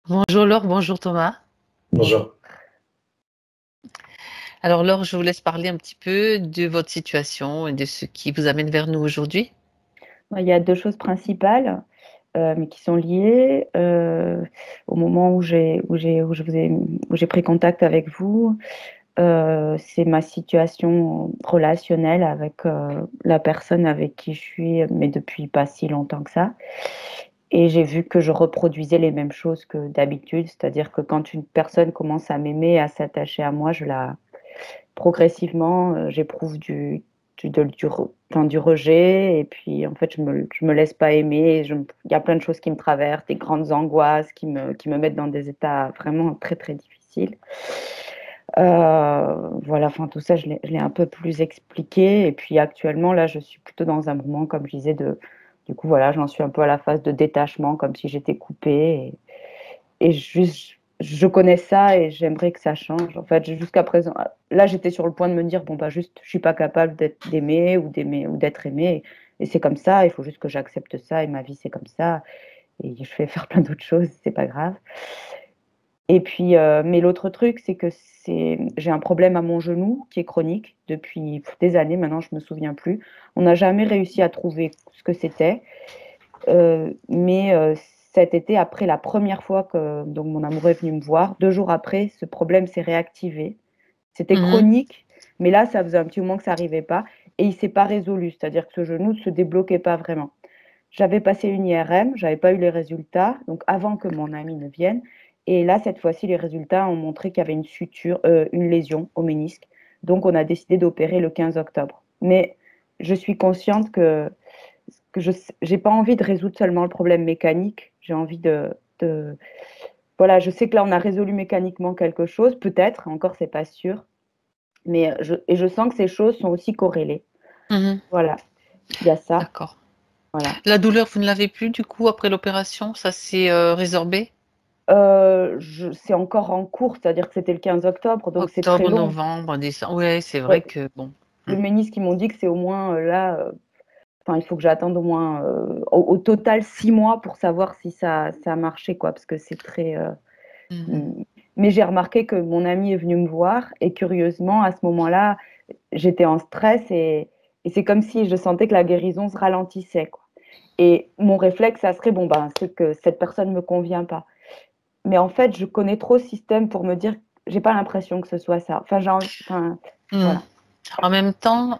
Bonjour Laure, bonjour Thomas. Bonjour. Alors Laure, je vous laisse parler un petit peu de votre situation et de ce qui vous amène vers nous aujourd'hui. Il y a 2 choses principales, mais qui sont liées. Au moment où j'ai pris contact avec vous, c'est ma situation relationnelle avec, la personne avec qui je suis, mais depuis pas si longtemps que ça, et j'ai vu que je reproduisais les mêmes choses que d'habitude. C'est-à-dire que quand une personne commence à m'aimer, à s'attacher à moi, progressivement, j'éprouve du rejet, et puis en fait je me laisse pas aimer. Il y a plein de choses qui me traversent, des grandes angoisses qui me mettent dans des états vraiment très très difficiles. Voilà, enfin tout ça je l'ai un peu plus expliqué, et puis actuellement là je suis plutôt dans un moment, comme je disais, du coup voilà, j'en suis un peu à la phase de détachement, comme si j'étais coupée, et juste, je connais ça et j'aimerais que ça change. En fait, jusqu'à présent, là, j'étais sur le point de me dire, bon, bah, juste, je suis pas capable d'aimer ou d'être aimée. Et c'est comme ça, il faut juste que j'accepte ça, et ma vie, c'est comme ça. Et je vais faire plein d'autres choses, c'est pas grave. Et puis, mais l'autre truc, c'est que j'ai un problème à mon genou qui est chronique depuis des années maintenant, je me souviens plus. On n'a jamais réussi à trouver ce que c'était. Mais cet été, après la première fois que donc mon amoureux est venu me voir, 2 jours après, ce problème s'est réactivé. C'était Mhm. chronique, mais là, ça faisait un petit moment que ça arrivait pas, et il s'est pas résolu. C'est-à-dire que ce genou ne se débloquait pas vraiment. J'avais passé une IRM, j'avais pas eu les résultats, donc avant que mon ami ne vienne, et là, cette fois-ci, les résultats ont montré qu'il y avait une suture, une lésion au ménisque. Donc on a décidé d'opérer le 15 octobre. Mais je suis consciente que je j'ai pas envie de résoudre seulement le problème mécanique. J'ai envie de voilà, je sais que là, on a résolu mécaniquement quelque chose, peut-être, encore c'est pas sûr, mais je sens que ces choses sont aussi corrélées. Mhm. Voilà, il y a ça, D'accord. voilà. La douleur, vous ne l'avez plus du coup après l'opération? Ça s'est résorbé? C'est encore en cours, c'est-à-dire que c'était le 15 octobre, donc c'est très Octobre, long. novembre, décembre. Ouais, c'est vrai Ouais, que bon. le ménisque, ils m'ont dit que c'est au moins, là, enfin, il faut que j'attende au moins, au total 6 mois pour savoir si ça a marché, quoi, parce que c'est très, Mhm. Mmh. Mais j'ai remarqué que mon ami est venu me voir, et curieusement, à ce moment-là, j'étais en stress, et c'est comme si je sentais que la guérison se ralentissait, quoi. Et mon réflexe, ça serait: «Bon, ben, c'est que cette personne me convient pas». Mais en fait, je connais trop ce système pour me dire: «J'ai pas l'impression que ce soit ça». Enfin, Mhm. voilà. En même temps,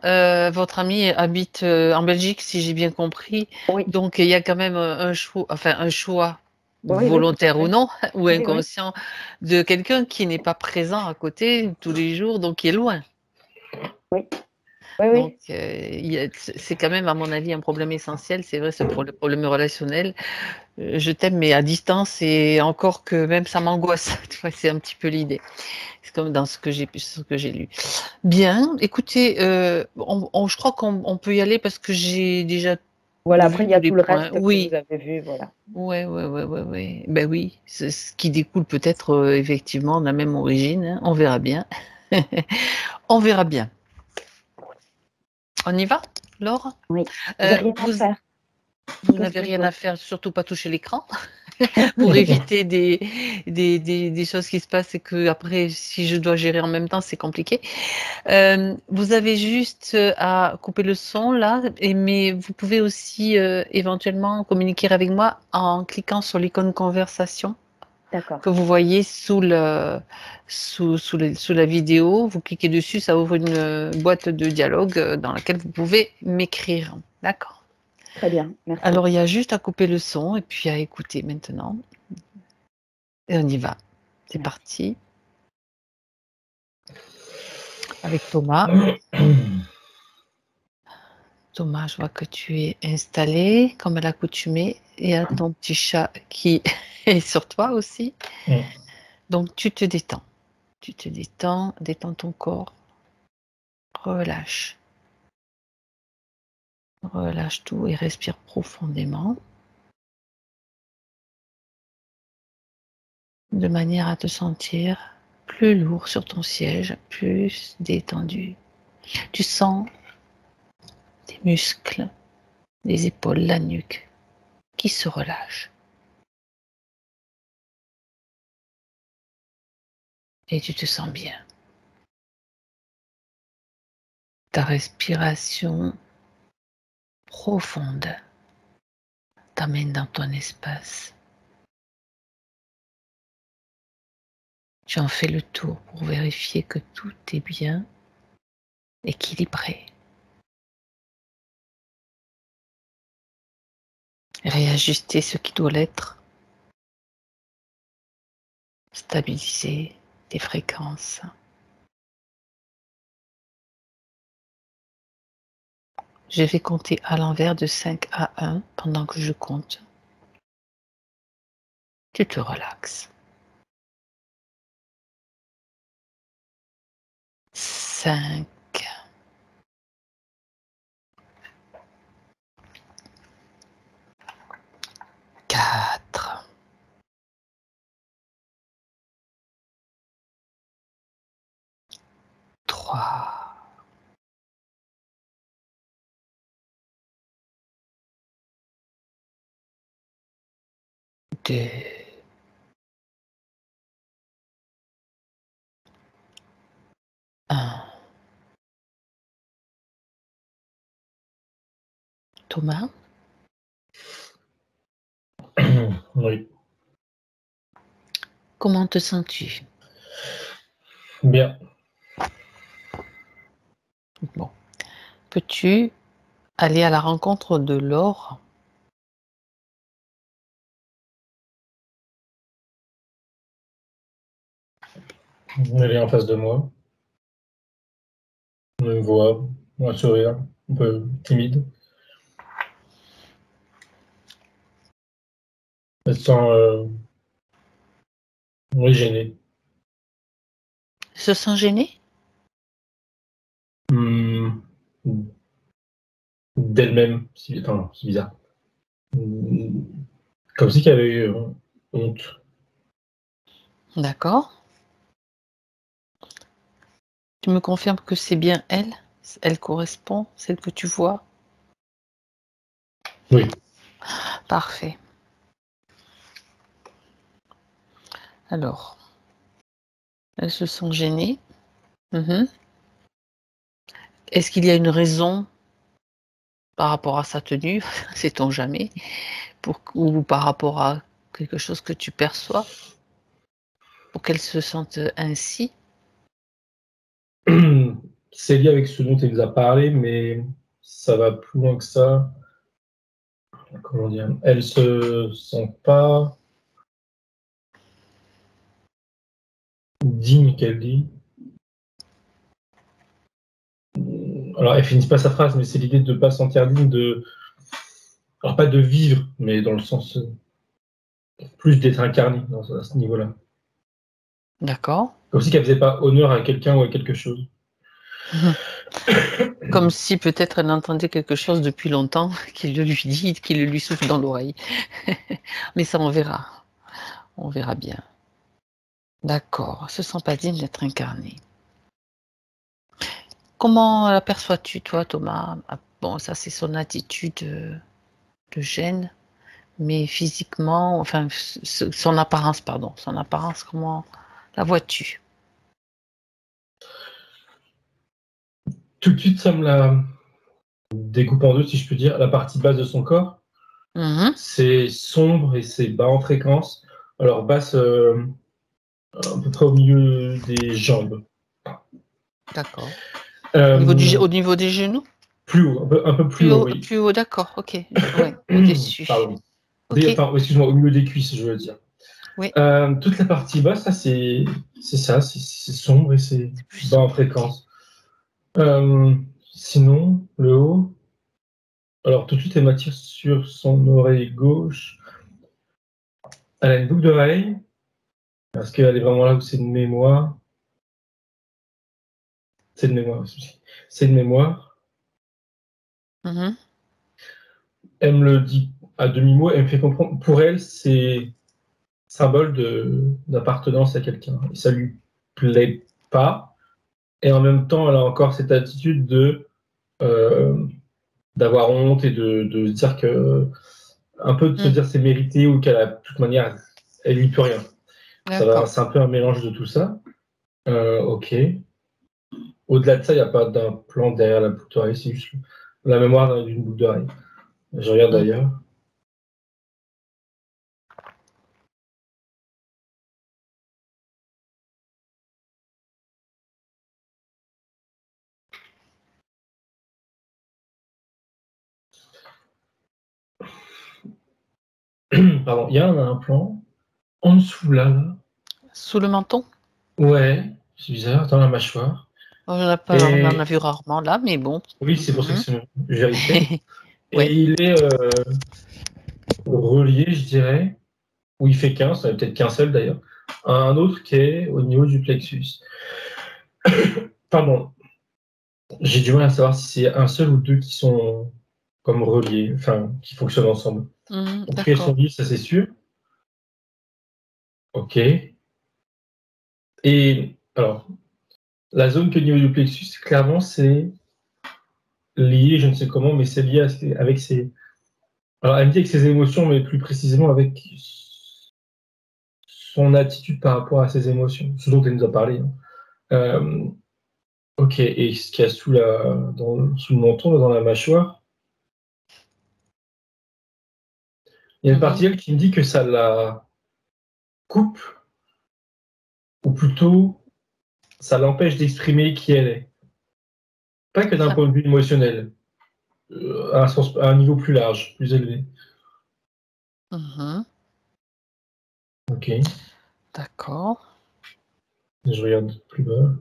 votre ami habite en Belgique, si j'ai bien compris. Oui, Donc il y a quand même un choix oui, oui, tout à volontaire ou fait. non, ou Oui, oui, inconscient, de quelqu'un qui n'est pas présent à côté tous les jours, donc qui est loin. oui, oui, Donc oui. c'est quand même, à mon avis, un problème essentiel. C'est vrai, le problème relationnel. Je t'aime, mais à distance, et encore que même ça m'angoisse. Tu vois, c'est un petit peu l'idée. C'est comme dans ce que j'ai lu. Bien, écoutez, je crois qu'on peut y aller parce que j'ai déjà Voilà, après vu il y a tous les tout le points. reste que vous Oui, avez vu, voilà. ouais, ouais, ouais, ouais, ouais. Ben oui, c'est ce qui découle peut-être effectivement de la même origine, hein. On verra bien. On verra bien. On y va, Laure? Oui. J'ai rien à Vous, faire. vous Qu'est-ce n'avez que je rien dois à faire? faire, surtout pas toucher l'écran, pour éviter des choses qui se passent et que après, si je dois gérer en même temps, c'est compliqué. Vous avez juste à couper le son là, mais vous pouvez aussi éventuellement communiquer avec moi en cliquant sur l'icône conversation D'accord, que vous voyez sous la vidéo. Vous cliquez dessus, ça ouvre une boîte de dialogue dans laquelle vous pouvez m'écrire. D'accord. très bien, merci. Alors il y a juste à couper le son et puis à écouter maintenant. Et on y va. C'est Merci. parti avec Thomas. Thomas, je vois que tu es installé comme à l'accoutumée. Et à ton petit chat qui est sur toi aussi. Mm. Donc tu te détends. Tu te détends, détends ton corps. Relâche. Relâche tout et respire profondément. De manière à te sentir plus lourd sur ton siège, plus détendu. Tu sens tes muscles, les épaules, la nuque qui se relâchent. Et tu te sens bien. Ta respiration profonde t'amène dans ton espace. Tu en fais le tour pour vérifier que tout est bien équilibré. Réajuster ce qui doit l'être. Stabiliser tes fréquences. Je vais compter à l'envers de 5 à 1 pendant que je compte. Tu te relaxes. 5, 4, 3, 2, 1. Thomas, Oui. comment te sens-tu? Bien. Bon. Peux-tu aller à la rencontre de l'or? Elle est en face de moi. On me voit, un sourire, un peu timide. Elle se sent gênée. Se sent gênée? D'elle-même, c'est bizarre. Comme si qu'elle avait eu honte. D'accord. Tu me confirmes que c'est bien elle? Elle correspond, celle que tu vois? Oui. Parfait. Alors, elles se sont gênées. Est-ce qu'il y a une raison par rapport à sa tenue, sait-on jamais, ou par rapport à quelque chose que tu perçois, pour qu'elle se sente ainsi? C'est lié avec ce dont elle nous a parlé, mais ça va plus loin que ça. Comment dire? Elle se sent pas digne, qu'elle dit. Alors, elle finit pas sa phrase, mais c'est l'idée de ne pas se sentir digne de. Alors, pas de vivre, mais dans le sens plus d'être incarné à ce niveau-là. D'accord. Comme si qu'elle faisait pas honneur à quelqu'un ou à quelque chose. Comme si peut-être elle entendait quelque chose depuis longtemps, qu'il le lui dit, qu'il le lui souffle dans l'oreille. Mais ça, on verra. On verra bien. D'accord. Elle se sent pas digne d'être incarnée. Comment l'aperçois-tu, toi, Thomas? Ah, bon, ça, c'est son attitude de gêne, mais physiquement, enfin, son apparence, pardon. Son apparence, comment la vois-tu? Tout de suite, ça me la découpe en deux, si je peux dire. La partie basse de son corps, c'est sombre et c'est bas en fréquence. Alors, basse, à peu près au milieu des jambes. D'accord. Au niveau des genoux? Plus haut, un peu plus haut, oui. Plus haut, d'accord, ok. Ouais, au-dessus. Pardon. Okay. Enfin, excuse-moi, au milieu des cuisses, je veux dire. Oui. Toute la partie basse, ça, c'est ça, c'est sombre et c'est bas en fréquence. Sinon, le haut, alors tout de suite, elle m'attire sur son oreille gauche. Elle a une boucle d'oreille, parce qu'elle est vraiment là où c'est une mémoire. C'est une mémoire aussi. C'est une mémoire. Elle me le dit à demi-mot, elle me fait comprendre. Pour elle, c'est symbole d'appartenance à quelqu'un. Et ça lui plaît pas. Et en même temps, elle a encore cette attitude d'avoir honte et de se dire que un peu de se dire c'est mérité ou qu'elle a de toute manière elle n'y peut rien. C'est un peu un mélange de tout ça. Ok. Au-delà de ça, il n'y a pas d'implant derrière la boucle d'oreille, c'est juste la mémoire d'une boucle d'oreille. Je regarde d'ailleurs. Pardon, il y a un implant en dessous là. Sous le menton? Ouais, c'est bizarre, dans la mâchoire. On en a vu rarement là, mais bon. Oui, c'est pour ça que je vérifiais. Ouais. Et il est relié, je dirais, ou il fait qu'un, ça peut-être qu'un seul d'ailleurs, à un autre qui est au niveau du plexus. Pardon, j'ai du mal à savoir si c'est un seul ou deux qui sont comme reliés, enfin, qui fonctionnent ensemble. En tout cas, ils sont liés, ça c'est sûr. Ok. Et alors, la zone que au niveau du plexus, clairement, c'est lié, je ne sais comment, mais c'est lié avec ses. Alors, elle me dit avec ses émotions, mais plus précisément avec son attitude par rapport à ses émotions, ce dont elle nous a parlé. Hein. Ok, et ce qu'il y a sous le menton, dans la mâchoire, il y a une partie d'elle qui me dit que ça la coupe, ou plutôt, ça l'empêche d'exprimer qui elle est. Pas que d'un point de vue émotionnel, à un niveau plus large, plus élevé. Ok. D'accord. Je regarde plus bas.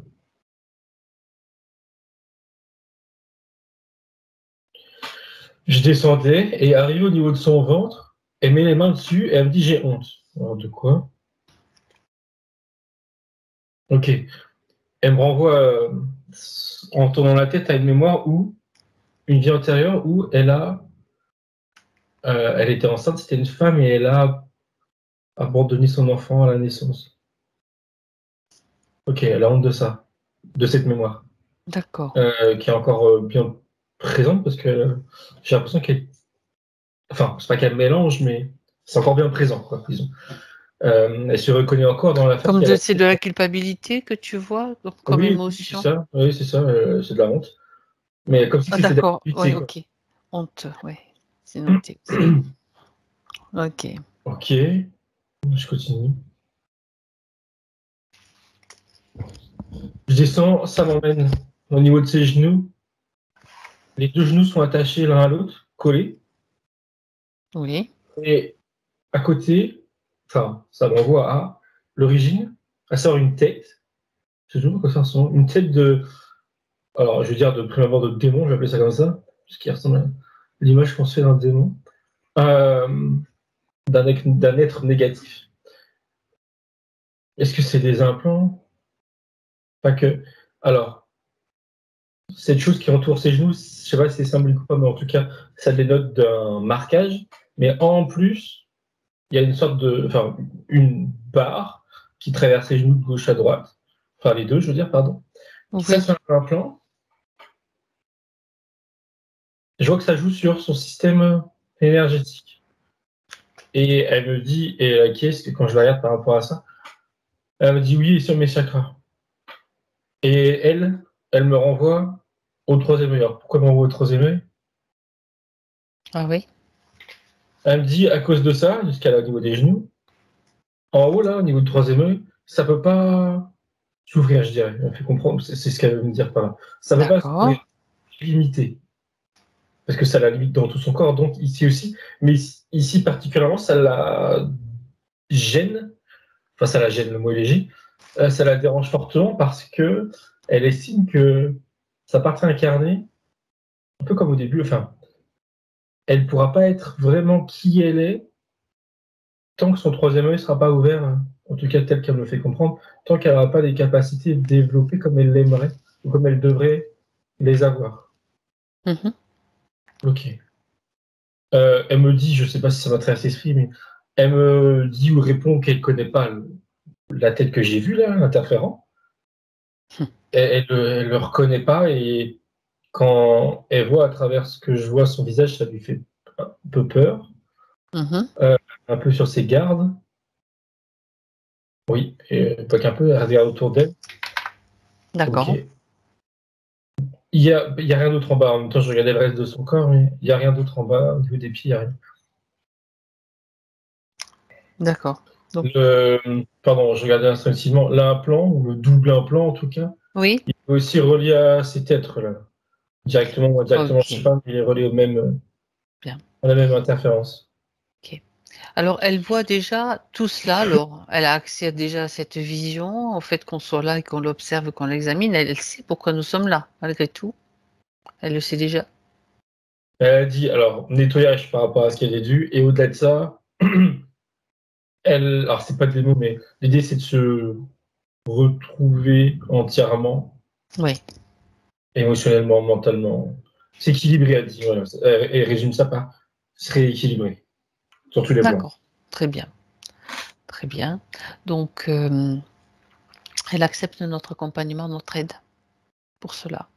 Je descendais et arrivé au niveau de son ventre, elle met les mains dessus et elle me dit j'ai honte. Alors de quoi? Ok. Elle me renvoie en tournant la tête à une mémoire où une vie antérieure où elle était enceinte, c'était une femme et elle a abandonné son enfant à la naissance. Ok, elle a honte de ça, de cette mémoire. D'accord. Qui est encore bien présente parce que j'ai l'impression qu'elle. Enfin, c'est pas qu'elle mélange, mais c'est encore bien présent, quoi, disons. Elle se reconnaît encore dans la femme. C'est de la culpabilité que tu vois comme émotion? Oui, c'est ça, c'est de la honte. Mais comme si c'était d'accord, d'activité, oui, quoi. ok. Honte, oui, c'est noté. Ok. Ok, je continue. Je descends, ça m'emmène au niveau de ses genoux. Les deux genoux sont attachés l'un à l'autre, collés. Oui. Et à côté, enfin, ça m'envoie à l'origine, à savoir une tête. Je sais toujours quoi ça ressemble. Une tête de. Alors, je veux dire de prime abord de démon, je vais appeler ça comme ça, parce qu'il ressemble à l'image qu'on se fait d'un démon. D'un être négatif. Est-ce que c'est des implants? Pas que. Alors, cette chose qui entoure ses genoux, je sais pas si c'est symbolique ou pas, mais en tout cas, ça dénote d'un marquage. Mais en plus, il y a une sorte de. Enfin, une barre qui traverse ses genoux de gauche à droite. Enfin, les deux, je veux dire, pardon. Oui. Ça, c'est un implant. Je vois que ça joue sur son système énergétique. Et elle me dit, et elle acquiesce que quand je la regarde par rapport à ça, elle me dit oui, et sur mes chakras. Et elle me renvoie au troisième œil. Alors, pourquoi elle m'envoie au troisième œil? Ah oui. Elle me dit à cause de ça, jusqu'à au niveau des genoux, en haut, là, au niveau du troisième œil, ça peut pas s'ouvrir, je dirais. Elle me fait comprendre, c'est ce qu'elle veut me dire par là. Ça peut pas s'ouvrir, limité. Parce que ça la limite dans tout son corps, donc ici aussi. Mais ici particulièrement, ça la gêne. Enfin, ça la gêne, le mot est léger. Ça la dérange fortement parce que elle estime que sa partie incarnée, un peu comme au début, enfin, elle ne pourra pas être vraiment qui elle est tant que son troisième œil ne sera pas ouvert, en tout cas tel qu'elle me le fait comprendre, tant qu'elle n'aura pas des capacités développées comme elle l'aimerait ou comme elle devrait les avoir. Ok. Elle me dit, je ne sais pas si ça va traverser l'esprit, mais elle me dit ou répond qu'elle ne connaît pas la tête que j'ai vue, là, l'interférent. Elle ne le reconnaît pas et quand elle voit à travers ce que je vois son visage, ça lui fait un peu peur, un peu sur ses gardes. Oui, et pas qu'un peu, elle regarde autour d'elle. D'accord. Ok. Il y a rien d'autre en bas. En même temps, je regardais le reste de son corps, mais il n'y a rien d'autre en bas. Au niveau des pieds, il n'y a rien. D'accord. Donc, Pardon, je regardais instinctivement. L'implant, ou le double implant en tout cas, oui. il est aussi relié à ces têtres là. Directement ou indirectement, je ne sais Ok. pas, mais il est relié au même, Bien. à la même interférence. Ok. Alors, elle voit déjà tout cela. Alors, elle a accès déjà à cette vision, au fait qu'on soit là et qu'on l'observe, qu'on l'examine. Elle sait pourquoi nous sommes là, malgré tout. Elle le sait déjà. Elle a dit, alors, nettoyage par rapport à ce qu'elle a dû, et au-delà de ça, alors c'est pas des mots, mais l'idée c'est de se retrouver entièrement, Oui. émotionnellement, mentalement, s'équilibrer, elle dit, voilà. Elle résume ça par se rééquilibrer, sur tous les plans. D'accord. Très bien. Très bien. Donc, elle accepte notre accompagnement, notre aide pour cela.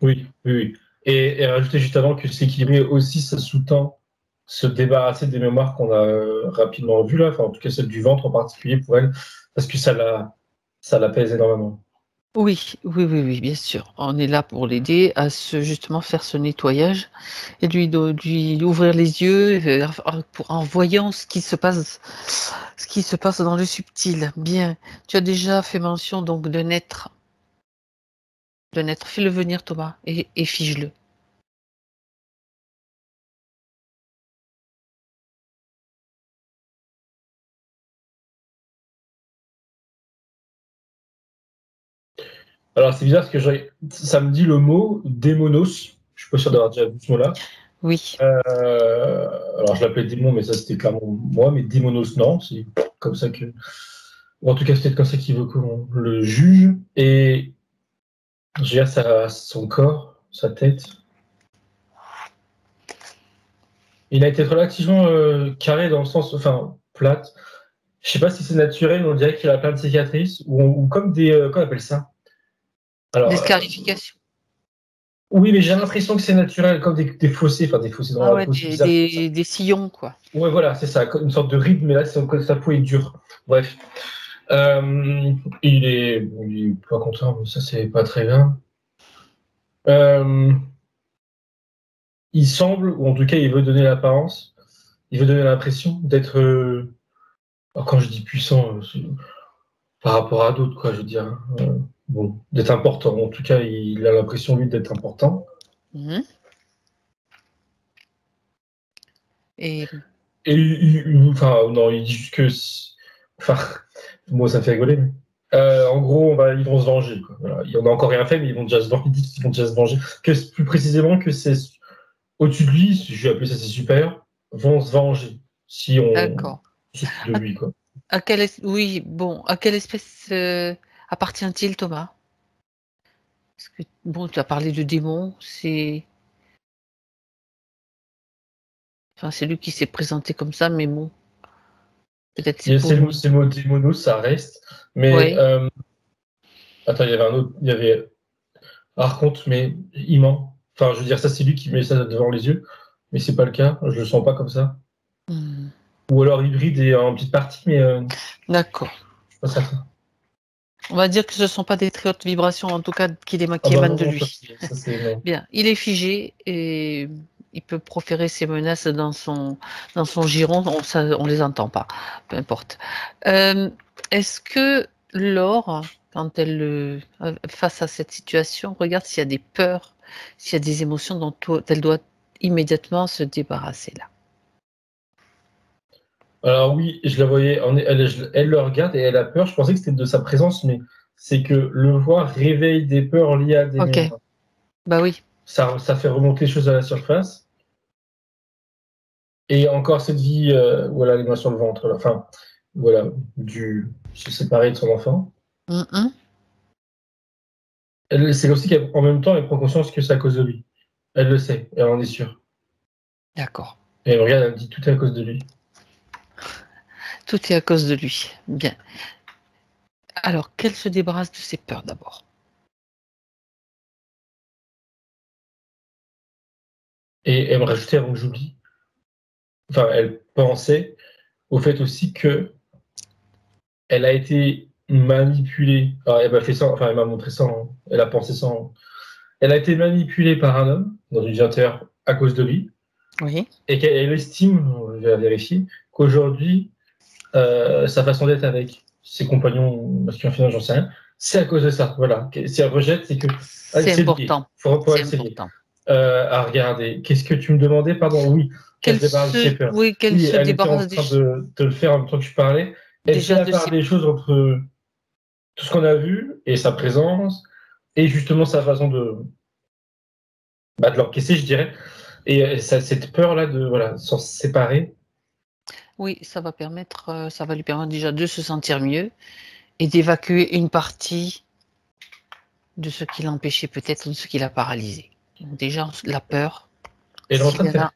Oui, oui, oui. Et rajouter juste avant que s'équilibrer aussi, ça sous-tend se débarrasser des mémoires qu'on a rapidement vues là, enfin en tout cas celle du ventre en particulier pour elle, parce que ça la pèse énormément. Oui, oui, oui, oui, bien sûr. On est là pour l'aider à justement faire ce nettoyage et lui ouvrir les yeux en voyant ce qui se passe dans le subtil. Bien. Tu as déjà fait mention donc de naître. De naître. Fais-le venir, Thomas, et fige-le. Alors c'est bizarre parce que ça me dit le mot démonos, je suis pas sûr d'avoir déjà vu ce mot-là. Oui. Alors je l'appelais démon, mais ça c'était clairement moi, mais démonos non, c'est comme ça que. Ou en tout cas, c'est peut-être comme ça qu'il veut qu'on le juge. Et je regarde son corps, sa tête. Il a été relativement carré dans le sens, enfin, plate. Je sais pas si c'est naturel, mais on dirait qu'il a plein de cicatrices, ou comme des. Comment on appelle ça? Des Alors, scarifications. oui, mais j'ai l'impression que c'est naturel, comme des fossés, enfin des fossés dans Ah la ouais, peau, c'est bizarre. des sillons, quoi. Ouais, voilà, c'est ça, comme une sorte de ride, mais là, sa peau est dure. Bref. Il est pas content, mais ça, c'est pas très grave. Euh, il semble, ou en tout cas, il veut donner l'apparence, il veut donner l'impression d'être. Quand je dis puissant, par rapport à d'autres, quoi, je veux dire. Hein. Bon, d'être important. En tout cas, il a l'impression, lui, d'être important. Mhm. Et Et enfin, non, il dit juste que. Enfin, moi, ça me fait rigoler. Mais, en gros, ils vont se venger. Quoi. Voilà. On n'a encore rien fait, mais ils vont déjà se venger. Ils disent qu'ils vont déjà se venger. Plus précisément, que c'est au-dessus de lui, je vais appeler ça ses supérieurs, vont se venger si on d'accord. s'occupe de À, lui, quoi. oui, bon, à quelle espèce appartient-il, Thomas? Parce que, bon, tu as parlé de démon, enfin, c'est lui qui s'est présenté comme ça, mais bon, peut-être c'est pour nous. C'est le mot démonos, ça reste. Mais Oui, attends, il y avait un autre. Il y avait Archonte, mais il ment. Enfin, je veux dire, ça, c'est lui qui met ça devant les yeux. Mais c'est pas le cas. Je le sens pas comme ça. hmm, Ou alors hybride et en petite partie, mais d'accord. je suis pas certain. On va dire que ce ne sont pas des très hautes vibrations, en tout cas, Ah qui bah émanent non, de non, lui. ça c'est non. Bien, il est figé et il peut proférer ses menaces dans son giron, on les entend pas, peu importe. Est-ce que Laure, quand elle face à cette situation, regarde s'il y a des peurs, s'il y a des émotions dont elle doit immédiatement se débarrasser là. Alors oui, je la voyais, elle le regarde et elle a peur. Je pensais que c'était de sa présence, mais c'est que le voir réveille des peurs liées à des Ok, mémoires. bah oui. Ça fait remonter les choses à la surface. Et encore cette vie où elle a les mains sur le ventre, là. Enfin, voilà, se séparer de son enfant. Mhm. C'est aussi qu'en même temps, elle prend conscience que c'est à cause de lui. Elle le sait, elle en est sûre. D'accord. Et elle regarde, elle me dit tout est à cause de lui. Tout est à cause de lui. Bien. Alors, qu'elle se débarrasse de ses peurs d'abord. Et elle me rajoutait avant que j'oublie. Enfin, elle pensait au fait aussi que elle a été manipulée. Alors, elle m'a fait ça, enfin, elle m'a montré ça, elle a pensé ça. Elle a été manipulée par un homme dans une vie antérieure à cause de lui. Oui. Et qu'elle estime, je vais la vérifier, qu'aujourd'hui, sa façon d'être avec ses compagnons masculins, féminins, j'en sais rien, c'est à cause de ça. Voilà. Si elle rejette, c'est que. C'est important. Pour elle, c'est lié. À regarder. Qu'est-ce que tu me demandais? Pardon, oui. Qu'elle se débarrasse de ses peurs. Oui, qu'elle se elle débarrasse était en train de le faire en même temps que je parlais. Elle déjà fait la part des choses entre tout ce qu'on a vu et sa présence et justement sa façon de l'encaisser, je dirais. Et cette peur-là de s'en séparer. Oui, ça va lui permettre déjà de se sentir mieux et d'évacuer une partie de ce qui l'empêchait peut-être, de ce qui l'a paralysé. Donc déjà, la peur. Et elle est en train de faire.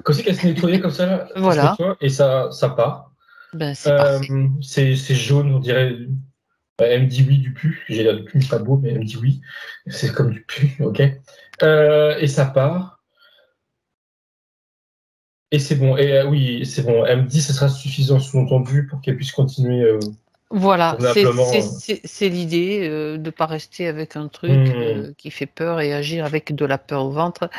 Comme si qu'elle se nettoyait comme ça, là, voilà. Et ça part. Ben, c'est parfait. C'est jaune, on dirait. Elle me dit oui du pu. J'ai l'air du pu, pas beau, mais elle me dit oui. C'est comme du pu, ok. Et ça part. Et c'est bon. Et oui, c'est bon. Elle me dit que ce sera suffisant, sous-entendu, pour qu'elle puisse continuer. Voilà, c'est l'idée de ne pas rester avec un truc qui fait peur et agir avec de la peur au ventre.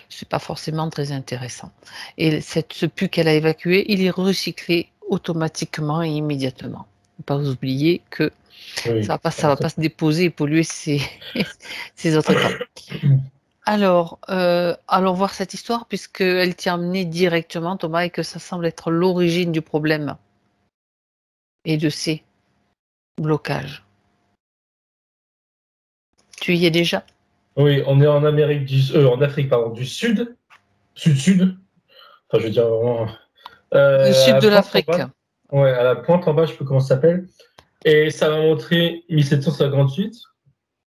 C'est pas forcément très intéressant. Et ce pu qu'elle a évacué, il est recyclé automatiquement et immédiatement. Ne pas oublier que ça va pas se déposer et polluer ces autres corps. Alors, allons voir cette histoire puisqu'elle t'y a amené directement, Thomas, et que ça semble être l'origine du problème et de ces blocages. Tu y es déjà? Oui, on est en en Afrique du Sud. Sud-Sud. Enfin, je veux dire vraiment. Le sud de l'Afrique. Ouais, à la pointe en bas, je sais plus comment ça s'appelle. Et ça m'a montré 1758.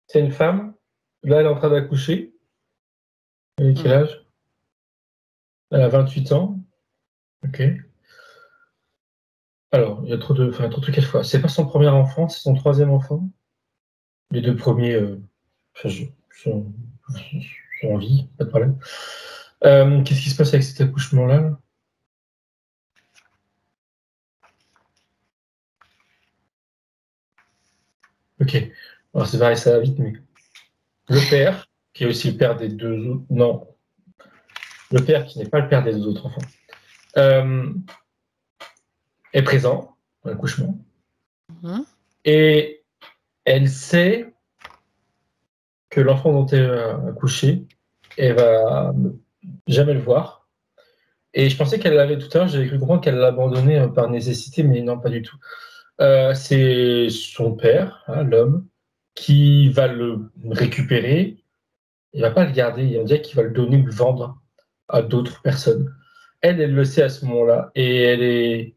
C'est une femme. Là, elle est en train d'accoucher. Elle a quel âge? Elle a 28 ans. Ok. Alors, il y a trop de trucs à chaque fois. C'est pas son premier enfant, c'est son troisième enfant. Les deux premiers sont en vie, pas de problème. Qu'est-ce qui se passe avec cet accouchement-là? Ok. Alors, c'est pareil, ça va vite, mais. Le père, qui est aussi le père des deux autres. Non. Le père, qui n'est pas le père des deux autres enfants, est présent à l'accouchement. Et elle sait que l'enfant dont elle a accouché, elle va jamais le voir. Et je pensais qu'elle l'avait tout à l'heure, j'avais cru comprendre qu'elle l'a abandonné par nécessité, mais non, pas du tout. C'est son père, l'homme, qui va le récupérer. Il va pas le garder, il va dire qu'il va le donner ou le vendre à d'autres personnes. Elle le sait à ce moment-là, et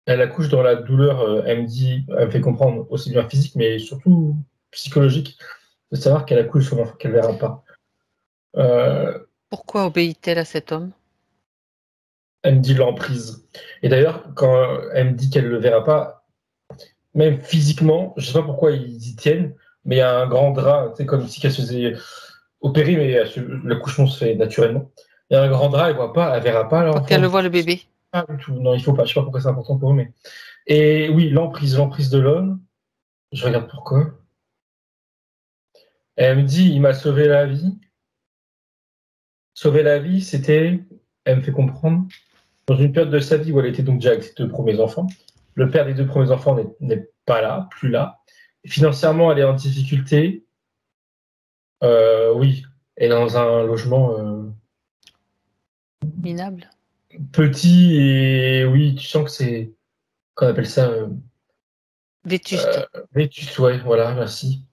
elle accouche dans la douleur. Elle me fait comprendre aussi bien physique, mais surtout psychologique, de savoir qu'elle accouche son enfant qu'elle ne verra pas. Pourquoi obéit-elle à cet homme? Elle me dit l'emprise. Et d'ailleurs, quand elle me dit qu'elle ne le verra pas, même physiquement, je ne sais pas pourquoi ils y tiennent, mais il y a un grand drap, c'est comme si elle se faisait opérer, mais l'accouchement se fait naturellement. Il y a un grand drap, elle ne verra pas l'enfant. Faut qu'elle le voit, le bébé. Pas du tout. Non, il faut pas. Je sais pas pourquoi c'est important pour eux, mais. Et oui, l'emprise de l'homme. Je regarde pourquoi. Elle me dit, il m'a sauvé la vie. Sauver la vie, c'était, elle me fait comprendre, dans une période de sa vie où elle était donc déjà avec ses deux premiers enfants. Le père des deux premiers enfants n'est pas là, plus là. Et financièrement, elle est en difficulté. Oui, elle est dans un logement minable. Petit et oui, tu sens que c'est, qu'on appelle ça vétuste. Vétuste, ouais, voilà, merci.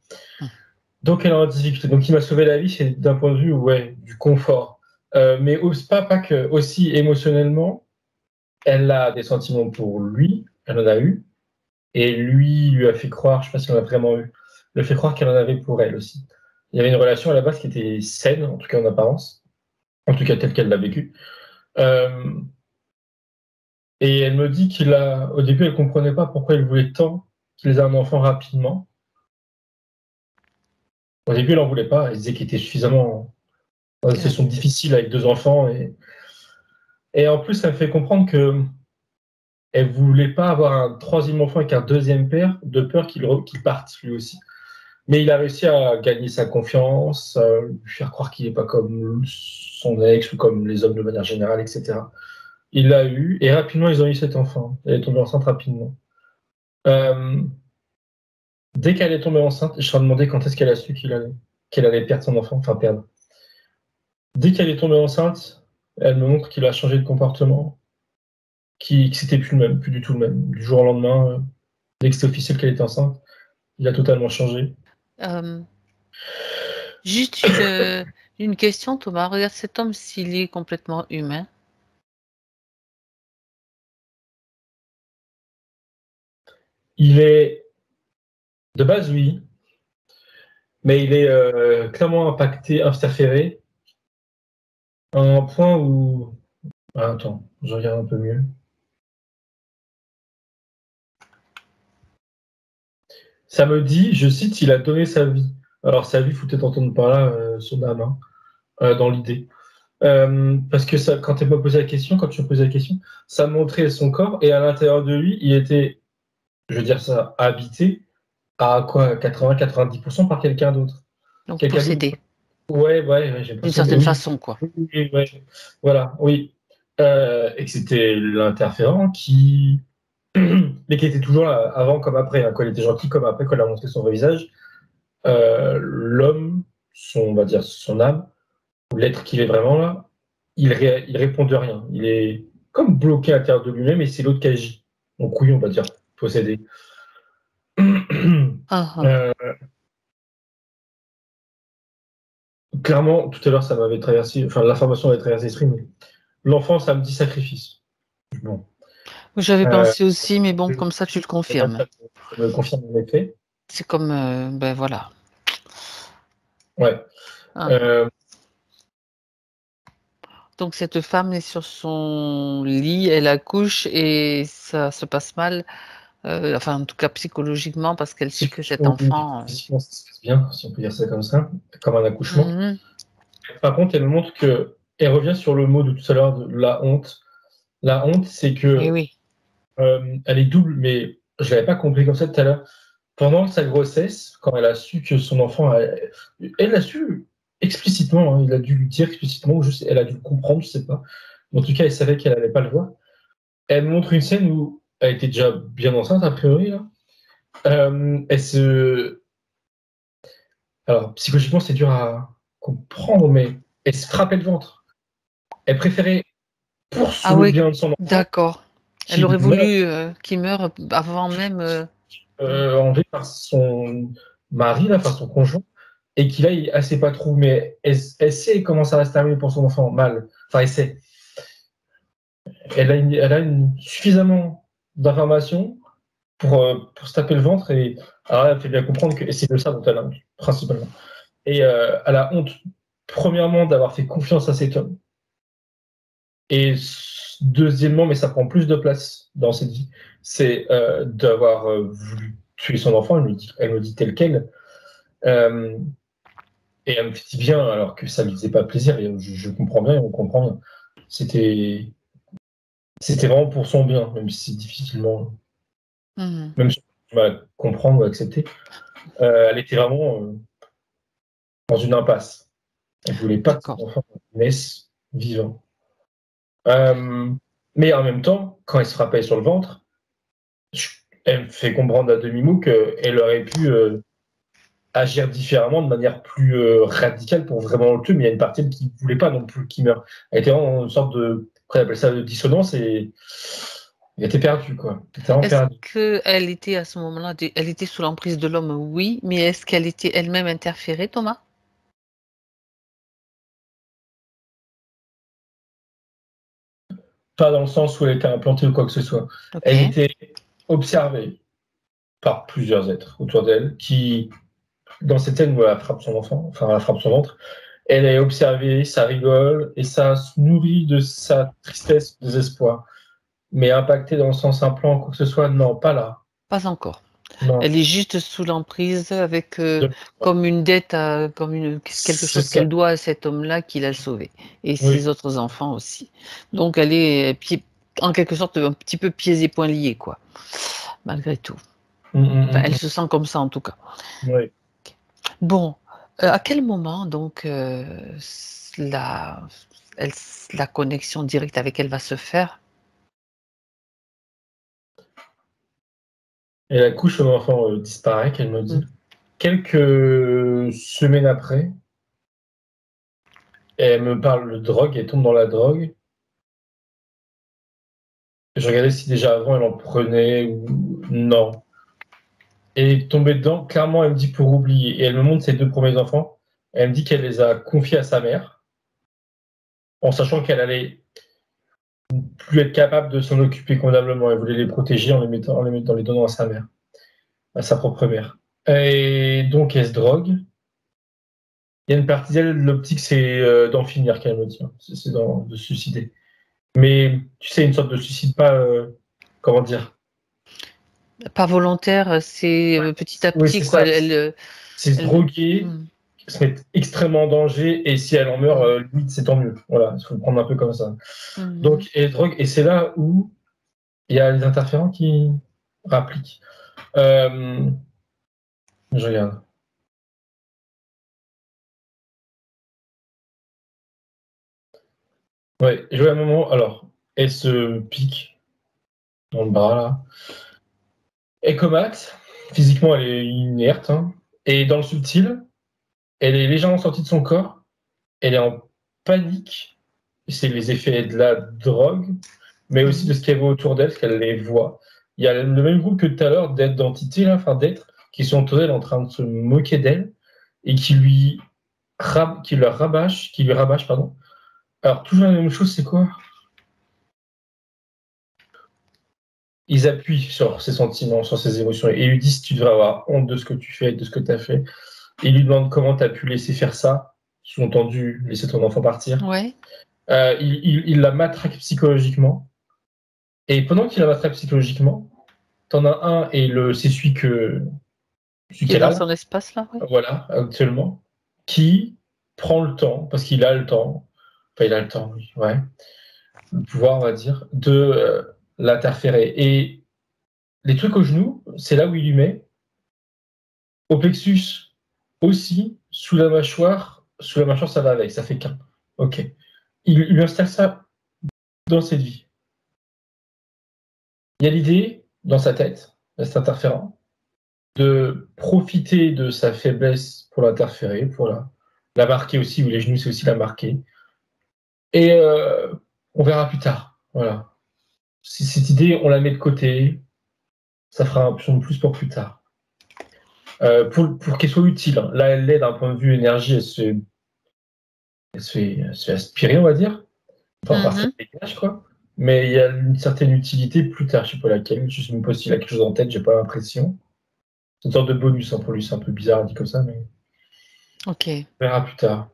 Donc elle est en difficulté. Donc il m'a sauvé la vie, c'est d'un point de vue du confort. Mais pas que, aussi émotionnellement, elle a des sentiments pour lui, elle en a eu, et lui a fait croire, je ne sais pas si on a vraiment eu, le fait croire qu'elle en avait pour elle aussi. Il y avait une relation à la base qui était saine, en tout cas en apparence, en tout cas telle qu'elle l'a vécue. Et elle me dit au début, elle ne comprenait pas pourquoi il voulait tant qu'il ait un enfant rapidement. Au début, elle n'en voulait pas, elle disait qu'il était suffisamment une situation difficile avec deux enfants. Et en plus, ça me fait comprendre que elle voulait pas avoir un troisième enfant avec un deuxième père, de peur qu'il parte lui aussi. Mais il a réussi à gagner sa confiance, lui faire croire qu'il n'est pas comme son ex ou comme les hommes de manière générale, etc. Il l'a eu, et rapidement, ils ont eu cet enfant. Elle est tombée enceinte rapidement. Dès qu'elle est tombée enceinte, je me demandé quand est-ce qu'elle a su qu'elle allait perdre son enfant, enfin perdre. Dès qu'elle est tombée enceinte, elle me montre qu'il a changé de comportement, que c'était plus le même, plus du tout le même. Du jour au lendemain, dès que c'était officiel qu'elle était enceinte, il a totalement changé. Juste une question, Thomas. Regarde cet homme s'il est complètement humain. Il est, de base, oui, mais il est clairement impacté, interféré, à un point où... Ah, attends, je regarde un peu mieux. Ça me dit, je cite, il a donné sa vie. Alors, sa vie, faut peut-être entendre par là son âme, hein, dans l'idée. Parce que ça, quand tu m'as posé la question, quand tu me posais la question, ça montrait son corps et à l'intérieur de lui, il était, je veux dire ça, habité à quoi, 80-90% par quelqu'un d'autre. Donc possédé. Ouais, j'ai d'une certaine façon, quoi. Oui, ouais, voilà, oui. Et que c'était l'interférent qui... mais qui était toujours là, avant comme après, hein, quand il était gentil comme après, quand il a montré son vrai visage. L'homme, on va dire son âme, ou l'être qu'il est vraiment là, il répond de rien. Il est comme bloqué à l'intérieur de lui-même et c'est l'autre qui agit. Donc oui, on va dire possédé. Clairement, tout à l'heure, ça m'avait traversé, enfin l'information avait traversé l'esprit, mais l'enfant, ça me dit sacrifice. Bon. J'avais pensé aussi, mais bon, comme ça, tu le confirmes. Ça me confirme en effet. C'est comme, ben voilà. Ouais. Donc cette femme est sur son lit, elle accouche et ça se passe mal, enfin en tout cas psychologiquement parce qu'elle sait que cet enfant... Physiquement, ça se passe bien, si on peut dire ça comme ça, comme un accouchement. Par contre, elle me montre qu'elle revient sur le mot de tout à l'heure, de la honte. La honte, c'est que elle est double, mais je ne l'avais pas compris comme ça tout à l'heure. Pendant sa grossesse, quand elle a su que son enfant... Elle l'a su explicitement, hein, il a dû lui dire explicitement, elle a dû le comprendre, je ne sais pas. En tout cas, elle savait qu'elle n'allait pas le voir. Elle montre une scène où elle était déjà bien enceinte, a priori. Là. Alors, psychologiquement, c'est dur à comprendre, mais elle se frappait le ventre. Elle préférait, pour le bien de son enfant... D'accord. Elle aurait voulu qu'il meure avant même... enlevé par son mari, là, par son conjoint, et qu'il aille à ses patrouilles. Mais elle sait comment ça va se terminer pour son enfant, mal. Enfin, elle sait. Elle a suffisamment d'informations pour se taper le ventre. Et alors elle fait bien comprendre que c'est de ça dont elle a honte, principalement. Et elle a honte, premièrement, d'avoir fait confiance à cet homme. Et deuxièmement, mais ça prend plus de place dans cette vie, c'est d'avoir voulu tuer son enfant. Elle me dit tel quel. Et elle me dit bien, alors que ça ne lui faisait pas plaisir. Et je comprends bien, on comprend bien. C'était vraiment pour son bien, même si c'est difficilement... Même si on va comprendre ou accepter. Elle était vraiment dans une impasse. Elle ne voulait pas que son enfant naisse vivant. Mais en même temps, quand elle se frappait sur le ventre, elle me fait comprendre à demi-mot qu'elle aurait pu agir différemment, de manière plus radicale pour vraiment le tuer, mais il y a une partie qui ne voulait pas non plus qu'il meure. Elle était vraiment une sorte de, on appelle ça de dissonance et elle était perdue, quoi. Est-ce qu'elle était à ce moment-là, elle était sous l'emprise de l'homme, oui, mais est-ce qu'elle était elle-même interférée, Thomas? Pas dans le sens où elle était implantée ou quoi que ce soit. Elle était observée par plusieurs êtres autour d'elle qui, dans cette scène où elle frappe son enfant, enfin elle frappe son ventre, elle est observée, ça rigole et ça se nourrit de sa tristesse, désespoir. Mais impactée dans le sens implant, quoi que ce soit, non, pas là. Pas encore. Non. Elle est juste sous l'emprise avec comme une dette, quelque chose qu'elle doit à cet homme-là qui l'a sauvée et ses autres enfants aussi. Donc elle est en quelque sorte un petit peu pieds et poings liés, quoi, malgré tout. Enfin, elle se sent comme ça en tout cas. Oui. Bon, à quel moment donc la connexion directe avec elle va se faire? Et la couche où l'enfant disparaît, qu'elle me dit. Quelques semaines après, elle me parle de drogue, elle tombe dans la drogue. Je regardais si déjà avant elle en prenait ou non. Et tombée dedans, clairement, elle me dit pour oublier. Et elle me montre ses 2 premiers enfants. Elle me dit qu'elle les a confiés à sa mère, en sachant qu'elle allait plus être capable de s'en occuper convenablement. Elle voulait les protéger en les donnant à sa mère, à sa propre mère. Et donc, elle se drogue. Il y a une partie d'elle, l'optique, c'est d'en finir, qu'elle me dit. C'est de se suicider. Mais tu sais, une sorte de suicide pas. Comment dire? Pas volontaire, c'est petit à Oui, petit, c'est quoi. ça. C'est se droguer, se mettre extrêmement en danger, et si elle en meurt, limite, c'est tant mieux. Voilà, il faut le prendre un peu comme ça. Donc, elle drogue, et c'est là où il y a les interférents qui rappliquent. Je regarde. Ouais, je vois un moment, alors, elle se pique dans le bras, là. Ecomax, physiquement, elle est inerte, hein. Et dans le subtil, elle est légèrement sortie de son corps, elle est en panique, c'est les effets de la drogue, mais aussi de ce qu'il y avait autour d'elle, parce qu'elle les voit. Il y a le même groupe que tout à l'heure d'entités, là, enfin d'êtres, qui sont autour d'elle en train de se moquer d'elle, et qui lui rabâchent, pardon. Alors, toujours la même chose, c'est quoi? Ils appuient sur ses sentiments, sur ses émotions, et lui disent tu devrais avoir honte de ce que tu fais, de ce que tu as fait. Et il lui demande comment tu as pu laisser faire ça, sous-entendu, laisser ton enfant partir. Ouais. Il la matraque psychologiquement. Et pendant qu'il la matraque psychologiquement, t'en as un, et c'est celui Qui est qu'elle dans a, son espace, là, ouais. voilà, actuellement, qui prend le temps, parce qu'il a le temps, enfin il a le temps, oui, ouais, le pouvoir, on va dire, de l'interférer. Et les trucs au genou, c'est là où il lui met, au plexus aussi, sous la mâchoire, ça va avec, ça fait qu'un. Ok. Il lui installe ça dans cette vie. Il y a l'idée, dans sa tête, cet interférent, de profiter de sa faiblesse pour l'interférer, pour la marquer aussi, ou les genoux, c'est aussi la marquer. Et on verra plus tard. Voilà. Cette idée, on la met de côté, ça fera un option de plus pour plus tard. Pour qu'elle soit utile. Hein. Là, elle l'est d'un point de vue énergie, elle se fait aspirer, on va dire. Enfin, par ses dégâts, quoi. Mais il y a une certaine utilité plus tard, je sais pas laquelle. Je sais même pas s'il a quelque chose en tête, j'ai pas l'impression. C'est une sorte de bonus, hein, pour lui, c'est un peu bizarre dit comme ça, mais Ok. on verra plus tard.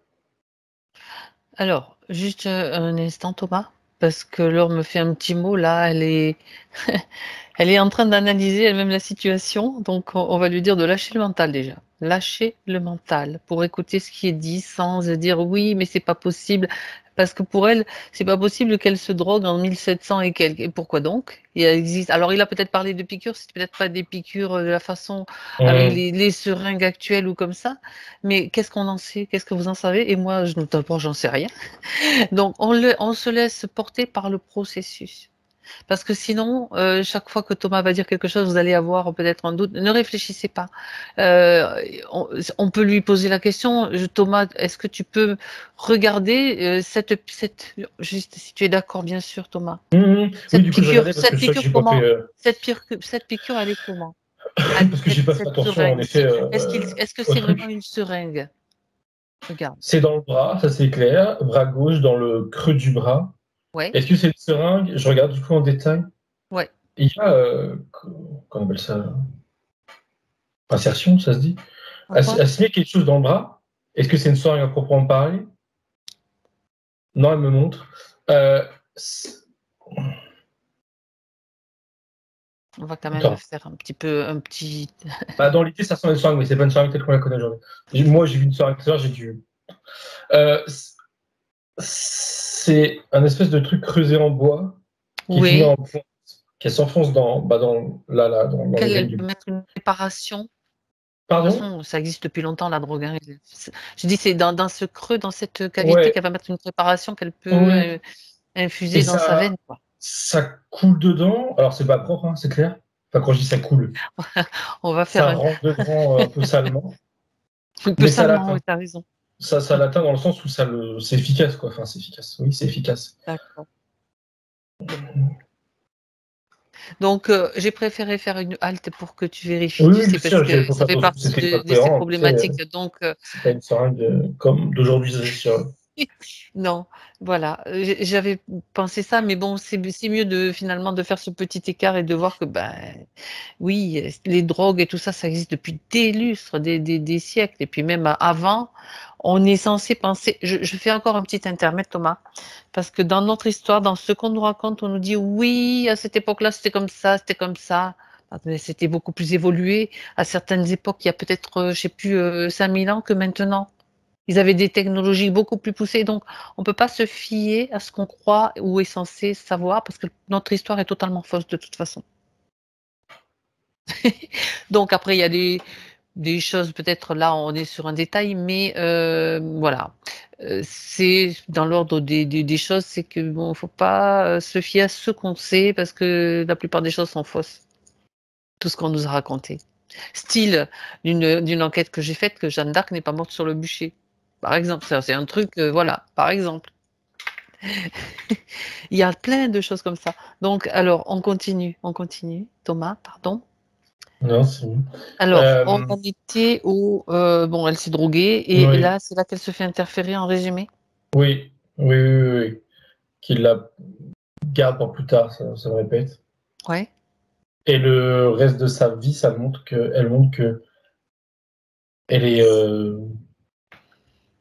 Alors, juste un instant, Thomas, parce que Laure me fait un petit mot là, elle est, elle est en train d'analyser elle-même la situation, donc on va lui dire de lâcher le mental déjà. Lâcher le mental pour écouter ce qui est dit sans se dire oui, mais c'est pas possible. Parce que pour elle, c'est pas possible qu'elle se drogue en 1700 et quelques. Et pourquoi donc? Il existe. Alors, il a peut-être parlé de piqûres, c'est peut-être pas des piqûres de la façon avec les seringues actuelles ou comme ça. Mais qu'est-ce qu'on en sait? Qu'est-ce que vous en savez? Et moi, notamment, j'en sais rien. Donc, on se laisse porter par le processus. Parce que sinon, chaque fois que Thomas va dire quelque chose, vous allez avoir peut-être un doute. Ne réfléchissez pas. On peut lui poser la question, Thomas, est-ce que tu peux regarder juste si tu es d'accord, bien sûr, Thomas. Oui, du coup, je regardais parce que je sais que j'ai pas fait. Cette piqûre, elle est comment? Parce que j'ai pas fait Cette attention, en seringue. effet, Est-ce que au c'est truc. vraiment une seringue? Regarde. C'est dans le bras, ça c'est clair. Bras gauche, dans le creux du bras. Ouais, Est-ce que c'est une seringue? Je regarde du coup en détail. ouais. Il y a, comment on appelle ça? Insertion, ça se dit? En quoi? Assigner quelque chose dans le bras. Est-ce que c'est une seringue à proprement parler? Non, elle me montre. On va quand même Attends. faire un petit. Bah, dans l'idée, ça ressemble à une seringue, mais c'est pas une seringue telle qu'on la connaît aujourd'hui. Moi, j'ai vu une seringue tout à l'heure, j'ai dû. C'est un espèce de truc creusé en bois. Oui. Qu'elle s'enfonce dans les veines Qu'elle peut mettre une préparation. Pardon? De toute façon, ça existe depuis longtemps, la drogue, hein. Je dis, c'est dans ce creux, dans cette cavité, Ouais, qu'elle va mettre une préparation qu'elle ouais. peut Et infuser dans sa veine, quoi. ça coule dedans. Alors, c'est pas propre, hein, c'est clair. Enfin, quand je dis ça coule, On va faire ça rentre dedans un peu salement. un peu Mais ça salement, oui, l'atteint. tu as raison. Ça l'atteint dans le sens où c'est efficace, quoi. Enfin, c'est efficace. Oui, c'est efficace. D'accord. Donc, j'ai préféré faire une halte pour que tu vérifies, tu Oui, bien sais, parce sûr, que j'avais ça pensé fait attention que partie c'était pas de ces cohérent. Tu sais, problématiques. Donc, c'est pas une seringue comme d'aujourd'hui, c'est sûr. non, voilà, j'avais pensé ça, mais bon, c'est mieux de finalement de faire ce petit écart et de voir que, ben, oui, les drogues et tout ça, ça existe depuis des lustres, des siècles et puis même avant, on est censé penser je fais encore un petit intermède, Thomas, parce que dans notre histoire, dans ce qu'on nous raconte, on nous dit: «Oui, à cette époque-là, c'était comme ça, c'était comme ça». Mais c'était beaucoup plus évolué. À certaines époques, il y a peut-être, je sais plus, 5000 ans que maintenant. Ils avaient des technologies beaucoup plus poussées, donc on ne peut pas se fier à ce qu'on croit ou est censé savoir parce que notre histoire est totalement fausse de toute façon. Donc après, il y a des choses, peut-être là, on est sur un détail, mais voilà. C'est dans l'ordre des choses, c'est que bon, faut pas se fier à ce qu'on sait parce que la plupart des choses sont fausses. Tout ce qu'on nous a raconté. Style d'une enquête que j'ai faite, que Jeanne d'Arc n'est pas morte sur le bûcher. Par exemple, ça c'est un truc, voilà, par exemple. Il y a plein de choses comme ça. Donc alors on continue. Thomas, pardon. Non, c'est bon. Alors, on en était où, bon, elle s'est droguée et Oui, là, c'est là qu'elle se fait interférer en résumé? oui, oui, oui, oui, oui. Qu'il la garde pour plus tard, ça me répète. Ouais, Et le reste de sa vie, elle montre que elle est,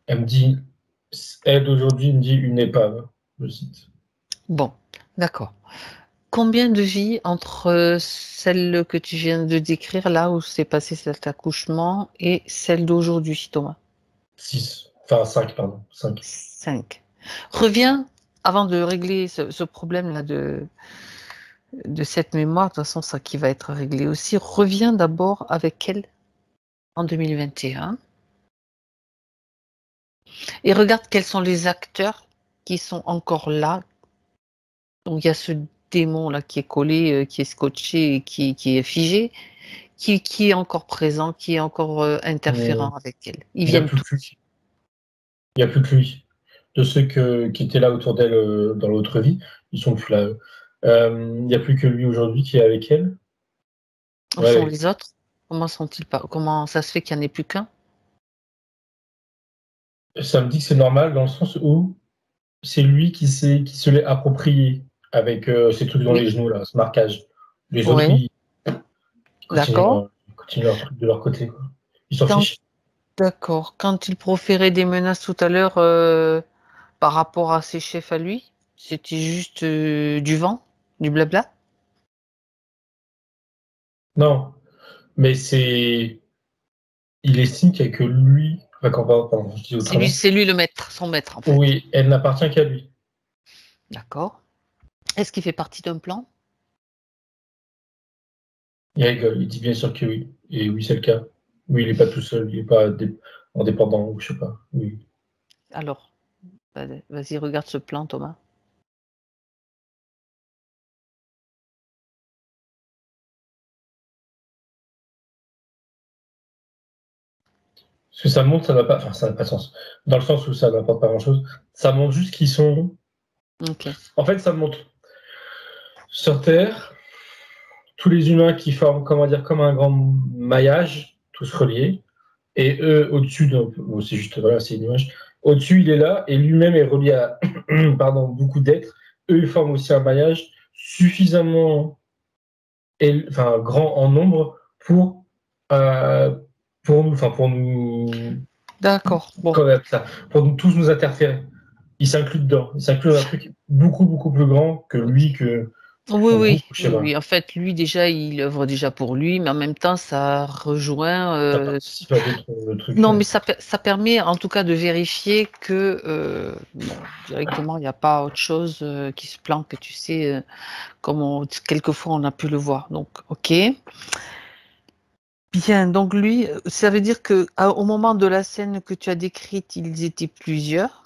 elle me dit, elle d'aujourd'hui me dit une épave, je cite. bon, d'accord. Combien de vies entre, celle que tu viens de décrire, là où s'est passé cet accouchement et celle d'aujourd'hui, Thomas? 6, enfin 5, pardon, 5. 5. Reviens, avant de régler ce problème-là de cette mémoire, de toute façon, ça qui va être réglé aussi, reviens d'abord avec elle en 2021 et regarde quels sont les acteurs qui sont encore là. Donc il y a ce démon-là qui est collé, qui est scotché et qui est figé, qui est encore présent, qui est encore, interférent avec elle. Ils Il n'y a viennent plus tous. que lui. Il n'y a plus que lui. De ceux qui étaient là autour d'elle dans l'autre vie, ils sont plus là. Il n'y a plus que lui aujourd'hui qui est avec elle. Où sont Ouais. les autres? Comment sont-ils pas comment ça se fait qu'il n'y en ait plus qu'un? Ça me dit que c'est normal dans le sens où c'est lui qui se l'est approprié avec ces trucs dans Oui, les genoux, là, ce marquage. Les autres, oui, d'accord. ils continuent leur truc de leur côté, quoi. Ils s'en Quand fichent. d'accord, quand il proférait des menaces tout à l'heure, par rapport à ses chefs à lui, c'était juste, du vent, du blabla? Non, mais c'est. Il estime qu'il n'y a que lui. Enfin, pardon, je dis autrement. C'est lui le maître, son maître, en fait. Oui, elle n'appartient qu'à lui. D'accord. Est-ce qu'il fait partie d'un plan? Il rigole, il dit bien sûr que oui. Et oui, c'est le cas. Oui, il n'est pas tout seul, il n'est pas indépendant, ou je sais pas. Oui. Alors, vas-y, regarde ce plan, Thomas. Ce que ça montre, ça n'a pas de sens. Dans le sens où ça n'apporte pas grand-chose. Ça montre juste qu'ils sont. OK. En fait, ça montre sur Terre tous les humains qui forment, comment dire, comme un grand maillage, tous reliés. Et eux, au-dessus, bon, c'est juste, voilà, c'est une image. Au-dessus, il est là, et lui-même est relié à pardon, beaucoup d'êtres. Eux, ils forment aussi un maillage suffisamment grand en nombre euh, pour nous, D'accord, bon, comment on appelle ça, pour nous tous nous interférer. Il s'inclut dedans. Il s'inclut dans un truc beaucoup, beaucoup plus grand que lui, OK. que Oui, je sais pas. oui. En fait, lui, déjà, il œuvre déjà pour lui, mais en même temps, ça rejoint. Ça participe à d'autres trucs. Non, mais ça permet en tout cas de vérifier que bon, directement, il n'y a pas autre chose qui se planque, tu sais, comme quelquefois on a pu le voir. Donc, ok. Bien, donc lui, ça veut dire que au moment de la scène que tu as décrite, ils étaient plusieurs.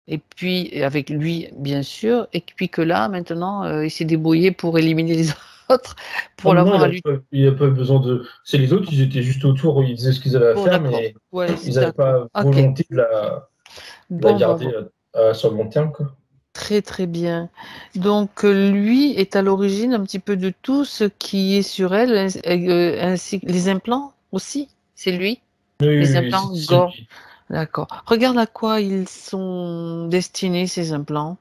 Et puis, avec lui, bien sûr, et puis que là, maintenant, il s'est débrouillé pour éliminer les autres, pour Non, l'avoir à lui. il n'a pas besoin de. C'est les autres, ils étaient juste autour, ils faisaient ce qu'ils avaient à Bon, faire, d'accord. mais Ouais, ils n'avaient d'accord. pas Ok. volonté de la Bon, garder bon. sur le long terme, quoi. Très, très bien. Donc, lui est à l'origine un petit peu de tout ce qui est sur elle, ainsi que les implants aussi. C'est lui? Oui, Les oui, oui, implants c'est Gore. lui. D'accord. Regarde à quoi ils sont destinés, ces implants.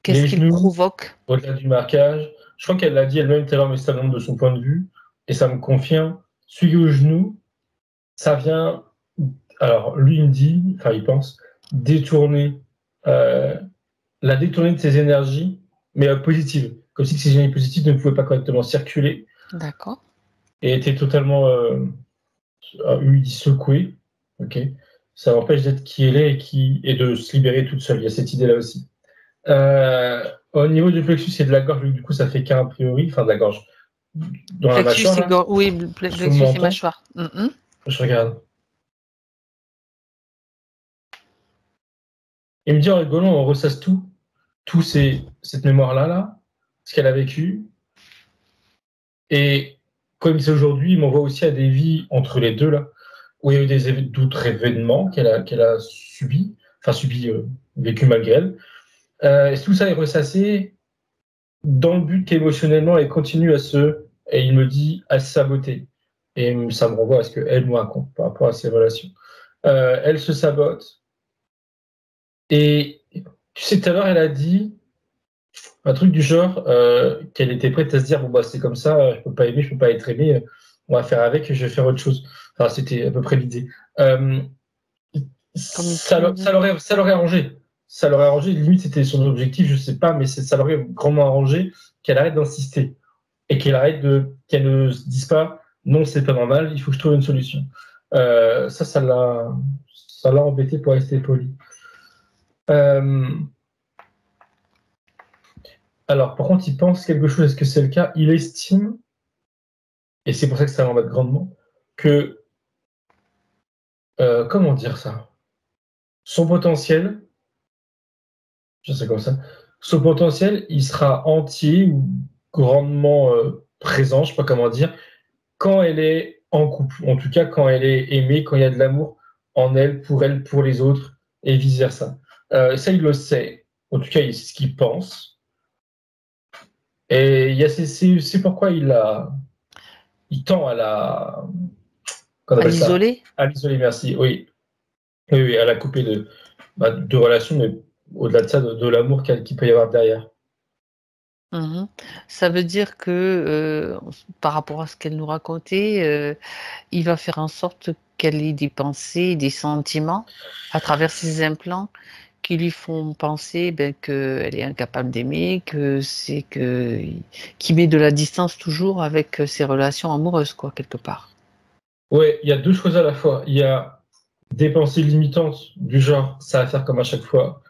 Qu'est-ce Les qu'ils genoux, provoquent? au-delà du marquage, je crois qu'elle l'a dit elle-même tout à l'heure, mais c'est un nombre de son point de vue, et ça me confirme. Celui au genou, ça vient. Alors, lui, il me dit, enfin, il pense, détourner, euh, la détourner de ses énergies, mais positives. Comme si ces énergies positives ne pouvaient pas correctement circuler D'accord. et étaient totalement, lui, il dit secouées. Ok. Ça empêche d'être qui elle est et de se libérer toute seule. Il y a cette idée-là aussi. Au niveau du plexus et de la gorge, du coup, ça fait qu'un a priori, enfin de la gorge, dans la Plexus mâchoire, et là, gorge. Oui, sous le plexus et menton. mâchoire. Mhm. Je regarde. Il me dit en rigolant, on ressasse cette mémoire-là, là, ce qu'elle a vécu. Et comme c'est aujourd'hui, il m'envoie aussi à des vies entre les deux, là, où il y a eu d'autres événements qu'elle a subis, enfin subis, vécu malgré elle. Et tout ça est ressassé dans le but qu'émotionnellement, elle continue et il me dit, à se saboter. Et ça me renvoie à ce qu'elle me raconte par rapport à ses relations. Elle se sabote. Et tu sais, tout à l'heure, elle a dit un truc du genre qu'elle était prête à se dire, bon, bah, c'est comme ça, je peux pas aimer, je peux pas être aimé, on va faire avec, je vais faire autre chose. Enfin, c'était à peu près l'idée. Euh, Comme une fille. ça l'aurait arrangé. Ça l'aurait arrangé, limite, c'était son objectif, je sais pas, mais ça l'aurait grandement arrangé qu'elle arrête d'insister. Et qu'elle ne se dise pas non, c'est pas normal, il faut que je trouve une solution. Ça l'a embêté pour rester poli. Alors, par contre, il pense quelque chose, est-ce que c'est le cas? Il estime, et c'est pour ça que ça l'embête grandement, que, comment dire ça? Son potentiel, je sais comme ça, son potentiel, il sera entier ou grandement présent, je sais pas comment dire, quand elle est en couple, en tout cas quand elle est aimée, quand il y a de l'amour en elle, pour les autres, et vice-versa. Ça, il le sait. En tout cas, c'est ce qu'il pense. Et c'est pourquoi il tend à qu'on À appelle ça, l'isoler. à l'isoler, merci. Oui, oui, oui, à la couper de relations, mais au-delà de ça, de l'amour qu'il peut y avoir derrière. Mhm. Ça veut dire que par rapport à ce qu'elle nous racontait, il va faire en sorte qu'elle ait des pensées, des sentiments à travers ses implants qui lui font penser ben, qu'elle est incapable d'aimer, qui met de la distance toujours avec ses relations amoureuses, quoi, quelque part. Ouais, il y a deux choses à la fois. Il y a des pensées limitantes du genre, ça va faire comme à chaque fois,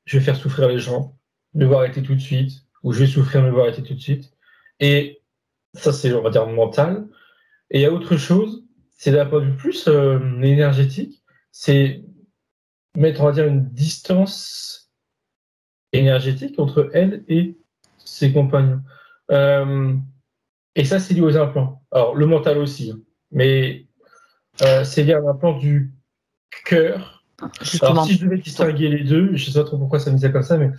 je vais faire souffrir les gens, me voir arrêter tout de suite, ou je vais souffrir, me voir arrêter tout de suite. Et ça, c'est, on va dire, mental. Et il y a autre chose, c'est d'un point de vue plus énergétique, c'est mettre, on va dire, une distance énergétique entre elle et ses compagnons. Euh, et ça, c'est lié aux implants. Alors, le mental aussi, hein. Mais c'est lié à l'implant du cœur. Alors, Justement, si je devais distinguer les deux, je ne sais pas trop pourquoi ça me disait comme ça, mais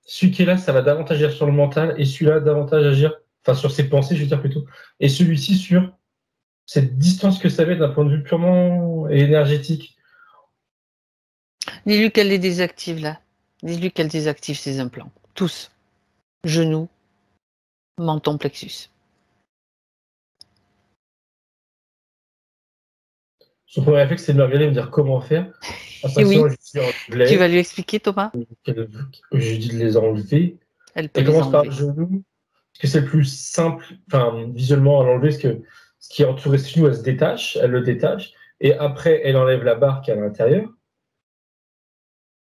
celui qui est là, ça va davantage agir sur le mental, et celui-là, davantage agir, enfin, sur ses pensées, je veux dire plutôt, et celui-ci sur cette distance que ça met d'un point de vue purement énergétique. dis-lui qu'elle les désactive là. Dis-lui qu'elle désactive ses implants. Tous. Genoux, menton, plexus. son premier réflexe, c'est de me regarder et me dire comment faire. Oui. Je dis Tu vas lui expliquer, Thomas? Je dis de les enlever. Elle peut Elle les commence par enlever. le genou, parce que c'est le plus simple, enfin, visuellement, à l'enlever, parce que ce qui entoure le genou, elle se détache, elle le détache, et après, elle enlève la barre qui est à l'intérieur.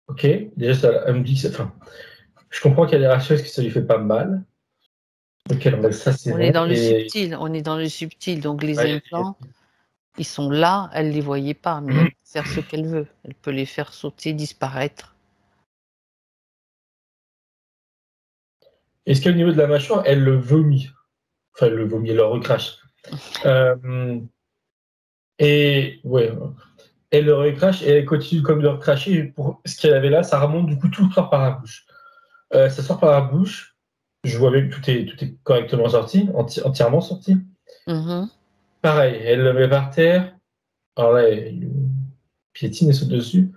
Ok, déjà, elle me dit que enfin, je comprends qu'elle est rassurée parce que ça lui fait pas mal. Ok, elle enlève ça, c'est On bon. est dans le subtil, donc les implants, ils sont là, elle les voyait pas, mais elle peut faire ce qu'elle veut. Elle peut les faire sauter, disparaître. Est-ce qu'au niveau de la mâchoire, elle le vomit? Enfin, elle le vomit, elle le recrache. Et ouais, elle le recrache et elle continue comme de le recracher. Pour ce qu'elle avait là, ça remonte du coup tout sort par la bouche. Ça sort par la bouche. Je vois bien que tout est correctement sorti, entièrement sorti. Pareil, elle le met par terre. Alors là, elle piétine et saute dessus.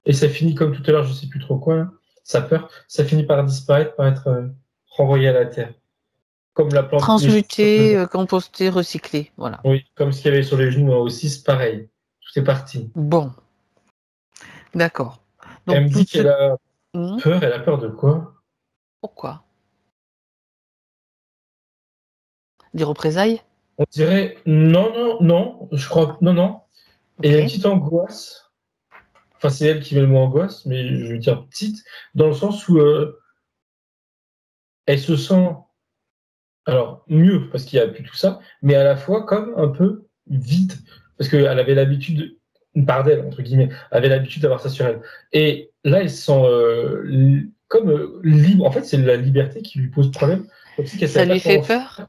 Et ça finit comme tout à l'heure, je sais plus trop quoi, là. Ça peur. Ça finit par disparaître, par être renvoyé à la terre. Comme la plante. Transmuté, composté, recyclé, voilà. Oui, comme ce qu'il y avait sur les genoux aussi, c'est pareil. Tout est parti. Bon. D'accord. Donc, Elle me dit qu'elle a peur. Elle a peur de quoi? Pourquoi? Des représailles? On dirait non, je crois non. Et il y a une petite angoisse. Enfin, c'est elle qui met le mot angoisse, mais je veux dire petite, dans le sens où elle se sent alors mieux parce qu'il n'y a plus tout ça, mais à la fois comme un peu vide parce qu'elle avait l'habitude, une part d'elle entre guillemets, avait l'habitude d'avoir ça sur elle. Et là, elle se sent comme libre. En fait, c'est la liberté qui lui pose problème. Comme si ça lui fait peur?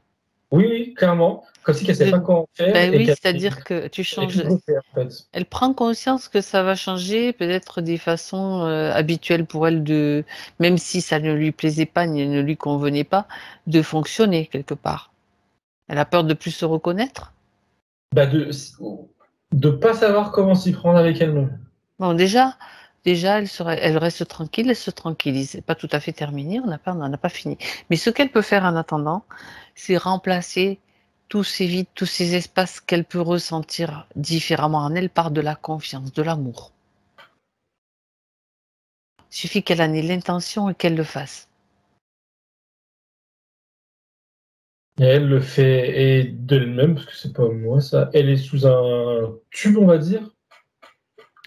Oui, clairement. Comme si qu'elle ne savait pas quoi en faire. Ben et oui, qu'elle c'est-à-dire que tu changes. refaire, en fait. Elle prend conscience que ça va changer, peut-être des façons habituelles pour elle de, même si ça ne lui plaisait pas ni ne lui convenait pas, de fonctionner quelque part. Elle a peur de plus se reconnaître? Bah de pas savoir comment s'y prendre avec elle-même. Bon, déjà, elle reste tranquille, elle se tranquillise. C'est pas tout à fait terminé, on n'en a pas fini. Mais ce qu'elle peut faire en attendant, c'est remplacer tous ces vides, tous ces espaces qu'elle peut ressentir différemment en elle par de la confiance, de l'amour. Il suffit qu'elle en ait l'intention et qu'elle le fasse. Et elle le fait et d'elle-même, parce que c'est pas moi ça. Elle est sous un tube, on va dire.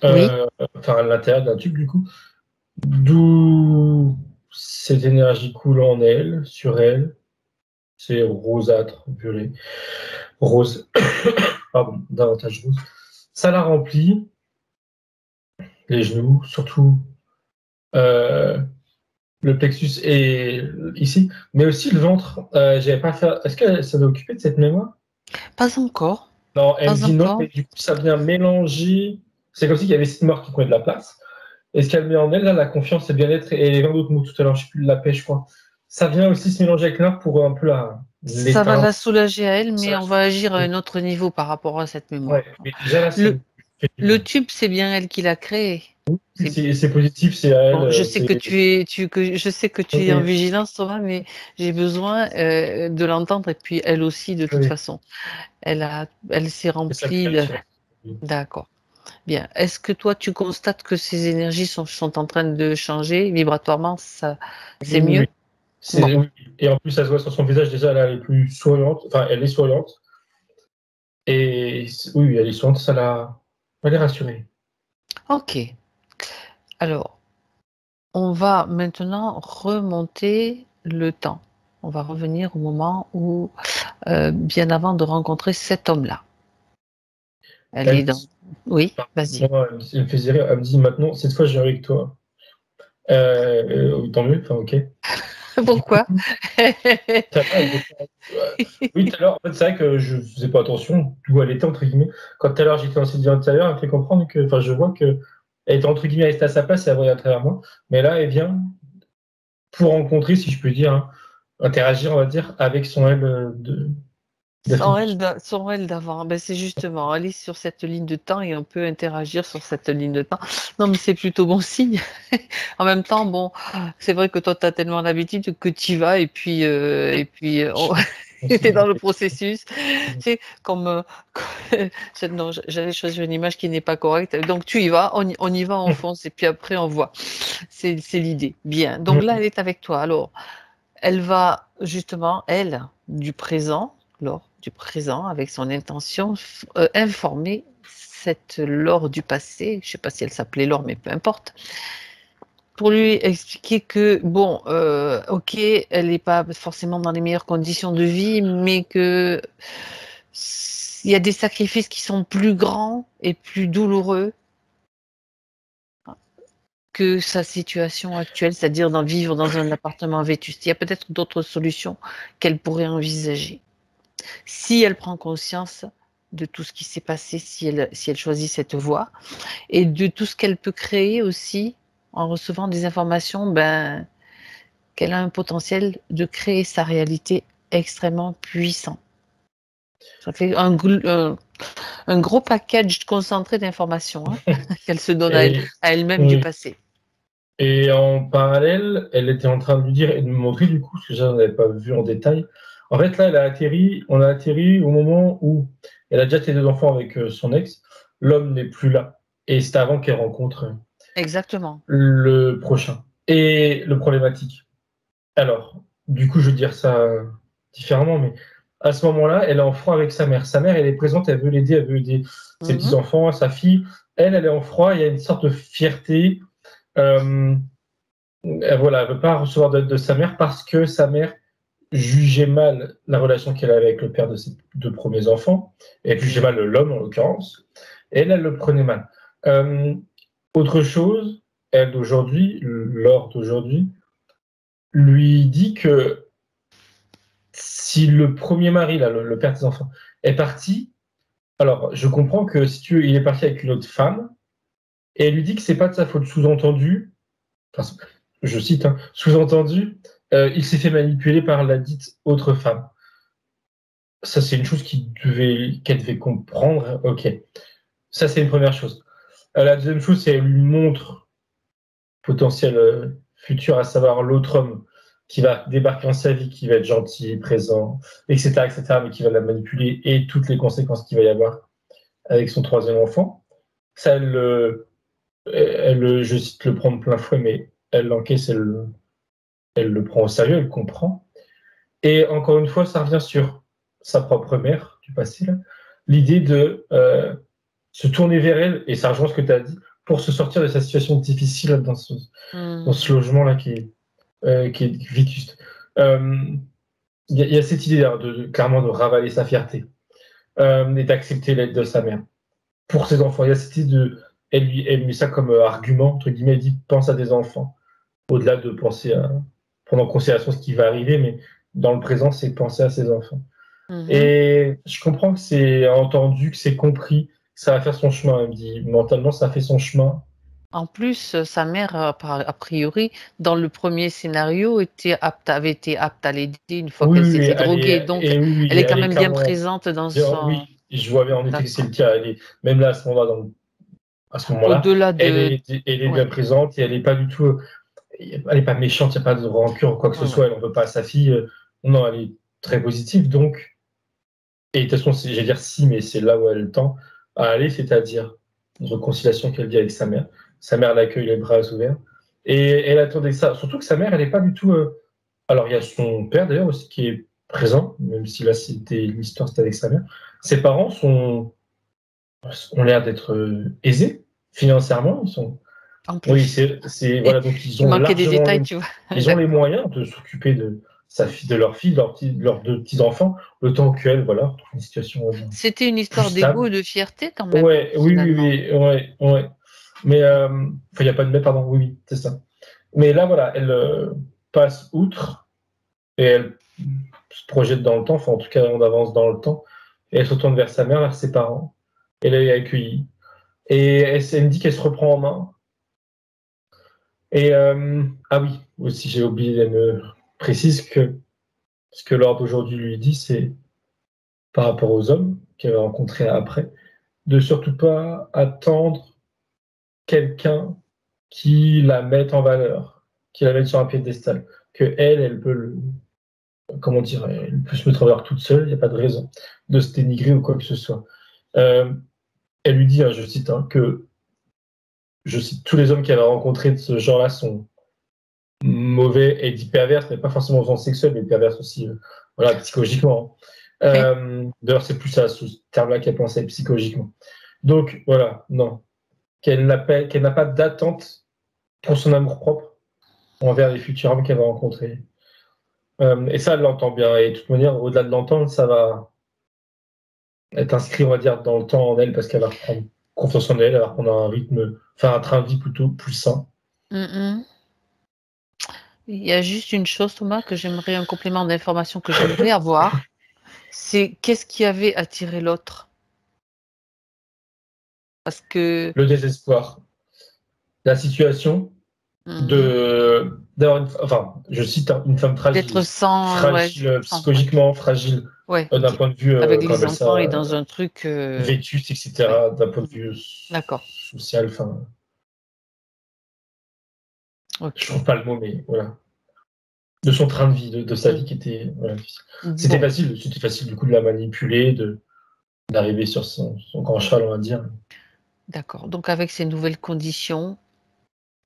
Oui. Enfin, à l'intérieur d'un tube, du coup. D'où cette énergie coule en elle, sur elle. C'est rosâtre, violet. Rose. Pardon, davantage rose. Ça la remplit. Les genoux, surtout. Le plexus est ici, mais aussi le ventre. J'avais pas fait. Est-ce que ça doit occuper de cette mémoire? Pas encore. Non, elle me Pas dit non, encore. mais du coup, ça vient mélanger. C'est comme s'il y avait cette mémoire qui prenait de la place. Et ce qu'elle met en elle, là, la confiance et le bien-être, et les 20 autres mots tout à l'heure, je sais plus, la paix, je crois. Ça vient aussi se mélanger avec l'art pour un peu Ça va l'éteindre. la soulager à elle, mais Ça, on va agir à un autre niveau par rapport à cette mémoire. ouais, mais déjà là, Le tube, c'est bien elle qui l'a créé. c'est positif, c'est à elle. Bon, je sais que je sais que tu es en vigilance, Thomas, mais j'ai besoin de l'entendre et puis elle aussi, de toute façon. Elle s'est remplie. D'accord. Bien. Est-ce que toi, tu constates que ces énergies sont en train de changer vibratoirement? Ça, c'est mieux? Oui. Et en plus, ça se voit sur son visage, déjà, elle est plus souriante. Enfin, elle est souriante. Et oui, elle est souriante, elle est rassurée. Ok. Alors, on va maintenant remonter le temps. On va revenir au moment où, bien avant de rencontrer cet homme-là. Elle est dans. Oui, vas-y. Elle me fait rire. Elle me dit maintenant, cette fois, je viens avec toi. Tant mieux, enfin, ok. Pourquoi? Oui, tout à l'heure, en fait, c'est vrai que je faisais pas attention d'où elle était, entre guillemets. Quand tout à l'heure, j'étais dans cette vie intérieure, elle me fait comprendre que, enfin, je vois que elle était, entre guillemets, restée à sa place et elle voyait à travers moi. Mais là, elle vient pour rencontrer, si je peux dire, hein, interagir, on va dire, avec son elle de. Sans elle d'avant, ben c'est justement aller sur cette ligne de temps et on peut interagir sur cette ligne de temps. Non, mais c'est plutôt bon signe. En même temps, bon, c'est vrai que toi, tu as tellement l'habitude que tu y vas et puis, C'était dans le processus. C'est comme, non, j'avais choisi une image qui n'est pas correcte. Donc tu y vas, on y va, on fonce et puis après on voit. C'est l'idée. Bien. Donc là, elle est avec toi. Alors, elle va justement, elle, du présent, Laure, du présent, avec son intention, informer cette Laure du passé. Je ne sais pas si elle s'appelait Laure, mais peu importe. Pour lui expliquer que, bon, ok, elle n'est pas forcément dans les meilleures conditions de vie, mais que il y a des sacrifices qui sont plus grands et plus douloureux que sa situation actuelle, c'est-à-dire vivre dans un appartement vétuste. Il y a peut-être d'autres solutions qu'elle pourrait envisager. Si elle prend conscience de tout ce qui s'est passé, si elle choisit cette voie, et de tout ce qu'elle peut créer aussi en recevant des informations, qu'elle a un potentiel de créer sa réalité extrêmement puissant. Ça fait un gros package concentré d'informations qu'elle se donne à elle-même du passé. Et en parallèle, elle était en train de lui dire et de me montrer du coup, parce que je n'avais pas vu en détail. En fait, là, on a atterri au moment où elle a déjà tes 2 enfants avec son ex. L'homme n'est plus là. Et c'est avant qu'elle rencontre Exactement. le prochain. Et le problématique. Alors, du coup, je veux dire ça différemment, mais à ce moment-là, elle est en froid avec sa mère. Sa mère, elle est présente, elle veut l'aider, elle veut aider ses petits-enfants, sa fille. Elle est en froid, il y a une sorte de fierté. Voilà, elle ne veut pas recevoir d'aide de sa mère parce que sa mère jugeait mal la relation qu'elle avait avec le père de ses 2 premiers enfants, et elle jugeait mal l'homme en l'occurrence, et elle le prenait mal. Autre chose, elle d'aujourd'hui, Laure d'aujourd'hui, lui dit que si le premier mari, là, le père de ses enfants, est parti, alors je comprends que si tu veux, il est parti avec une autre femme, et elle lui dit que c'est pas de sa faute, sous-entendu, enfin, je cite, sous-entendu, il s'est fait manipuler par la dite autre femme. Ça, c'est une chose qu'elle devait comprendre. Ok. Ça, c'est une première chose. La deuxième chose, c'est qu'elle lui montre potentiel futur, à savoir l'autre homme qui va débarquer dans sa vie, qui va être gentil, présent, etc., mais qui va la manipuler et toutes les conséquences qu'il va y avoir avec son 3e enfant. Ça, je cite, le prend de plein fouet, mais elle l'encaisse, elle le prend au sérieux, elle comprend. Et encore une fois, ça revient sur sa propre mère du passé, l'idée de se tourner vers elle, et ça rejoint ce que tu as dit, pour se sortir de sa situation difficile dans ce logement-là qui est vétuste. Il y a cette idée clairement de ravaler sa fierté et d'accepter l'aide de sa mère. Pour ses enfants, il y a cette idée elle met ça comme argument, entre guillemets, elle dit pense à des enfants, au-delà de penser à prendre en considération ce qui va arriver, mais dans le présent, c'est penser à ses enfants. Et je comprends que c'est entendu, que c'est compris, que ça va faire son chemin. Elle me dit, mentalement, ça fait son chemin. En plus, sa mère, a priori, dans le premier scénario, avait été apte à l'aider une fois qu'elle s'est fait droguer. Donc, elle est quand même bien présente dans son... Oui, je vois bien en effet que c'est le cas. Même là, à ce moment-là, elle est bien présente et elle n'est pas du tout... Elle n'est pas méchante, il n'y a pas de rancœur ou quoi que ce soit. Elle n'en veut pas à sa fille. Non, elle est très positive. Donc, et de toute façon, j'allais dire si, mais c'est là où elle tend à aller, c'est-à-dire une réconciliation qu'elle vit avec sa mère. Sa mère l'accueille les bras ouverts. Et elle attendait ça. Surtout que sa mère, elle n'est pas du tout... Alors, il y a son père, d'ailleurs, aussi, qui est présent, même si là, l'histoire, c'était avec sa mère. Ses parents ont l'air d'être aisés, financièrement. Ils sont... Oui, voilà, donc ils ont largement ils ont les moyens de s'occuper de sa fille, de leur fille, leurs 2 petits-enfants, le temps qu'elle, voilà, retrouve une situation... C'était une histoire d'ego et de fierté, quand même. Ouais, oui. Mais, il n'y a pas de mais, pardon, oui, c'est ça. Mais là, voilà, elle passe outre et elle se projette dans le temps, enfin, en tout cas, on avance dans le temps, et elle se tourne vers sa mère, vers ses parents. Elle est accueillie. Et elle me dit qu'elle se reprend en main. Et, ah oui, aussi, j'ai oublié, elle me précise que ce que Lord aujourd'hui lui dit, c'est par rapport aux hommes qu'elle va rencontrer après, de surtout pas attendre quelqu'un qui la mette en valeur, qui la mette sur un piédestal, que elle peut comment dire, elle peut se mettre en valeur toute seule, il n'y a pas de raison de se dénigrer ou quoi que ce soit. Elle lui dit, je cite, que, je cite, tous les hommes qu'elle a rencontrés de ce genre-là sont mauvais et dit perverses, mais pas forcément au sens sexuel, mais perverses aussi, voilà, psychologiquement. D'ailleurs, c'est plus à ce terme-là qu'elle pensait psychologiquement. Donc, voilà, non. Qu'elle n'a pas d'attente pour son amour-propre envers les futurs hommes qu'elle va rencontrer. Et ça, elle l'entend bien. Et de toute manière, au-delà de l'entendre, ça va être inscrit, on va dire, dans le temps en elle, parce qu'elle va reprendre confiance en elle, elle va reprendre un rythme, enfin un train de vie plutôt plus sain. Il y a juste une chose, Thomas, que j'aimerais, un complément d'information que j'aimerais avoir, c'est qu'est-ce qui avait attiré l'autre? Parce que... Le désespoir. La situation d'avoir, enfin, je cite, une femme fragile. D'être sans... Fragile psychologiquement, fragile d'un point de vue... avec les enfants et dans un truc... vétuste, etc., d'un point de vue social, enfin... Je trouve pas le mot, mais voilà. De son train de vie, de sa vie qui était difficile. C'était facile du coup de la manipuler, d'arriver sur son grand cheval, on va dire. D'accord. Donc avec ces nouvelles conditions,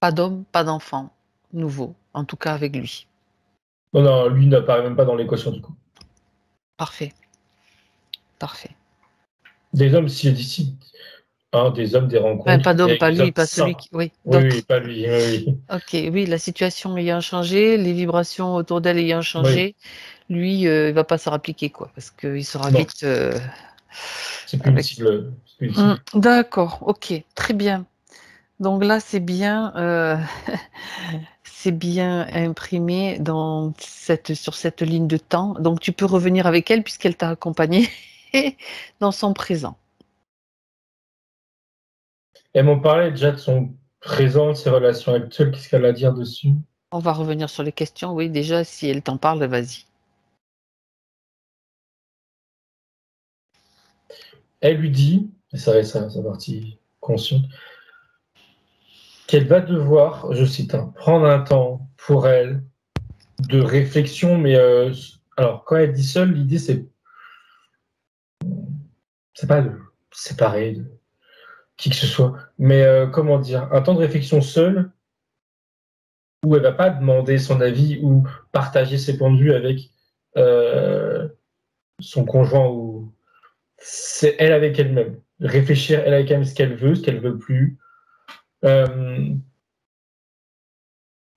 pas d'homme, pas d'enfant nouveau, en tout cas avec lui. Non, lui n'apparaît même pas dans l'équation du coup. Parfait. Parfait. Des hommes, si d'ici. Des hommes, des rencontres. Pas d'homme, pas lui, pas celui qui... Oui, pas lui. Oui. Ok, oui, la situation ayant changé, les vibrations autour d'elle ayant changé, lui, il va pas se rappliquer, quoi, parce qu'il sera vite... C'est plus une cible. D'accord, ok, très bien. Donc là, c'est bien, c'est bien imprimé sur cette ligne de temps. Donc tu peux revenir avec elle puisqu'elle t'a accompagné dans son présent. Elle m'en parlait déjà de son présent, de ses relations actuelles. Qu'est-ce qu'elle a à dire dessus? On va revenir sur les questions. Oui, déjà, si elle t'en parle, vas-y. Elle lui dit, et ça reste sa partie consciente, qu'elle va devoir, je cite, prendre un temps pour elle de réflexion, mais alors quand elle dit seule, l'idée c'est pas de séparer de qui que ce soit, mais comment dire, un temps de réflexion seule où elle va pas demander son avis ou partager ses points de vue avec son conjoint ou c'est elle avec elle-même, réfléchir elle avec elle-même ce qu'elle veut plus.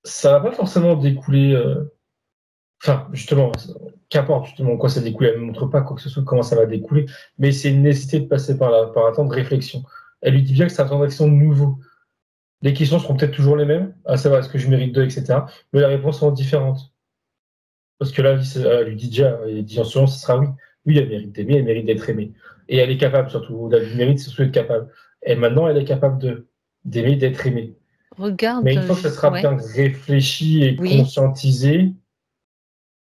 Ça va pas forcément découler. Enfin, justement, qu'importe justement quoi ça découle, elle ne montre pas quoi que ce soit, comment ça va découler, mais c'est une nécessité de passer par un temps de réflexion. Elle lui dit bien que c'est un temps de réflexion nouveau. Les questions seront peut-être toujours les mêmes, à savoir est-ce que je mérite d'eux, etc. Mais les réponses seront différentes. Parce que là, elle lui dit déjà, elle dit en ce moment, ce sera oui. Oui, elle mérite d'aimer, elle mérite d'être aimée. Et elle est capable, surtout, au-delà du mérite, c'est surtout d'être capable. Et maintenant, elle est capable d'aimer, d'être aimée. Regarde. Mais une fois que ça sera bien réfléchi et conscientisé,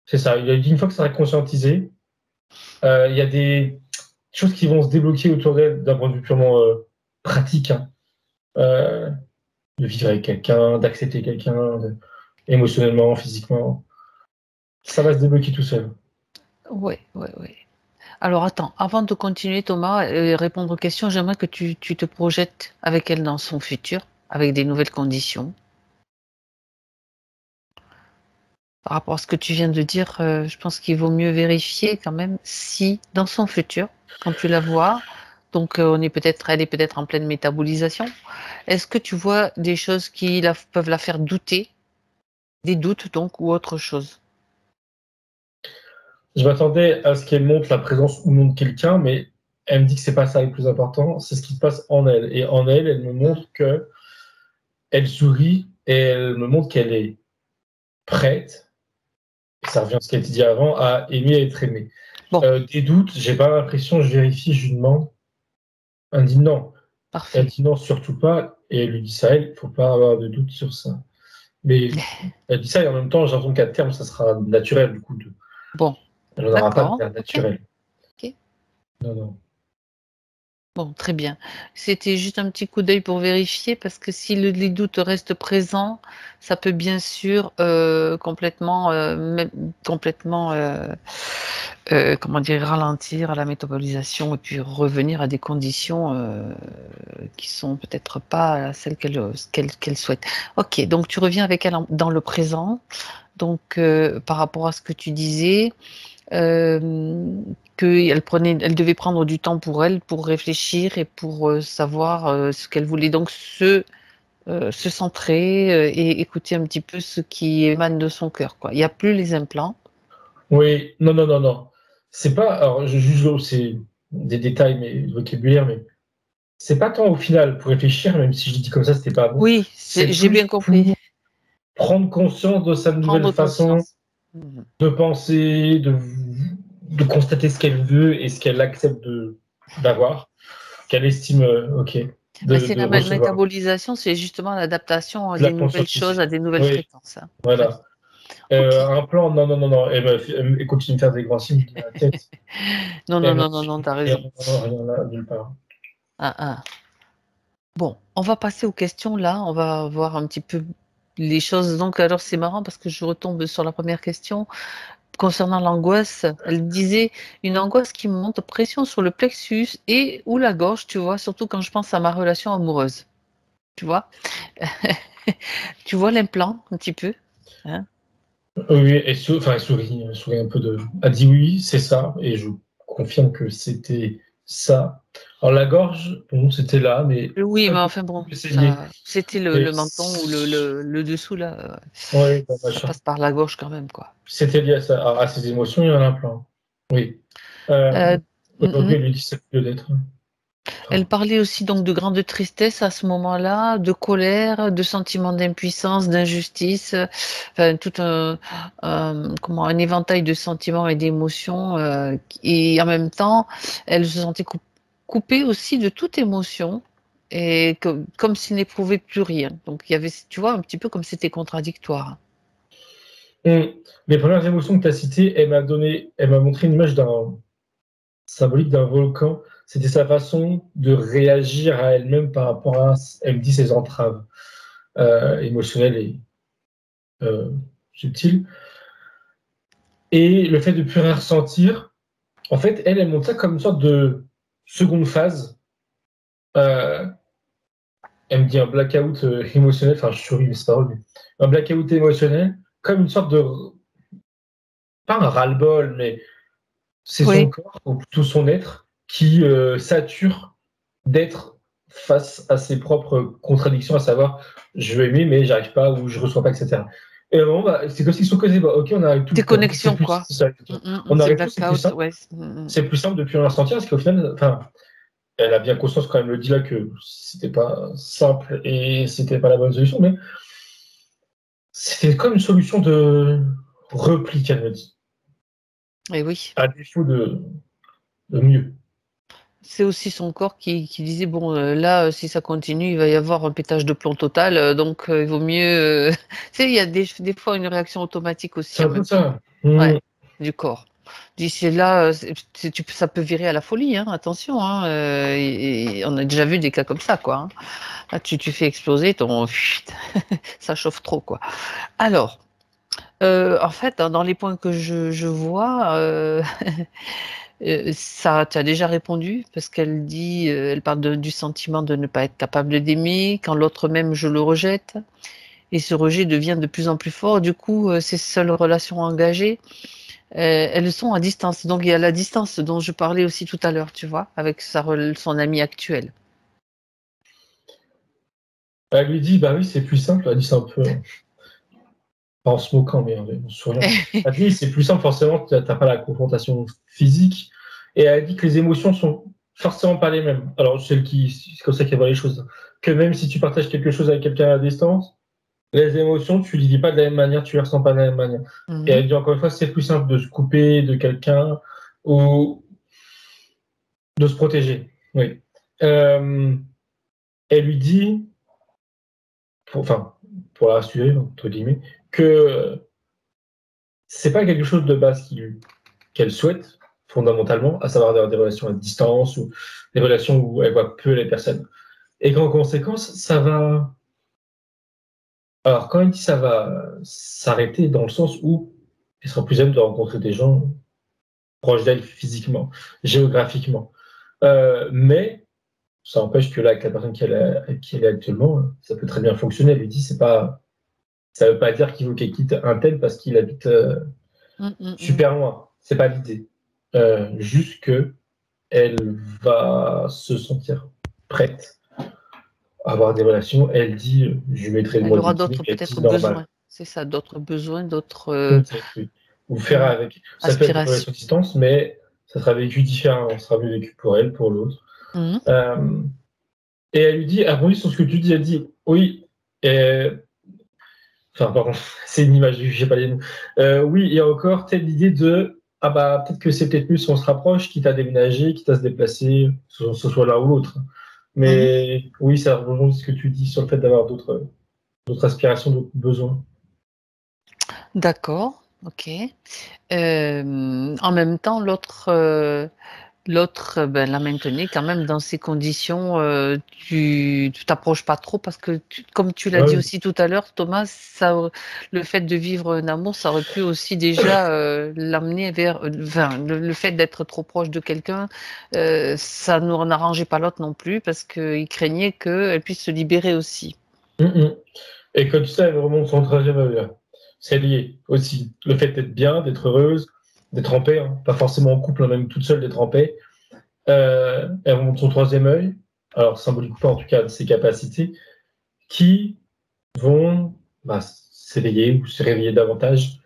c'est ça. Il a dit une fois que ça sera conscientisé, il y a des choses qui vont se débloquer autour d'elle d'un point de vue purement pratique. De vivre avec quelqu'un, d'accepter quelqu'un, émotionnellement, physiquement. Ça va se débloquer tout seul. Oui. Alors attends, avant de continuer Thomas, répondre aux questions, j'aimerais que tu te projettes avec elle dans son futur, avec des nouvelles conditions. Par rapport à ce que tu viens de dire, je pense qu'il vaut mieux vérifier quand même si, dans son futur, quand tu la vois, donc elle est peut-être en pleine métabolisation, est-ce que tu vois des choses qui peuvent la faire douter, des doutes donc, ou autre chose? Je m'attendais à ce qu'elle montre la présence ou non de quelqu'un, mais elle me dit que c'est pas ça le plus important, c'est ce qui se passe en elle. Et en elle, elle me montre que elle sourit et elle me montre qu'elle est prête, et ça revient à ce qu'elle dit avant, à aimer et être aimée. Des doutes, j'ai pas l'impression, je vérifie, je lui demande. Elle me dit non. Parfait. Elle dit non, surtout pas, et elle lui dit ça à elle, il faut pas avoir de doute sur ça. Mais elle dit ça et en même temps, j'ai l'impression qu'à terme, ça sera naturel du coup. Bon. Elle n'aura pas de père naturel. Okay. Non. Bon, très bien. C'était juste un petit coup d'œil pour vérifier parce que si les doutes restent présents, ça peut bien sûr comment dire, ralentir la métabolisation et puis revenir à des conditions qui sont peut-être pas celles qu'elle souhaite. Ok, donc tu reviens avec elle dans le présent. Donc par rapport à ce que tu disais, elle devait prendre du temps pour elle, pour réfléchir et pour savoir ce qu'elle voulait. Donc se centrer et écouter un petit peu ce qui émane de son cœur, quoi. Il n'y a plus les implants. Oui, non, non, non, non. C'est pas, alors je juge, c'est des détails, mais le vocabulaire, mais c'est pas tant au final pour réfléchir, même si je dis comme ça, c'était pas bon. Oui, C'est j'ai plus bien compris. pour prendre conscience de sa nouvelle Prendre façon conscience. Mhm. de penser, de constater ce qu'elle veut et ce qu'elle accepte d'avoir, qu'elle estime OK, Bah, c'est de la recevoir. métabolisation, c'est justement l'adaptation à De la des conscience nouvelles choses, à physique. des nouvelles Oui, fréquences, hein. Très bien. voilà. Ok. Un plan, non, non, non, non. Elle continue de faire des grands signes de la tête. Non, non, Elle me non, non, non, suit, t'as et raison. rien là, nulle part. Ah, ah. Bon, on va passer aux questions là. On va voir un petit peu les choses. Donc, alors, c'est marrant parce que je retombe sur la première question. Concernant l'angoisse, elle disait une angoisse qui monte, pression sur le plexus et ou la gorge, tu vois, surtout quand je pense à ma relation amoureuse. Tu vois? Tu vois l'implant un petit peu? Hein? Oui, elle sourit un peu de. Elle dit oui, c'est ça, et je confirme que c'était ça. Alors la gorge, bon, c'était là, mais Oui, pas mais beaucoup enfin bon, essayé. ça, c'était Et le menton ou le dessous là. ouais, bah, Ça machin. passe par la gorge quand même, quoi. C'était lié à, ça, à ses émotions, il y en a plein. Oui. Euh, Euh, mm, Aujourd'hui, mm. elle lui dit que c'est mieux d'être. Elle Enfin, parlait aussi donc de grande tristesse à ce moment-là, de colère, de sentiment d'impuissance, d'injustice, enfin tout un éventail de sentiments et d'émotions, et en même temps, elle se sentait coupée aussi de toute émotion et comme s'il n'éprouvait plus rien. Donc il y avait, tu vois, un petit peu comme c'était contradictoire. les premières émotions que tu as citées, elle m'a montré une image d'un symbolique d'un volcan. C'était sa façon de réagir à elle-même par rapport à, elle me dit, ses entraves émotionnelles et euh, subtiles. Et le fait de ne plus rien ressentir, en fait, elle montre ça comme une sorte de seconde phase. Euh, Elle me dit un blackout émotionnel, enfin, je souris, mais c'est pas drôle, mais un blackout émotionnel, comme une sorte de, pas un ras-le-bol, mais c'est son Oui, corps, ou tout son être, qui sature d'être face à ses propres contradictions, à savoir je veux aimer mais j'arrive pas ou je reçois pas, etc. Et à un moment, bah, c'est comme s'ils sont causés, bah, ok, on arrive tout le temps. déconnexion quoi. C'est ça, on C'est arrive tout, c'est plus blackout, simple. ouais. C'est plus simple depuis un ressentir parce qu'au final, enfin, elle a bien conscience quand elle me le dit là que c'était pas simple et c'était pas la bonne solution, mais c'était comme une solution de repli qu'elle me dit, Et oui. à défaut de mieux. C'est aussi son corps qui disait bon là si ça continue il va y avoir un pétage de plomb total donc il vaut mieux tu sais il y a des fois une réaction automatique C'est aussi un en peu même temps ça. ouais du corps d'ici là ça peut virer à la folie hein, attention hein, et on a déjà vu des cas comme ça quoi hein. Là tu fais exploser ton ça chauffe trop quoi alors en fait dans les points que je vois ça, tu as déjà répondu parce qu'elle dit, elle parle du sentiment de ne pas être capable d'aimer, quand l'autre m'aime, je le rejette et ce rejet devient de plus en plus fort. Du coup, ces seules relations engagées, elles sont à distance. Donc il y a la distance dont je parlais aussi tout à l'heure, tu vois, avec son ami actuel. Elle lui dit, bah oui, c'est plus simple. Elle dit, c'est un peu, pas en se moquant, mais en souriant. Elle dit, c'est plus simple, forcément, tu n'as pas la confrontation physique. Et elle dit que les émotions sont forcément pas les mêmes. Alors, c'est comme ça qu'elle voit les choses. Que même si tu partages quelque chose avec quelqu'un à distance, les émotions, tu les vis pas de la même manière, tu les ressens pas de la même manière. Et Mhm. elle dit encore une fois, c'est plus simple de se couper de quelqu'un ou de se protéger. Oui. Euh, Elle lui dit, enfin, pour la rassurer, entre guillemets, que c'est pas quelque chose de base qu'elle souhaite, fondamentalement, à savoir d'avoir des relations à distance ou des relations où elle voit peu les personnes. Et qu'en conséquence, ça va... Alors, quand il dit ça va s'arrêter dans le sens où elle sera plus aimée de rencontrer des gens proches d'elle physiquement, géographiquement. Mais ça empêche que là, avec la personne qui est actuellement, ça peut très bien fonctionner. Elle lui dit, ça veut pas dire qu'il faut qu'elle quitte un tel parce qu'il habite super loin. C'est pas l'idée. Juste que elle va se sentir prête à avoir des relations. Elle dit, je mettrai le Elle mot aura d'équilibre, d'autres elle dit peut-être normal. besoins. C'est ça, d'autres besoins, d'autres Peut-être, oui. Ou faire avec. Ça peut être une relation aspirations. à distance, mais ça sera vécu différemment. Ça sera mieux vécu pour elle, pour l'autre. Et elle lui dit, elle rebondit sur ce que tu dis, elle dit, oui, enfin, pardon, c'est une image, je sais pas les mots. Oui, il y a encore telle idée de, ah bah, peut-être que c'est peut-être mieux si on se rapproche, quitte à déménager, quitte à se déplacer, que ce soit l'un ou l'autre. Mais oui, ça rebondit ce que tu dis sur le fait d'avoir d'autres aspirations, d'autres besoins. D'accord, ok. En même temps, l'autre la maintenait quand même dans ces conditions, tu t'approches pas trop parce que comme tu l'as dit aussi tout à l'heure, Thomas, le fait de vivre un amour, ça aurait pu aussi déjà l'amener vers, enfin, le fait d'être trop proche de quelqu'un, ça n'arrangeait pas l'autre non plus parce qu'il craignait qu'elle puisse se libérer aussi. Et comme ça, elle remonte son 13e œil. C'est lié aussi. Le fait d'être bien, d'être heureuse, d'être en paix, hein. Pas forcément en couple, hein, même toute seule d'être en paix. Elle remonte son 3e œil, alors symbolique pas en tout cas de ses capacités, qui vont s'éveiller ou se réveiller davantage.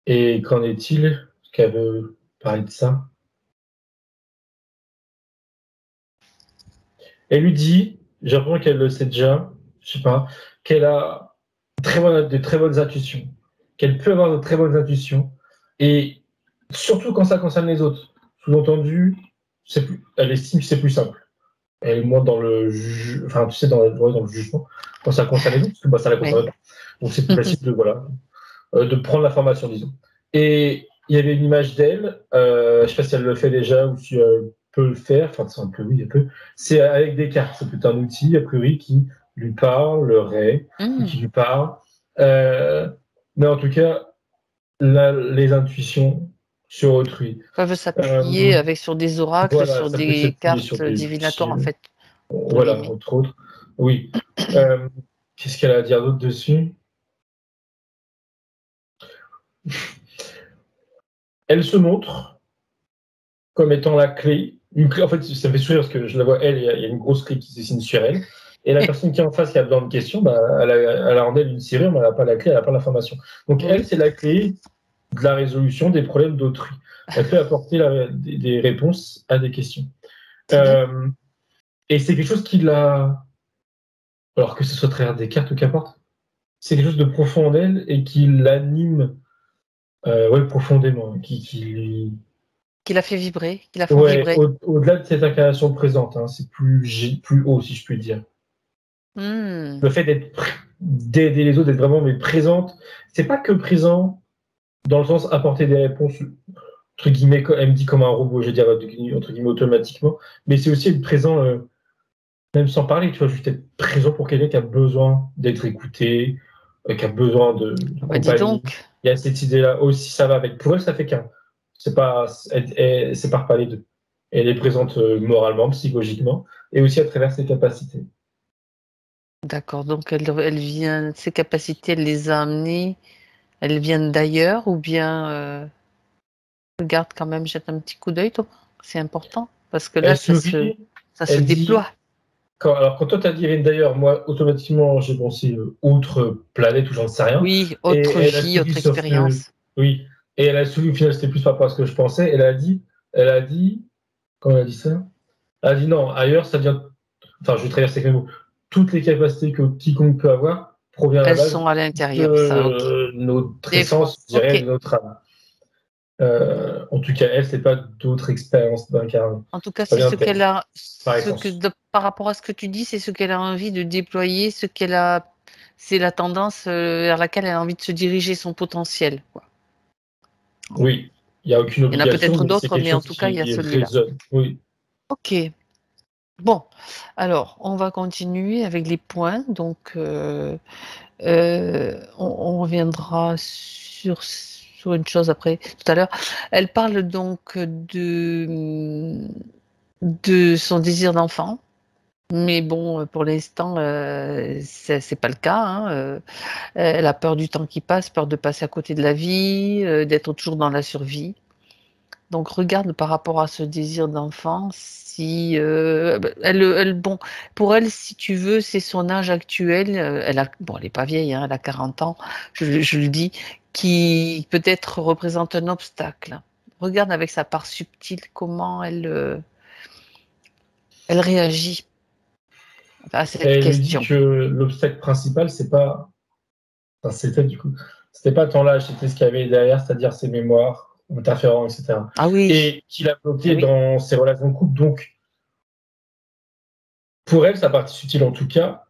Et qu'en est-il? Est-ce qu'elle veut parler de ça? Elle lui dit, j'ai l'impression qu'elle le sait déjà, je sais pas, qu'elle a de très bonnes intuitions, qu'elle peut avoir de très bonnes intuitions, et surtout quand ça concerne les autres. Sous-entendu, elle estime que c'est plus simple. Elle est moins dans le enfin, tu sais, dans le jugement, quand ça concerne les autres, parce que ça la concerne pas. Donc c'est plus facile de prendre l'information, disons. Et il y avait une image d'elle, je ne sais pas si elle le fait déjà ou si elle peut le faire, enfin c'est un peu oui, elle peut. C'est avec des cartes, c'est plutôt un outil, a priori, qui lui parlerait, ou qui lui parle. Mais en tout cas, là, les intuitions sur autrui. Peuvent s'appuyer sur des oracles, voilà, sur ça peut des s'appuyer sur cartes des divinatoires, outils, en fait, entre voilà, guillemets. entre autres. Oui. Qu'est-ce qu'elle a à dire d'autre dessus? Elle se montre comme étant la clé. Une clé, en fait, ça me fait sourire parce que je la vois, elle, il y a une grosse clé qui se dessine sur elle. Et la personne qui est en face, qui a besoin de questions, elle a en elle une serrure, mais elle n'a pas la clé, elle n'a pas l'information. Donc, elle, c'est la clé de la résolution des problèmes d'autrui. Elle peut apporter des réponses à des questions. Et c'est quelque chose qui l'a. Alors que ce soit à travers des cartes ou qu'importe, c'est quelque chose de profond en elle et qui l'anime profondément, qui Qui l'a fait vibrer, qui la font vibrer. au-delà de cette incarnation présente, hein, c'est plus haut, si je puis dire. Le fait d'aider les autres, d'être vraiment présente, c'est pas que présent dans le sens apporter des réponses, entre guillemets, elle me dit comme un robot, je veux dire, entre guillemets, automatiquement, mais c'est aussi être présent, même sans parler, tu vois, juste être présent pour quelqu'un qui a besoin d'être écouté, qui a besoin de Bah, dis compagnie. donc. Il y a cette idée-là aussi, ça va avec. Pour elle, ça fait qu'un. C'est pas, elle sépare pas les deux. Elle est présente moralement, psychologiquement, et aussi à travers ses capacités. D'accord, donc elle vient, ses capacités, elle les a amenées, elles viennent d'ailleurs ou bien regarde quand même, jette un petit coup d'œil, Thomas. C'est important parce que là, Elle ça sourit, se elle dit. déploie. Alors, quand toi t'as dit d'ailleurs, moi, automatiquement, j'ai pensé autre planète ou j'en sais rien. Oui, Et autre elle a vie, souri autre sur ce. expérience. Oui. Et elle a souri, au final, c'était plus par rapport à ce que je pensais. Elle a dit, quand elle a dit ça, elle a dit non, ailleurs, ça vient. Enfin, je vais traverser avec mes mots. Toutes les capacités que quiconque peut avoir provient à la Elles base sont à l'intérieur, ça, ok. de notre Des fois, essence, je dirais, de ok. notre âme. En tout cas, elle, c'est pas d'autres expériences d'incarner. En tout cas, Ça c'est vient ce de elle, qu'elle a, par essence. par rapport à ce que tu dis, c'est ce qu'elle a envie de déployer, ce qu'elle a, c'est la tendance vers laquelle elle a envie de se diriger son potentiel, quoi. Oui. Il n'y a aucune obligation. Il y en a peut-être d'autres, mais en tout cas, il y a celui-là. Oui. Ok. Bon, alors, on va continuer avec les points. Donc, on reviendra sur une chose après, tout à l'heure. Elle parle donc de son désir d'enfant. Mais bon, pour l'instant, c'est pas le cas. Hein. Elle a peur du temps qui passe, peur de passer à côté de la vie, d'être toujours dans la survie. Donc regarde par rapport à ce désir d'enfant, si bon, pour elle, si tu veux, c'est son âge actuel. Elle n'est pas vieille, hein, elle a 40 ans, je le dis, qui peut-être représente un obstacle. Regarde avec sa part subtile comment elle réagit à cette question. Elle dit que l'obstacle principal, c'était pas tant l'âge, c'était ce qu'il y avait derrière, c'est-à-dire ses mémoires, interférents, etc. Ah oui. Et qu'il a bloqué dans ses relations de couple. Donc, pour elle, sa partie subtile en tout cas,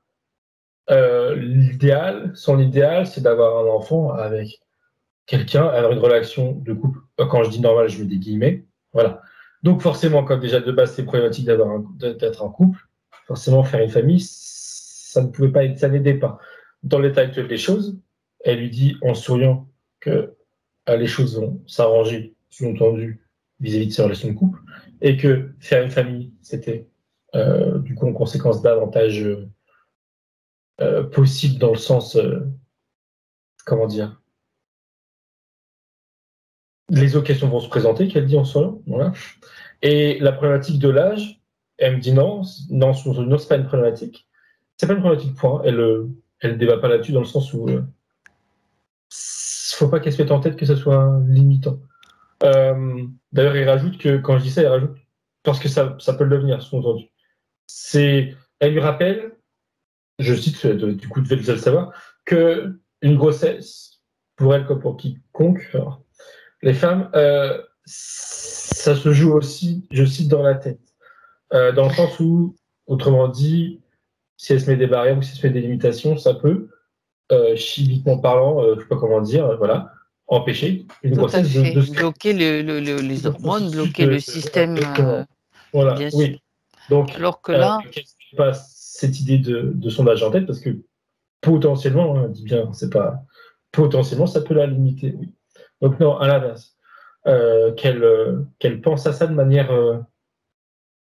son idéal, c'est d'avoir un enfant avec quelqu'un, avoir une relation de couple. Quand je dis normal, je mets des guillemets. Voilà. Donc forcément, comme déjà de base, c'est problématique d'être en couple, forcément faire une famille, ça n'aidait pas. Dans l'état actuel des choses, elle lui dit en souriant que les choses vont s'arranger, sous-entendu, vis-à-vis de ses relations de couple, et que faire une famille, c'était du coup en conséquence davantage possible dans le sens, comment dire, les occasions vont se présenter, qu'elle dit en souriant. Voilà. Et la problématique de l'âge, elle me dit non, c'est pas une problématique. C'est pas une problématique, point. Elle débat pas là-dessus dans le sens où faut pas qu'elle se mette en tête que ça soit limitant. D'ailleurs, il rajoute que, quand je dis ça, il rajoute parce que ça peut le devenir, sous-entendu. Elle lui rappelle, je cite, du coup, devait le savoir, que une grossesse, pour elle comme pour quiconque, alors, les femmes, ça se joue aussi, je cite, dans la tête. Dans le sens où, autrement dit, si elle se met des barrières ou si elle se met des limitations, ça peut, chimiquement parlant, je ne sais pas comment dire, voilà, empêcher une grossesse de bloquer les hormones, bloquer le système. Voilà, bien oui. sûr. Donc, alors que là, qu'elle n'ait pas cette idée de son âge en tête, parce que potentiellement, hein, dit bien, c'est pas potentiellement, ça peut la limiter. Oui. Donc non, à l'inverse, qu'elle pense à ça de manière,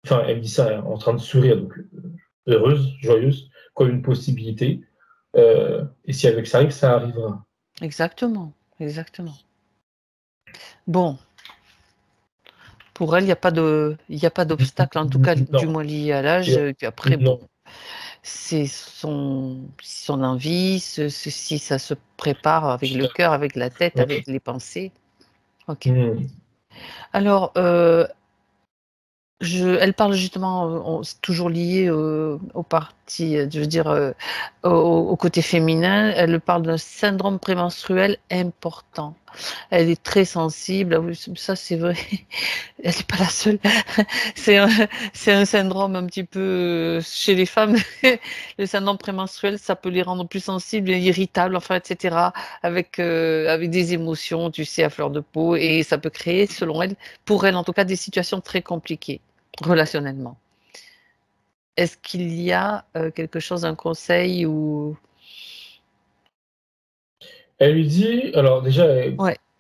enfin, elle dit ça en train de sourire, donc heureuse, joyeuse, comme une possibilité. Et si avec ça arrive, ça arrivera. Exactement. Bon. Pour elle, il n'y a pas d'obstacle, en tout cas, du moins lié à l'âge. Puis après, bon, c'est son envie, si ça se prépare avec le cœur, avec la tête, avec les pensées. Ok. Alors, elle parle justement, toujours lié aux parties, je veux dire, au côté féminin. Elle parle d'un syndrome prémenstruel important. Elle est très sensible. Ça, c'est vrai. Elle n'est pas la seule. C'est un syndrome un petit peu chez les femmes. Le syndrome prémenstruel, ça peut les rendre plus sensibles, irritables, enfin, etc. Avec des émotions, tu sais, à fleur de peau. Et ça peut créer, selon elle, pour elle en tout cas, des situations très compliquées relationnellement. Est-ce qu'il y a quelque chose, un conseil ou... Elle lui dit, alors déjà,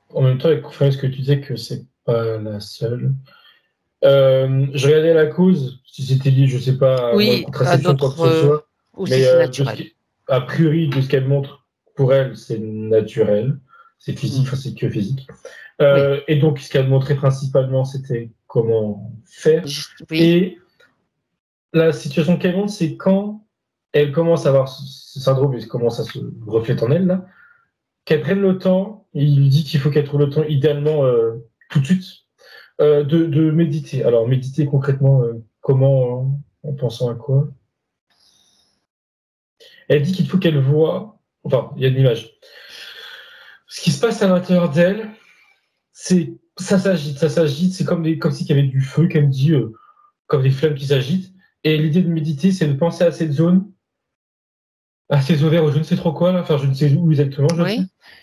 en même temps, elle confirme ce que tu disais, que c'est pas la seule. Je regardais la cause, si c'était lié, je sais pas, à une contraception, quoi que ce soit. Aussi, c'est naturel. A priori, de ce qu'elle montre, pour elle, c'est naturel. C'est physique, enfin, c'est que physique. Et donc, ce qu'elle montrait principalement, c'était comment faire. Et la situation qu'elle montre, c'est quand elle commence à avoir ce syndrome, et commence à se refléter en elle, là, qu'elle prenne le temps, et il lui dit qu'il faut qu'elle trouve le temps, idéalement, tout de suite, de méditer. Alors, méditer concrètement, comment, en pensant à quoi? Elle dit qu'il faut qu'elle voie, enfin, il y a une image. Ce qui se passe à l'intérieur d'elle, ça s'agite, c'est comme s'il y avait du feu, qu'elle me dit, comme des flammes qui s'agitent. Et l'idée de méditer, c'est de penser à cette zone, à ces ovaires, ou je ne sais trop quoi, là, enfin, je ne sais où exactement,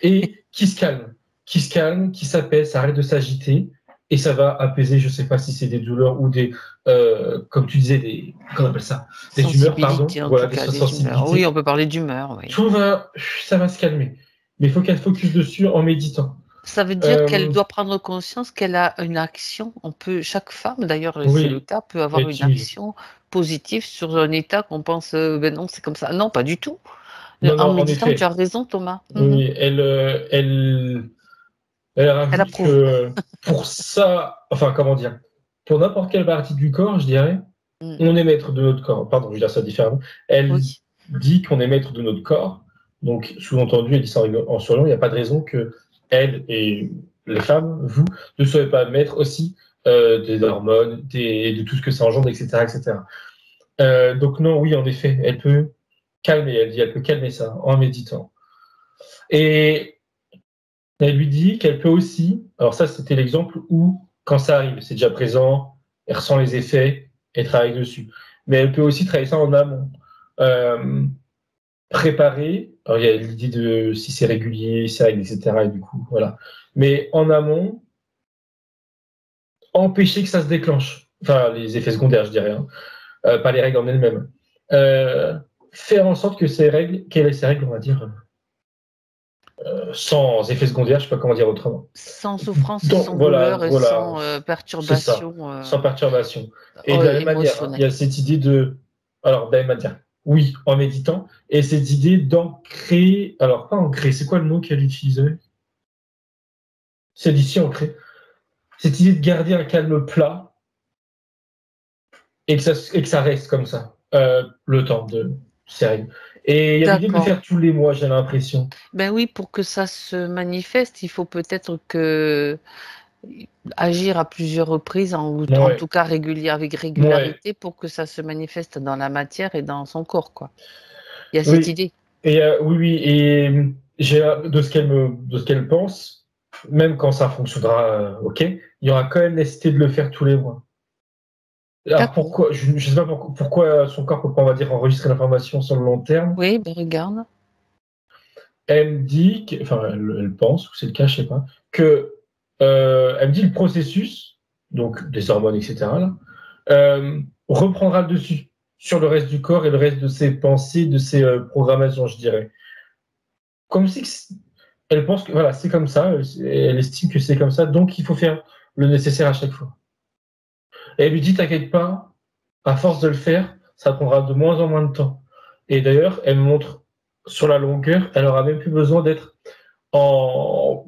et qui se calme, qui se calme, qui s'apaise, ça arrête de s'agiter, et ça va apaiser, je ne sais pas si c'est des douleurs ou des, comme tu disais, des, qu'on appelle ça, des humeurs, pardon, voilà, des sensibilités. Oui, on peut parler d'humeur, oui. Ça va se calmer. Mais il faut qu'elle focus dessus en méditant. Ça veut dire qu'elle doit prendre conscience qu'elle a une action. Chaque femme, d'ailleurs, c'est le cas, peut avoir une action positive sur un état qu'on pense, ben non, c'est comme ça. Non, pas du tout. En méditant, tu as raison, Thomas. Oui, elle rajoute que pour ça, enfin, comment dire, pour n'importe quelle partie du corps, je dirais, on est maître de notre corps. Pardon, je vais dire ça différemment. Elle dit qu'on est maître de notre corps. Donc, sous-entendu, elle dit ça en souriant, il n'y a pas de raison que elle et les femmes, vous, ne soyez pas maîtres aussi des hormones, de tout ce que ça engendre, etc. etc. Donc, non, oui, en effet, elle peut calmer, elle peut calmer ça en méditant. Et elle lui dit qu'elle peut aussi, alors ça c'était l'exemple où, quand ça arrive, c'est déjà présent, elle ressent les effets, elle travaille dessus. Mais elle peut aussi travailler ça en amont. Préparer, alors il y a l'idée de si c'est régulier, si ça règle, etc. Et du coup, voilà. Mais en amont, empêcher que ça se déclenche. Enfin, les effets secondaires, je dirais, hein. Pas les règles en elles-mêmes. Faire en sorte que qu'elle ait ces règles, on va dire, sans effets secondaires, je ne sais pas comment dire autrement. Sans souffrance, sans douleur et sans perturbation. Sans perturbation. Et de la même manière, il y a cette idée de... Alors, de la même manière, oui, en méditant, et cette idée d'ancrer... Alors, pas ancrer, c'est quoi le mot qu'elle utilisait? C'est d'ici ancrer. Cette idée de garder un calme plat et que ça reste comme ça, le temps de ces règles. Et il y a l'idée de le faire tous les mois, j'ai l'impression. Ben oui, pour que ça se manifeste, il faut peut-être agir à plusieurs reprises, en tout cas avec régularité, pour que ça se manifeste dans la matière et dans son corps, quoi. Il y a cette idée. Et et de ce qu'elle pense, même quand ça fonctionnera, ok, il y aura quand même nécessité de le faire tous les mois. Alors pourquoi, je ne sais pas pourquoi son corps peut pas, on va dire, enregistrer l'information sur le long terme. Oui, ben regarde. Elle me dit, elle pense, ou c'est le cas, je sais pas, que elle me dit le processus, donc des hormones, etc., reprendra le dessus sur le reste du corps et le reste de ses pensées, de ses programmations, je dirais. Comme si elle pense que voilà, c'est comme ça, elle estime que c'est comme ça, donc il faut faire le nécessaire à chaque fois. Et elle lui dit, t'inquiète pas, à force de le faire, ça prendra de moins en moins de temps. Et d'ailleurs, elle me montre sur la longueur, elle aura même plus besoin d'être en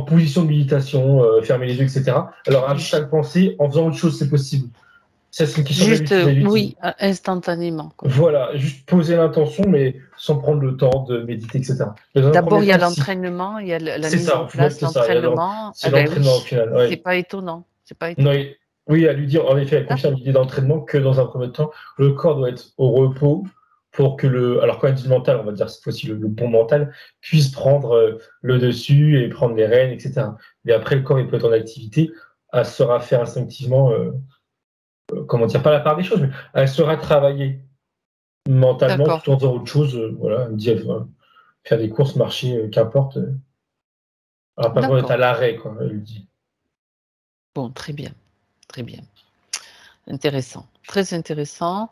position de méditation, fermer les yeux, etc. Elle aura juste à le penser, en faisant autre chose, c'est possible. Ça, c'est une question d'habitude. Oui, instantanément. Quoi. Voilà, juste poser l'intention, mais sans prendre le temps de méditer, etc. D'abord, il y a l'entraînement, il y a la mise en place, l'entraînement. C'est l'entraînement au final. Ouais. C'est pas étonnant. Oui, à lui dire, en effet, elle confirme l'idée d'entraînement que dans un premier temps, le corps doit être au repos pour que alors quand elle dit mental, on va dire cette fois-ci le bon mental, puisse prendre le dessus et prendre les rênes, etc. Mais après, le corps, il peut être en activité, elle saura faire instinctivement, comment dire, pas la part des choses, mais elle saura travailler mentalement tout en faisant autre chose. Voilà, elle me dit, faire des courses, marcher, qu'importe. Alors, pas besoin d'être à l'arrêt, quoi, elle dit. Bon, très bien. Très bien. Intéressant. Très intéressant.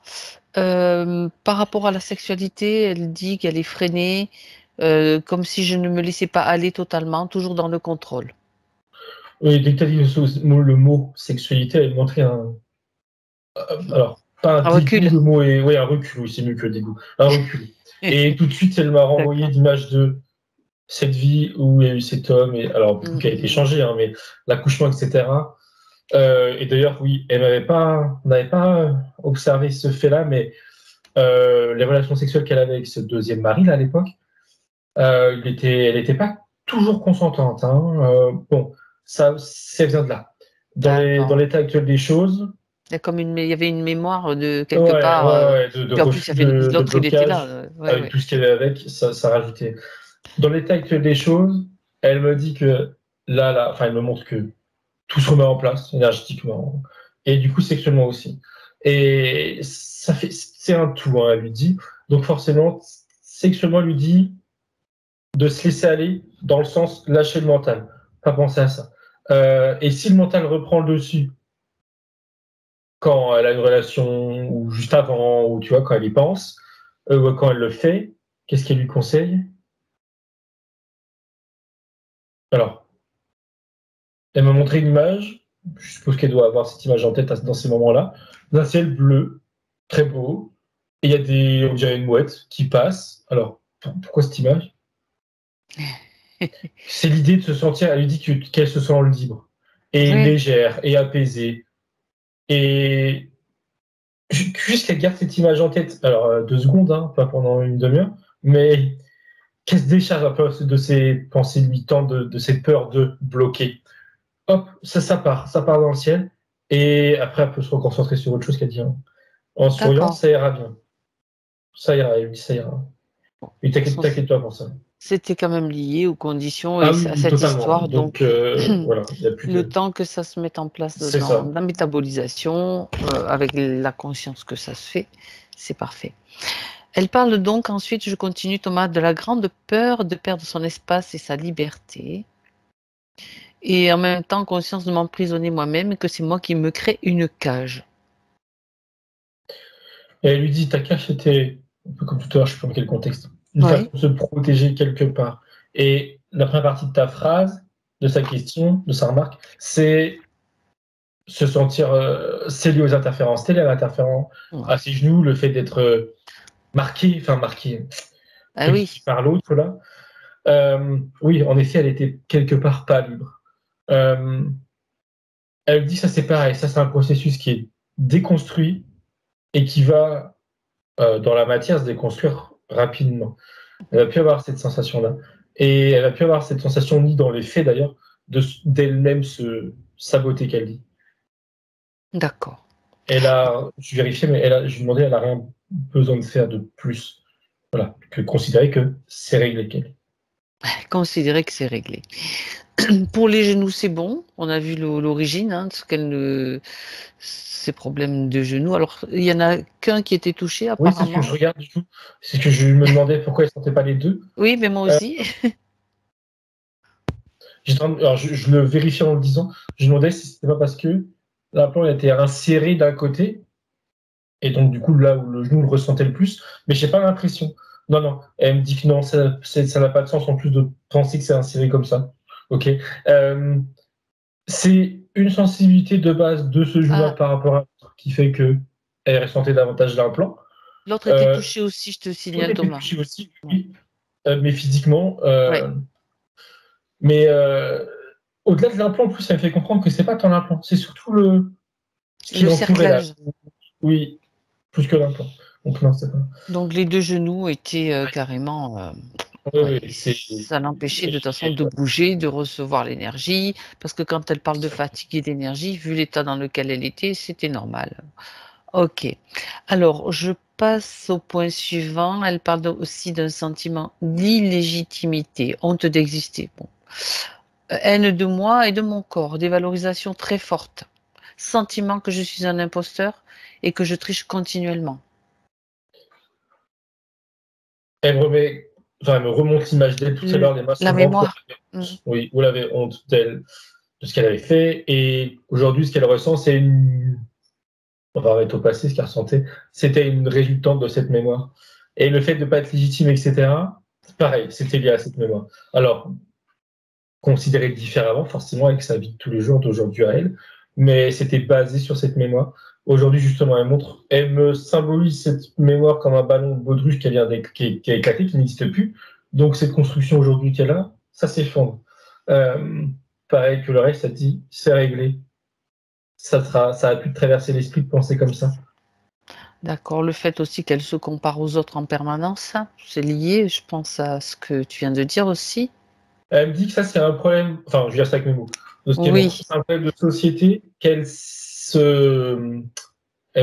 Par rapport à la sexualité, elle dit qu'elle est freinée, comme si je ne me laissais pas aller totalement, toujours dans le contrôle. Oui, dès que tu as dit le mot sexualité, elle montrait un... alors, pas un recul. Le mot est... Oui, un recul, oui, c'est mieux que le dégoût. Un recul. Et tout de suite, elle m'a renvoyé l'image de cette vie où il y a eu cet homme, et alors, qui a été changé, hein, mais l'accouchement, etc. Et d'ailleurs, oui, on n'avait pas observé ce fait-là, mais les relations sexuelles qu'elle avait avec ce deuxième mari, là, à l'époque, elle n'était pas toujours consentante. Hein. Bon, ça vient de là. Dans l'état actuel des choses... Il y avait une mémoire de quelque part. Puis en plus, il y avait l'autre, il était là. Avec tout ce qu'il y avait avec, ça rajoutait. Dans l'état actuel des choses, elle me dit que là, elle me montre que tout se remet en place énergétiquement et du coup sexuellement aussi. Et c'est un tout, hein, elle lui dit. Donc forcément, sexuellement, elle lui dit de se laisser aller dans le sens lâcher le mental. pas pensé à ça. Et si le mental reprend le dessus quand elle a une relation, ou juste avant, ou tu vois, quand elle y pense, ou quand elle le fait, qu'est-ce qu'elle lui conseille? Alors, elle m'a montré une image, je suppose qu'elle doit avoir cette image en tête dans ces moments-là, d'un ciel bleu, très beau, et il y a on dirait une mouette qui passe. Alors, pourquoi cette image? C'est l'idée de se sentir, elle lui dit qu'elle se sent libre, et Oui. légère, et apaisée. Et juste qu'elle garde cette image en tête, alors 2 secondes, hein, pas pendant une demi-heure, mais qu'elle se décharge un peu de ses pensées limitantes, de cette peur de bloquer. Hop, ça part dans le ciel, et après elle peut se reconcentrer sur autre chose qu'elle dit. Hein. En souriant, D'accord. ça ira bien. Ça ira, elle dit ça ira. Et t'inquiète pas pour ça. C'était quand même lié aux conditions Ah et oui, à oui, cette totalement. histoire. Donc voilà, il n'y a plus Le de. temps que ça se mette en place C'est dans ça. la métabolisation, avec la conscience que ça se fait, c'est parfait. Elle parle donc ensuite, je continue Thomas, de la grande peur de perdre son espace et sa liberté. Et en même temps, conscience de m'emprisonner moi-même et que c'est moi qui me crée une cage. Et elle lui dit, ta cage, c'était, un peu comme tout à l'heure, je ne sais pas dans quel contexte, une Oui. façon de se protéger quelque part. Et la première partie de ta phrase, de sa question, de sa remarque, c'est se sentir scellé aux interférences télé, à l'interférent, à ses genoux, le fait d'être marqué, Ah oui. par l'autre, là. Oui, en effet, elle était quelque part pas libre. Elle dit, ça c'est pareil, ça c'est un processus qui est déconstruit et qui va, dans la matière, se déconstruire rapidement. Elle a pu avoir cette sensation-là. Et elle a pu avoir cette sensation, ni dans les faits d'ailleurs, d'elle-même se saboter, qu'elle dit. D'accord. Je vérifiais, mais je lui demandais, elle n'a rien besoin de faire de plus. Voilà, que considérer que c'est réglé, qu'elle. Considérer que c'est réglé. Pour les genoux, c'est bon. On a vu l'origine, hein, de ces problèmes de genoux. Alors, il y en a qu'un qui était touché Oui, c'est ce que apparemment. je regarde du tout. C'est ce que je me demandais pourquoi elle ne sentait pas les deux. Oui, mais moi Euh, aussi. alors, je le vérifiais en le disant. Je me demandais si c'était pas parce que l'implant était inséré d'un côté, et donc du coup là où le genou le ressentait le plus, mais j'ai pas l'impression. Non, non. Elle me dit que non, ça n'a pas de sens en plus de penser que c'est inséré comme ça. Ok. C'est une sensibilité de base de ce genou-là Ah, par rapport à l'autre qui fait que elle ressentait davantage l'implant. l'autre était Euh, touché aussi, je te L'autre signale, était Thomas. touché aussi, Ouais. oui, mais physiquement. Ouais. Mais au-delà de l'implant, en plus, ça me fait comprendre que c'est pas tant l'implant, c'est surtout ce qui Le l'entourait là. cerclage. Oui, plus que l'implant. Donc non, c'est pas. Donc les deux genoux étaient carrément. Oui, Ouais, oui, ça l'empêchait de toute façon de bouger, de recevoir l'énergie, parce que quand elle parle de fatigue et d'énergie, vu l'état dans lequel elle était, c'était normal. Ok. Alors, je passe au point suivant. Elle parle aussi d'un sentiment d'illégitimité, honte d'exister. Bon. Haine de moi et de mon corps, dévalorisation très forte. Sentiment que je suis un imposteur et que je triche continuellement. Elle me remonte l'image d'elle tout à l'heure, les mains sur La le ventre, mémoire. Mm. où elle avait honte d'elle, de ce qu'elle avait fait, et aujourd'hui, ce qu'elle ressent, c'est une. On va arrêter au passé, ce qu'elle ressentait, c'était une résultante de cette mémoire. Et le fait de ne pas être légitime, etc., pareil, c'était lié à cette mémoire. Alors, considéré différemment, forcément, avec sa vie de tous les jours, d'aujourd'hui à elle, mais c'était basé sur cette mémoire. Aujourd'hui, justement, elle me symbolise cette mémoire comme un ballon de baudruche qui a éclaté, qui n'existe plus. Donc, cette construction aujourd'hui qu'elle a, ça s'effondre. Pareil que le reste, ça dit, c'est réglé. Ça a pu te traverser l'esprit de penser comme ça. D'accord. Le fait aussi qu'elle se compare aux autres en permanence, c'est lié, je pense, à ce que tu viens de dire aussi. Elle me dit que ça, c'est un problème, enfin, je veux dire ça avec mes mots, de ce qu'elle montre. Oui, C'est un problème de société elle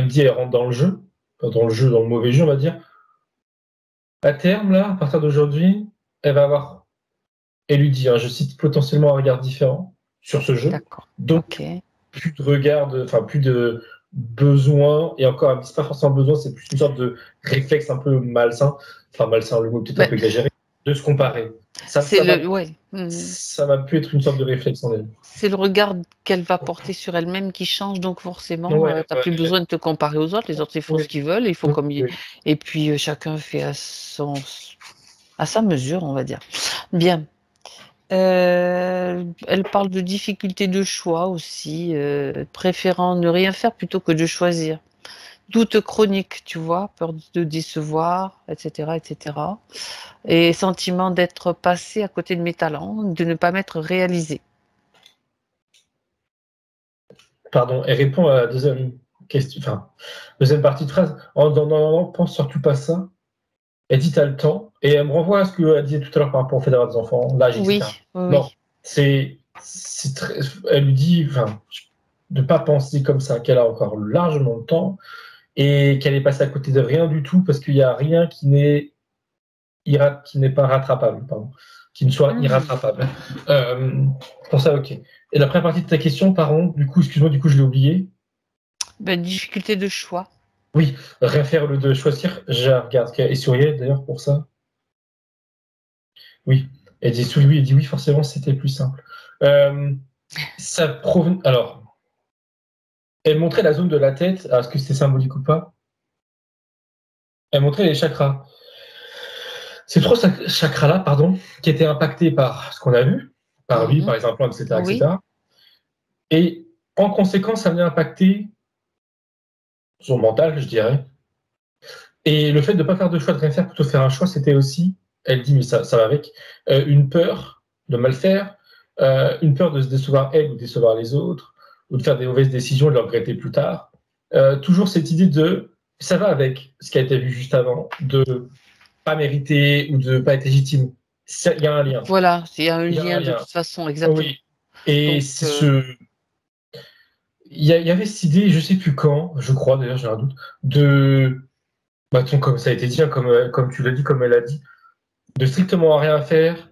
me dit, elle rentre dans le jeu, enfin, dans le mauvais jeu, on va dire. À terme, là, à partir d'aujourd'hui, elle va avoir, elle lui dit, hein, je cite, potentiellement un regard différent sur ce jeu. d'accord. Ok. Donc, plus de regard, enfin, plus de besoin, et encore, elle me dit pas forcément besoin, c'est plus une sorte de réflexe un peu malsain. Enfin, malsain, le mot peut-être un Ben, peu exagéré. de se comparer. Ça va plus être une sorte de réflexe en elle. C'est le regard qu'elle va porter sur elle-même qui change, donc forcément, tu n'as plus besoin de te comparer aux autres. Les autres, ils font ce qu'ils veulent, il faut comme et puis chacun fait à sa mesure, on va dire. Bien. Elle parle de difficulté de choix aussi, préférant ne rien faire plutôt que de choisir. Doute chronique, tu vois, peur de décevoir, etc., etc. Et sentiment d'être passé à côté de mes talents, de ne pas m'être réalisé. Pardon, elle répond à la deuxième question, enfin, deuxième partie de phrase. Non, pense surtout pas ça. Elle dit t'as le temps, et elle me renvoie à ce qu'elle disait tout à l'heure par rapport au fait d'avoir des enfants, l'âge, etc. Non, elle lui dit, enfin, de pas penser comme ça, qu'elle a encore largement le temps et qu'elle est passée à côté de rien du tout parce qu'il n'y a rien qui n'est pas rattrapable, pardon, qui ne soit irrattrapable. Pour ça, ok. Et la première partie de ta question, pardon, du coup, excuse-moi, je l'ai oublié. Difficulté de choix. Oui, rien faire le de choisir. Je regarde et souriait d'ailleurs pour ça. Oui, elle dit oui, forcément, c'était plus simple. Ça provient. Alors, elle montrait la zone de la tête. Est-ce que c'est symbolique ou pas? Elle montrait les chakras. Ces trois chakras-là, pardon, qui étaient impactés par ce qu'on a vu, par lui, par les implants, etc., etc. Et en conséquence, ça venait impacter son mental, je dirais. Et le fait de ne pas faire de choix, de rien faire, plutôt faire un choix, c'était aussi, elle dit, mais ça va avec, une peur de mal faire, une peur de se décevoir elle ou décevoir les autres, ou de faire des mauvaises décisions et de le regretter plus tard. Toujours cette idée de, ça va avec ce qui a été vu juste avant, de pas mériter ou de pas être légitime. Il y a un lien. Voilà, il y a un lien de toute façon, exactement. Oui. Et donc, il y avait cette idée, je sais plus quand, je crois d'ailleurs, j'ai un doute, de, comme ça a été dit, hein, comme tu l'as dit, comme elle a dit, de strictement rien faire.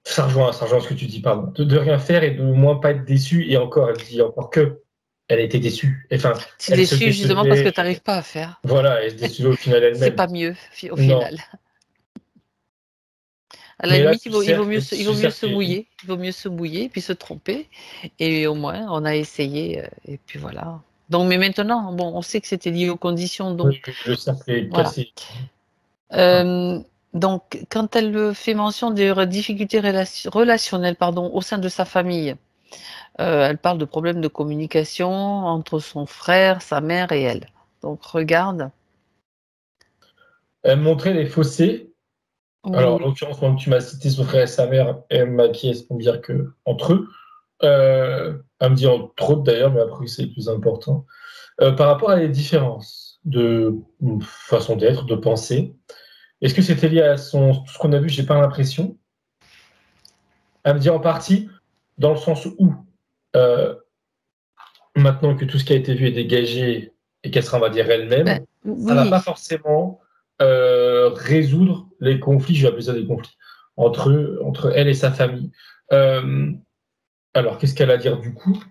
Ça rejoint ce que tu dis, pardon. De rien faire et de moins pas être déçu. Et encore, elle dit encore que elle a été déçue. Enfin, tu es déçue justement parce que tu n'arrives pas à faire. Voilà, elle se déçut au final elle-même. C'est pas mieux au final. À la limite, il vaut mieux se mouiller. Il vaut mieux se mouiller puis se tromper. Et au moins, on a essayé. Et puis voilà. Donc, mais maintenant, bon, on sait que c'était lié aux conditions. Donc, oui, le cercle est cassé. Donc, quand elle fait mention des difficultés relationnelles au sein de sa famille, elle parle de problèmes de communication entre son frère, sa mère et elle. Donc, regarde. Elle montrait les fossés. Alors, en l'occurrence, quand tu m'as cité son frère et sa mère, elle m'acquiesce pour me dire que entre eux, elle me dit entre autres d'ailleurs, mais après c'est le plus important. Par rapport à les différences de façon d'être, de penser, est-ce que c'était lié à tout ce qu'on a vu? J'ai pas l'impression. Elle me dit en partie, dans le sens où maintenant que tout ce qui a été vu est dégagé et qu'elle sera, on va dire, elle-même, ça ne va pas forcément résoudre les conflits, je vais appeler ça des conflits, entre elle et sa famille. Alors, qu'est-ce qu'elle a à dire du coup?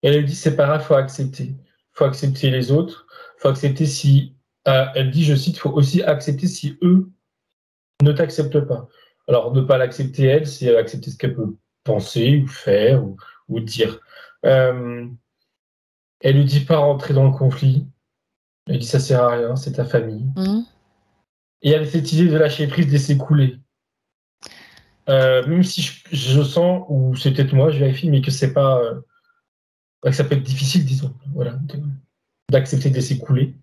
Elle dit, c'est pas grave, il faut accepter. Il faut accepter les autres. Il faut accepter si... elle dit, je cite, il faut aussi accepter si eux ne t'acceptent pas. Alors, ne pas l'accepter, elle, c'est accepter ce qu'elle peut penser ou faire ou dire. Elle lui dit pas rentrer dans le conflit. Elle dit ça sert à rien, c'est ta famille. Et elle a cette idée de lâcher prise, de laisser couler. Même si je sens, ou c'est peut-être moi, je vérifie, mais que c'est pas. Que ça peut être difficile, disons, voilà, d'accepter de laisser couler.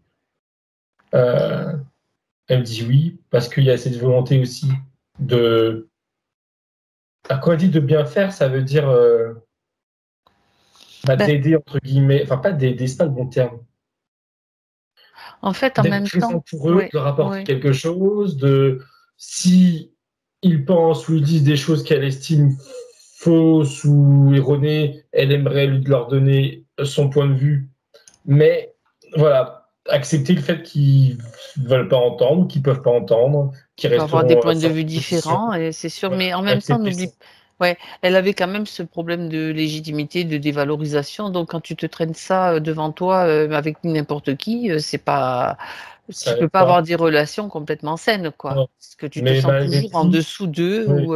Elle me dit oui, parce qu'il y a cette volonté aussi de. Quand elle dit de bien faire, ça veut dire d'aider, entre guillemets. Enfin, pas d'aider, c'est pas le bon terme. En fait, en même temps, pour eux, de rapporter quelque chose, si ils pensent ou ils disent des choses qu'elle estime fausses ou erronées, elle aimerait leur donner son point de vue. Mais voilà, accepter le fait qu'ils veulent pas entendre, qu'ils peuvent pas entendre, qu'ils resteront avoir des points de vue différents, et c'est sûr. Mais en même temps, n'oublie. Ouais, elle avait quand même ce problème de légitimité, de dévalorisation. Donc, quand tu te traînes ça devant toi avec n'importe qui, c'est pas Tu peux pas avoir des relations complètement saines, quoi. Non. Parce que tu te sens toujours en dessous d'eux ou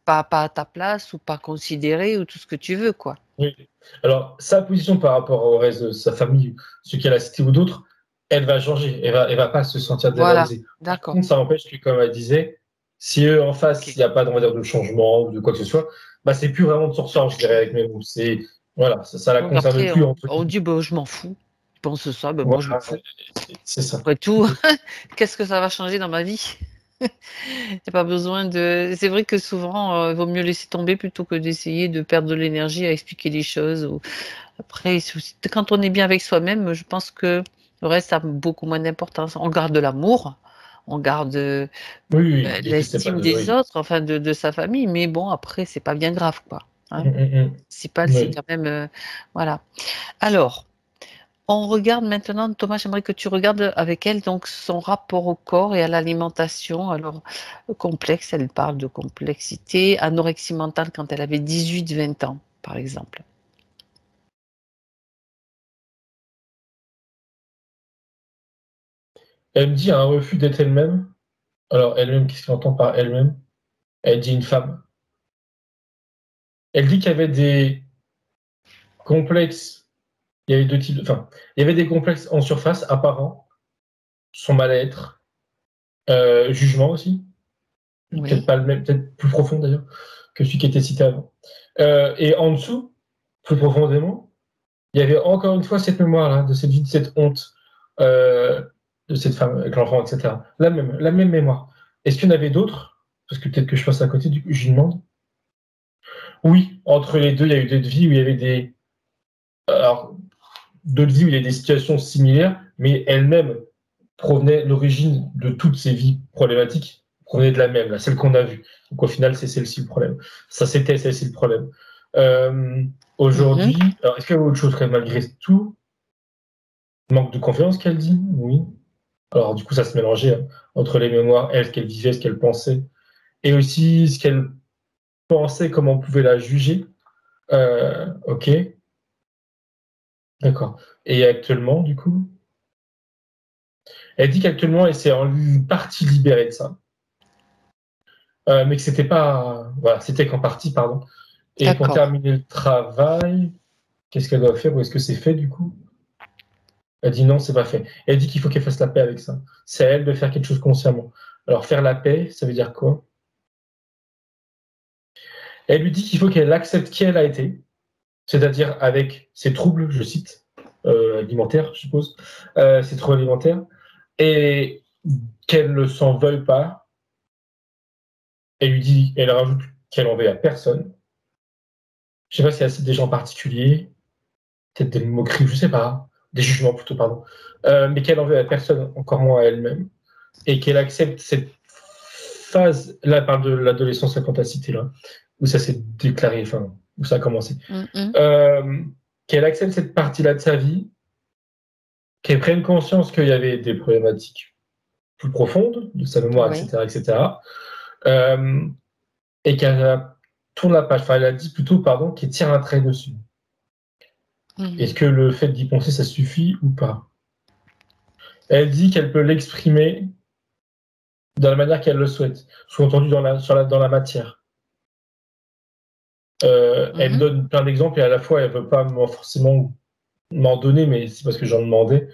pas à ta place ou pas considéré ou tout ce que tu veux, quoi. Oui. Alors, sa position par rapport au reste de sa famille, ceux qu'elle a cités ou d'autres, elle va changer. Elle va pas se sentir dévalorisée. D'accord. Par contre, ça n'empêche que, comme elle disait, si eux, en face, il n'y a pas de changement ou de quoi que ce soit, bah, c'est plus vraiment de sorcière, je dirais, avec mes mots. Voilà, ça la concerne après, plus. on dit, je m'en fous. Je pense ça, moi, je m'en fous. C'est ça. Après tout, qu'est-ce que ça va changer dans ma vie? Il n'y a pas besoin de... C'est vrai que souvent, il vaut mieux laisser tomber plutôt que d'essayer de perdre de l'énergie à expliquer les choses. Après, quand on est bien avec soi-même, je pense que le reste a beaucoup moins d'importance. On garde de l'amour, on garde l'estime des autres, enfin de sa famille, mais bon, après, c'est pas bien grave, quoi. Hein. C'est quand même... voilà. Alors... On regarde maintenant, Thomas, j'aimerais que tu regardes avec elle donc son rapport au corps et à l'alimentation. Alors, complexe, elle parle de complexité, anorexie mentale quand elle avait 18-20 ans, par exemple. Elle me dit un refus d'être elle-même. Alors, elle-même, qu'est-ce qu'elle entend par elle-même? Elle dit une femme. Elle dit qu'il y avait des complexes. Il y avait deux types il y avait des complexes en surface apparents, son mal-être, jugement aussi, peut-être pas le même, peut-être plus profond d'ailleurs que celui qui était cité avant. Et en dessous, plus profondément, il y avait encore une fois cette mémoire-là, de cette vie, de cette honte, de cette femme avec l'enfant, etc. La même mémoire. Est-ce qu'il y en avait d'autres? Parce que peut-être que je passe à côté, du coup, je lui demande. Oui, entre les deux, il y a eu d'autres vies où il y avait des. Alors, d'autres vies où il y a des situations similaires, mais elles-mêmes provenaient, l'origine de toutes ces vies problématiques provenait de la même, celle qu'on a vue. Donc au final, c'est celle-ci le problème. Ça, c'était celle-ci le problème. Aujourd'hui, alors est-ce qu'il y a autre chose malgré tout? Manque de confiance qu'elle dit? Oui. Alors du coup, ça se mélangeait entre les mémoires, elle, ce qu'elle vivait, ce qu'elle pensait, et aussi ce qu'elle pensait, comment on pouvait la juger. Ok. D'accord. Et actuellement, du coup? Elle dit qu'actuellement, elle s'est en partie libérée de ça. Mais que c'était pas. Voilà, c'était qu'en partie, pardon. Et pour terminer le travail, qu'est-ce qu'elle doit faire? Ou est-ce que c'est fait, du coup? Elle dit non, c'est pas fait. Elle dit qu'il faut qu'elle fasse la paix avec ça. C'est à elle de faire quelque chose consciemment. Alors, faire la paix, ça veut dire quoi? Elle lui dit qu'il faut qu'elle accepte qui elle a été, c'est-à-dire avec ses troubles, je cite, alimentaires, je suppose, ses troubles alimentaires, et qu'elle ne s'en veuille pas. Elle rajoute qu'elle en veut à personne. Je sais pas si c'est des gens particuliers, peut-être des moqueries, je sais pas, des jugements plutôt, pardon, mais qu'elle en veut à personne, encore moins à elle-même, et qu'elle accepte cette phase, là, elle parle de l'adolescence à cité là, où ça s'est déclaré, enfin, où ça a commencé, qu'elle accepte cette partie-là de sa vie, qu'elle prenne conscience qu'il y avait des problématiques plus profondes de sa mémoire, etc., et qu'elle tourne la page, enfin, elle a dit plutôt, pardon, qu'elle tire un trait dessus. Est-ce que le fait d'y penser, ça suffit ou pas? Elle dit qu'elle peut l'exprimer de la manière qu'elle le souhaite, sous-entendu dans la matière. Elle donne plein d'exemples et à la fois, elle ne veut pas forcément m'en donner, mais c'est parce que j'en demandais.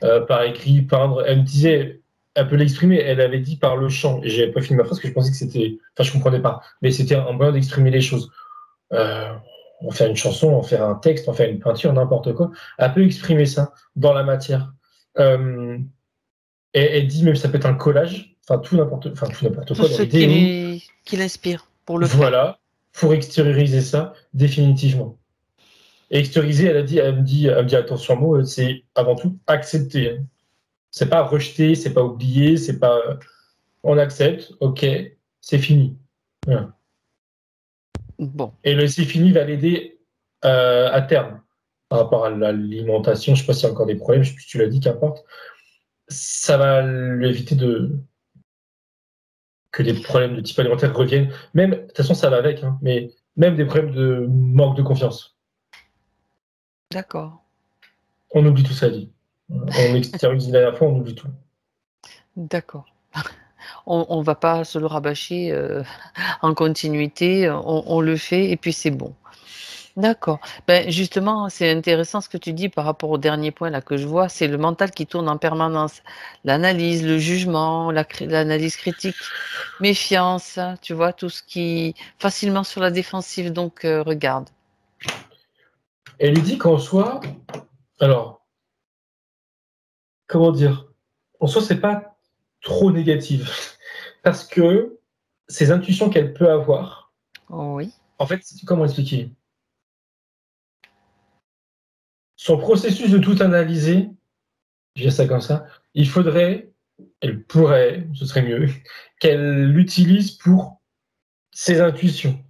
Par écrit, peindre. Elle me disait, elle peut l'exprimer, elle avait dit par le chant. Et j'ai pas fini ma phrase parce que je pensais que c'était. Enfin, je comprenais pas. Mais c'était un moyen d'exprimer les choses. En faire une chanson, en faire un texte, en faire une peinture, n'importe quoi. Elle peut exprimer ça dans la matière. Et elle dit même ça peut être un collage, tout n'importe quoi, tout ce qui l'inspire pour le faire. Pour extérioriser ça définitivement. Et extérioriser, elle me dit attention mot, c'est avant tout accepter. C'est pas rejeter, c'est pas oublier, c'est pas on accepte, ok, c'est fini. Voilà. Bon. Et le c'est fini va l'aider à terme par rapport à l'alimentation. Je sais pas s'il y a encore des problèmes, je sais plus si tu l'as dit, qu'importe. Ça va lui éviter que des problèmes de type alimentaire reviennent. Même, de toute façon, ça va avec, mais même des problèmes de manque de confiance. D'accord. On oublie tout ça, dit. On extériorise la dernière fois, on oublie tout. D'accord. On ne va pas se le rabâcher en continuité, on le fait et puis c'est bon. D'accord. Ben, justement, c'est intéressant ce que tu dis par rapport au dernier point là que je vois, c'est le mental qui tourne en permanence. L'analyse, le jugement, l'analyse critique, méfiance, tu vois, tout ce qui facilement sur la défensive, donc regarde. Elle lui dit qu'en soi, alors, comment dire, en soi, c'est pas trop négatif. Parce que ces intuitions qu'elle peut avoir, Oh oui. en fait, comment expliquer? Son processus de tout analyser, je vais dire ça comme ça, il faudrait, elle pourrait, ce serait mieux, qu'elle l'utilise pour ses intuitions,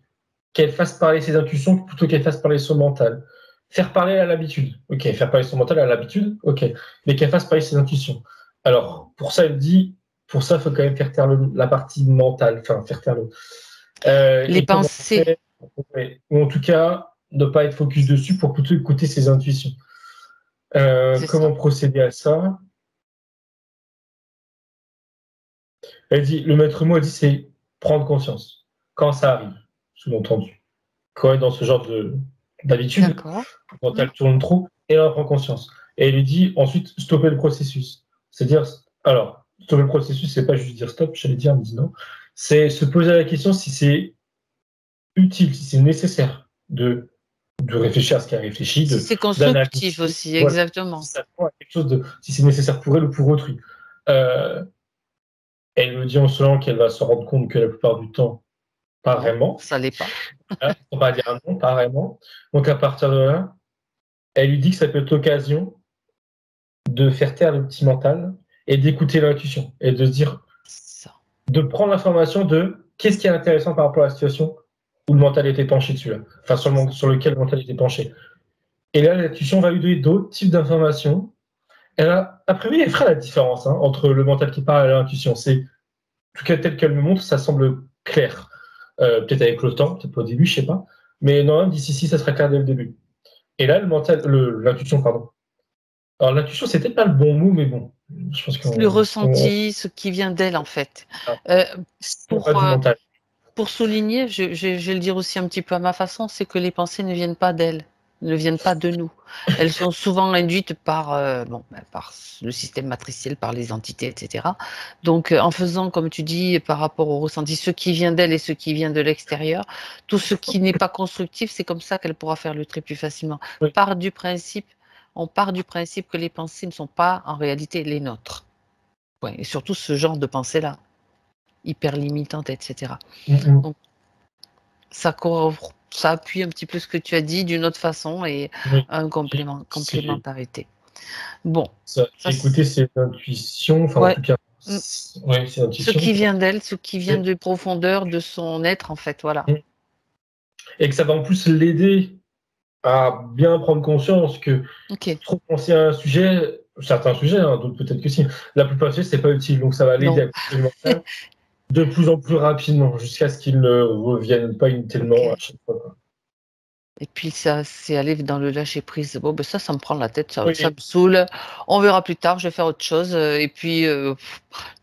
qu'elle fasse parler ses intuitions plutôt qu'elle fasse parler son mental. Faire parler à l'habitude, ok, faire parler son mental à l'habitude, ok, mais qu'elle fasse parler ses intuitions. Alors, pour ça, elle dit, pour ça, il faut quand même faire taire la partie mentale, enfin, faire taire Les et pensées, ou en tout cas, ne pas être focus dessus pour plutôt écouter ses intuitions. c'est Comment ça. procéder à ça? Elle dit, le maître mot, elle dit, c'est prendre conscience. Quand ça arrive, sous-entendu. Quand elle est dans ce genre d'habitude, D'accord. quand elle tourne trop, et elle en prend conscience. Et elle lui dit ensuite stopper le processus. C'est-à-dire, alors, stopper le processus, c'est pas juste dire stop, j'allais dire, mais dis non. C'est se poser la question si c'est utile, si c'est nécessaire de réfléchir à ce qu'elle réfléchit, Si c'est constructif d'analyser, aussi, voilà, exactement. si ça prend à quelque chose si c'est nécessaire pour elle ou pour autrui. Euh, Elle me dit en cela qu'elle va se rendre compte que la plupart du temps, pas Non, vraiment. ça l'est pas. Hein, on va dire non, pas vraiment. Donc à partir de là, elle lui dit que ça peut être l'occasion de faire taire le petit mental et d'écouter l'intuition et de se dire, Ça. de prendre l'information de qu'est-ce qui est intéressant par rapport à la situation où le mental était penché dessus, là. Enfin sur lequel le mental était penché. Et là, l'intuition va lui donner d'autres types d'informations. Après, oui, elle fera la différence hein, entre le mental qui parle et l'intuition. C'est, en tout cas, tel qu'elle me montre, ça semble clair. Peut-être avec le temps, peut-être pas au début, je sais pas. Mais non, d'ici, ça sera clair dès le début. Et là, l'intuition, pardon. Alors, l'intuition, c'était pas le bon mot, mais bon, je pense Le qu'on ressenti, ce qui vient d'elle en fait. Euh, c'est pas pour, du euh, mental. pour souligner, je vais le dire aussi un petit peu à ma façon, c'est que les pensées ne viennent pas d'elle, ne viennent pas de nous. Elles sont souvent induites par, par le système matriciel, par les entités, etc. Donc, en faisant, comme tu dis, par rapport au ressenti, ce qui vient d'elle et ce qui vient de l'extérieur, tout ce qui n'est pas constructif, c'est comme ça qu'elle pourra faire le tri plus facilement. Oui. On part du principe que les pensées ne sont pas en réalité les nôtres. Ouais, et surtout ce genre de pensée-là, hyper limitante, etc. Mm-mm. Donc, ça appuie un petit peu ce que tu as dit d'une autre façon et Oui. un complémentarité. Bon, ça, Écouter ses intuitions, enfin, en ouais, tout cas, mm, ouais, ses ce intuitions. qui vient d'elle, ce qui vient Et, de profondeur de son être, en fait, voilà. et que ça va en plus l'aider à bien prendre conscience que Ok, trop penser à un sujet, certains sujets, hein, d'autres peut-être que si, la plupart des sujets, c'est pas utile. Donc, ça va l'aider non, à couper le mental de plus en plus rapidement jusqu'à ce qu'il ne revienne pas inutilement à ok. chaque fois. Et puis ça, c'est aller dans le lâcher prise. Bon, ben ça me prend la tête, ça Oui. me saoule. On verra plus tard, je vais faire autre chose. Et puis,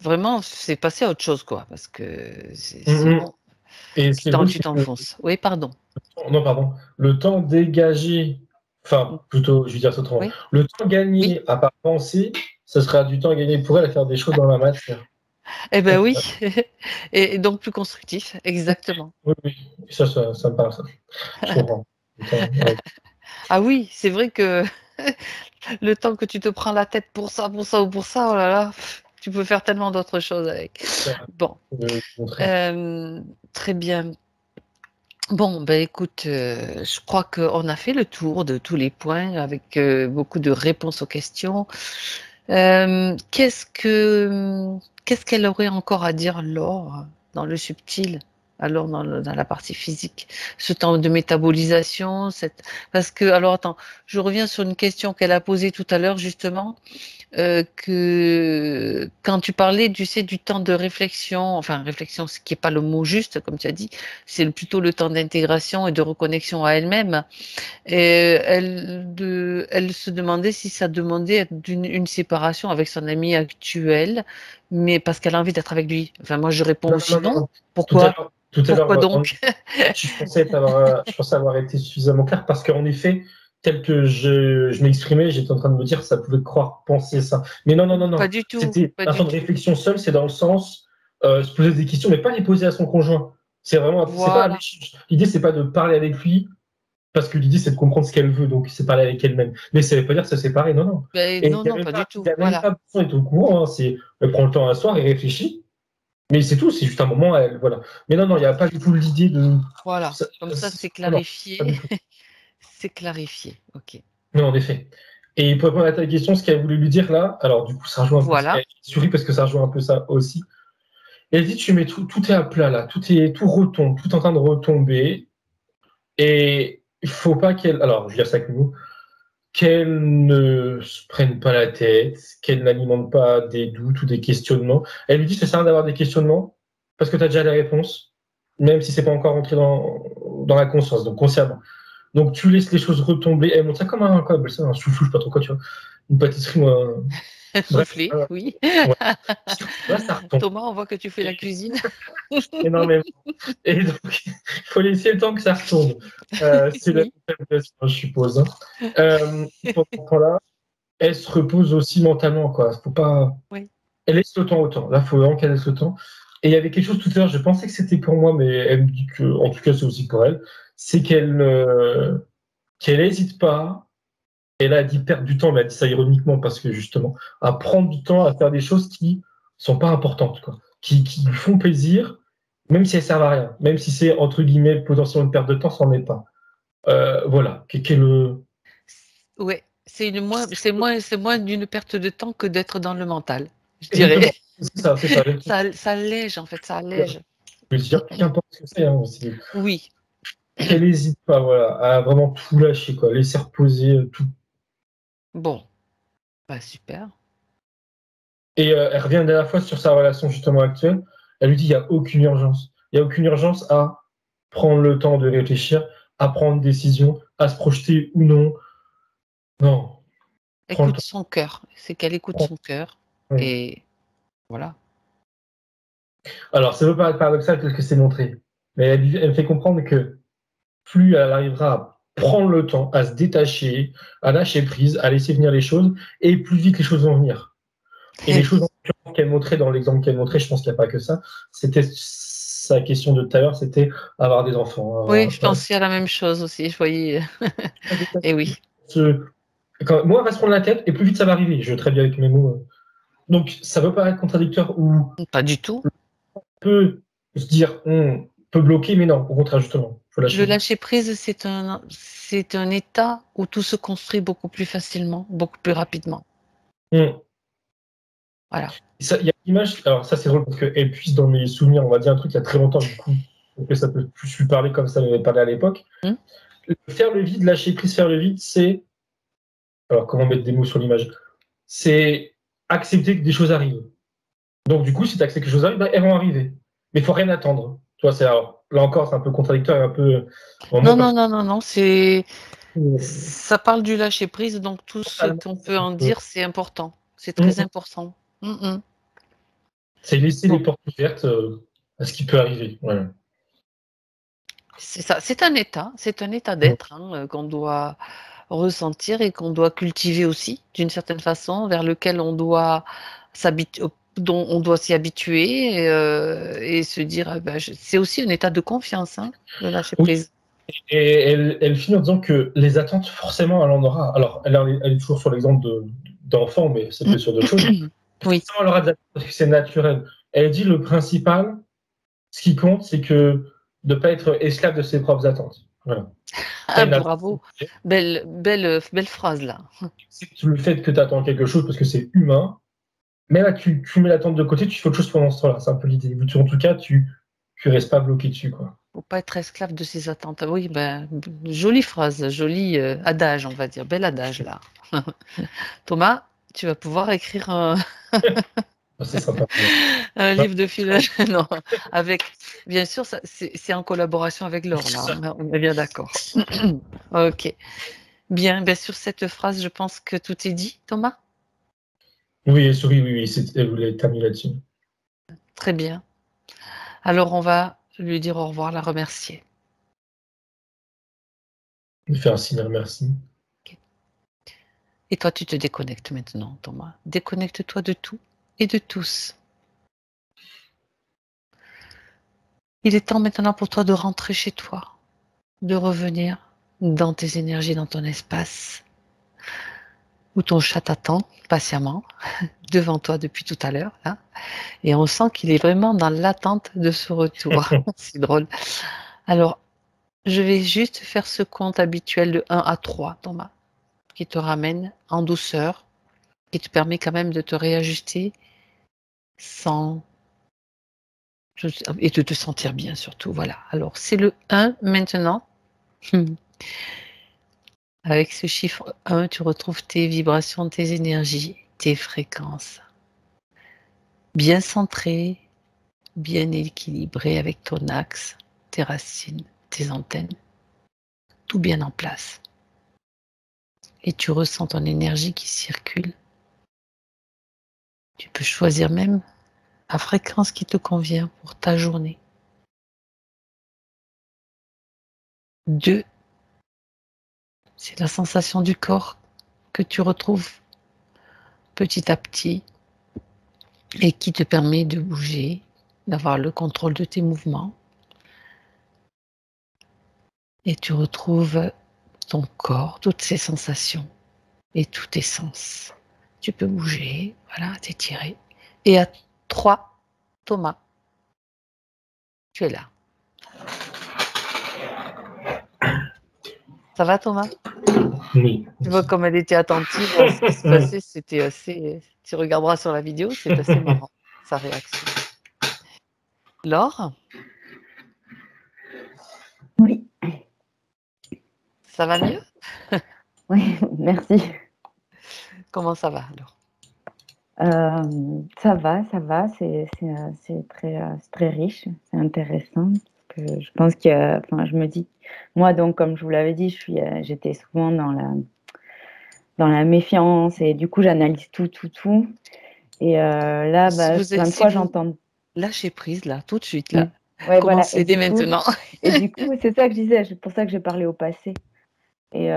vraiment, c'est passer à autre chose, quoi, parce que Mm-mm. sinon, Et ce qui est beau, tu c'est que t'enfonces. Oui, pardon. non, pardon. Le temps dégagé, enfin, plutôt, je vais dire ça autrement. Oui, Le temps oui. gagné à pas penser, ce sera du temps gagné pour elle à faire des choses dans la matière. Eh ben oui. Et donc plus constructif, exactement. Oui, oui. Ça me parle, ça. Je comprends. Le temps, ouais. Ah oui, c'est vrai que le temps que tu te prends la tête pour ça ou pour ça, oh là là, tu peux faire tellement d'autres choses avec. Bon, Le contraire. hem, très bien. Bon, ben écoute, je crois qu'on a fait le tour de tous les points avec, beaucoup de réponses aux questions. Qu'est-ce qu'elle aurait encore à dire Laure, dans le subtil? alors dans la partie physique, ce temps de métabolisation, parce que, alors attends, je reviens sur une question qu'elle a posée tout à l'heure justement, que quand tu parlais, tu sais, du temps de réflexion, enfin réflexion, ce qui n'est pas le mot juste, comme tu as dit, c'est plutôt le temps d'intégration et de reconnexion à elle-même. Et elle se demandait si ça demandait une séparation avec son ami actuel, mais parce qu'elle a envie d'être avec lui. Enfin, moi, je réponds aussi non. Pourquoi donc je pensais avoir été suffisamment clair parce qu'en effet, tel que je m'exprimais, j'étais en train de me dire que ça pouvait penser ça. Mais non. Pas du tout. C'était un temps de réflexion seul, c'est dans le sens se poser des questions, mais pas les poser à son conjoint. C'est vraiment, voilà. L'idée, c'est pas de parler avec lui, parce que l'idée, c'est de comprendre ce qu'elle veut, donc c'est parler avec elle-même. Mais ça veut pas dire se séparer, non. Non, pas du tout. Voilà. Pas besoin d'être au courant, elle prend le temps à soir et réfléchit. Mais c'est tout, c'est juste un moment, voilà. Mais non, il n'y a pas du tout l'idée de. Voilà, comme ça, c'est clarifié. C'est clarifié, ok. Non, en effet. Et pour répondre à ta question, ce qu'elle voulait lui dire là, alors du coup, ça rejoint un peu. Elle sourit parce que ça rejoint un peu ça aussi. Elle dit tu mets tout est à plat là, tout retombe, tout est en train de retomber. Et il faut pas qu'elle. Alors, je vais dire ça avec nous. Qu'elle ne se prenne pas la tête, qu'elle n'alimente pas des doutes ou des questionnements. Elle lui dit ça sert à rien d'avoir des questionnements parce que tu as déjà les réponses, même si c'est pas encore rentré dans la conscience, donc consciemment. Donc tu laisses les choses retomber. Elle montre ça comme un souffle, je sais pas trop quoi, tu vois. Une pâtisserie ou un. Souffler, oui. Ouais. Là, ça retombe. Thomas, on voit que tu fais la cuisine. Énormément. Et donc, il faut laisser le temps que ça retombe. C'est la contemplation, je suppose. Pendant ce temps-là, elle se repose aussi mentalement, quoi. Faut pas. Oui. Elle laisse le temps au temps. Là, il faut vraiment qu'elle laisse le temps. Et il y avait quelque chose tout à l'heure, je pensais que c'était pour moi, mais elle me dit que, en tout cas, c'est aussi pour elle. C'est qu'elle n'hésite pas. Elle a dit perdre du temps, mais elle dit ça ironiquement parce que justement, à prendre du temps à faire des choses qui sont pas importantes, quoi. Qui lui font plaisir, même si elles servent à rien, même si c'est entre guillemets potentiellement une perte de temps, ça n'en est pas. Voilà. Ouais, c'est moins d'une perte de temps que d'être dans le mental, je dirais. C'est ça. Ça allège, en fait, ça allège. Je veux dire, qu'importe ce que c'est. Hein, oui. Qu'elle n'hésite pas, voilà, à vraiment tout lâcher, quoi, laisser reposer tout. Bon, bah super. Et elle revient de la fois sur sa relation justement actuelle. Elle lui dit il n'y a aucune urgence. Il n'y a aucune urgence à prendre le temps de réfléchir, à prendre une décision, à se projeter ou non. Non. Écoute son cœur. C'est qu'elle écoute son cœur. Oui. Et voilà. Alors, ça peut paraître paradoxal tel que c'est montré. Mais elle fait comprendre que plus elle arrivera à prendre le temps, à se détacher, à lâcher prise, à laisser venir les choses, et plus vite les choses vont venir. Et les choses qu'elle montrait dans l'exemple qu'elle montrait, je pense qu'il n'y a pas que ça. C'était sa question de tout à l'heure, c'était avoir des enfants. Oui, je pensais à la même chose aussi. Je voyais. Et oui. Moi, on va se prendre la tête et plus vite ça va arriver. Je vais très bien avec mes mots. Donc, ça peut paraître contradictoire ou. Pas du tout. On peut se dire, on peut bloquer, mais non, au contraire, justement. Le lâcher prise, c'est un état où tout se construit beaucoup plus facilement, beaucoup plus rapidement. Voilà. Il y a une image, alors ça c'est drôle parce qu'elle puise dans mes souvenirs, on va dire un truc il y a très longtemps, du coup, donc ça peut plus lui parler comme ça m'avait parlé à l'époque. Faire le vide, lâcher prise, faire le vide, c'est. Alors comment mettre des mots sur l'image? C'est accepter que des choses arrivent. Donc du coup, si tu acceptes que des choses arrivent, elles vont arriver. Mais il faut rien attendre. Tu vois, là encore, c'est un peu contradictoire et un peu. Non, ça parle du lâcher prise, donc tout ce qu'on peut en dire, c'est important. C'est très important. C'est laisser les portes ouvertes à ce qui peut arriver. Voilà. C'est ça, c'est un état d'être qu'on doit ressentir et qu'on doit cultiver aussi, d'une certaine façon, vers lequel on doit dont on doit s'y habituer et se dire, c'est aussi un état de confiance, le lâcher prise. Et elle finit en disant que les attentes, forcément, elle en aura. Alors, elle est toujours sur l'exemple d'enfants, mais ça peut être sur d'autres choses. Oui. Elle aura des attentes parce que c'est naturel. Elle dit le principal, ce qui compte, c'est que de ne pas être esclave de ses propres attentes. Voilà. Bravo. Belle phrase, là. C'est le fait que tu attends quelque chose parce que c'est humain, mais là, tu mets l'attente de côté, tu fais autre chose pendant ce temps-là. C'est un peu l'idée. En tout cas, tu puis reste pas bloqué dessus, quoi. Faut pas être esclave de ses attentes. Oui, ben, jolie phrase, joli adage, on va dire. Bel adage, là. Thomas, tu vas pouvoir écrire C'est sympa. un livre de philosophe. Non, avec, bien sûr, c'est en collaboration avec Laure, là. On est bien d'accord. Ok. Bien sûr, cette phrase, je pense que tout est dit, Thomas. Oui, vous voulez terminer là-dessus. Très bien. Alors, on va lui dire au revoir, la remercier. Lui faire un signe merci. Okay. Et toi, tu te déconnectes maintenant, Thomas. Déconnecte-toi de tout et de tous. Il est temps maintenant pour toi de rentrer chez toi, de revenir dans tes énergies, dans ton espace, où ton chat t'attend patiemment devant toi depuis tout à l'heure. Hein, et on sent qu'il est vraiment dans l'attente de ce retour. C'est drôle. Alors, je vais juste faire ce compte habituel de 1 à 3, Thomas, qui te ramène en douceur, qui te permet quand même de te réajuster sans... et de te sentir bien surtout. Voilà. Alors, c'est le 1 maintenant. Avec ce chiffre 1, tu retrouves tes vibrations, tes énergies, tes fréquences. Bien centrées, bien équilibrées avec ton axe, tes racines, tes antennes. Tout bien en place. Et tu ressens ton énergie qui circule. Tu peux choisir même la fréquence qui te convient pour ta journée. 2, c'est la sensation du corps que tu retrouves petit à petit et qui te permet de bouger, d'avoir le contrôle de tes mouvements. Et tu retrouves ton corps, toutes ses sensations et tous tes sens. Tu peux bouger, voilà, t'étirer. Et à 3, Thomas, tu es là. Ça va, Thomas? Oui. Tu vois comme elle était attentive à ce qui se passait, c'était assez... Tu regarderas sur la vidéo, c'est assez marrant, sa réaction. Laure? Oui. Ça va mieux? Oui, merci. Comment ça va, alors? Ça va, c'est très riche, c'est intéressant. Je pense que, enfin, je me dis, moi donc, comme je vous l'avais dit, j'étais souvent dans la méfiance et du coup, j'analyse tout. Et là, plein de fois, j'entends. Lâchez prise, là, tout de suite, là. Ouais, Commencez dès maintenant. Et du coup, c'est ça que je disais, c'est pour ça que j'ai parlé au passé. Et,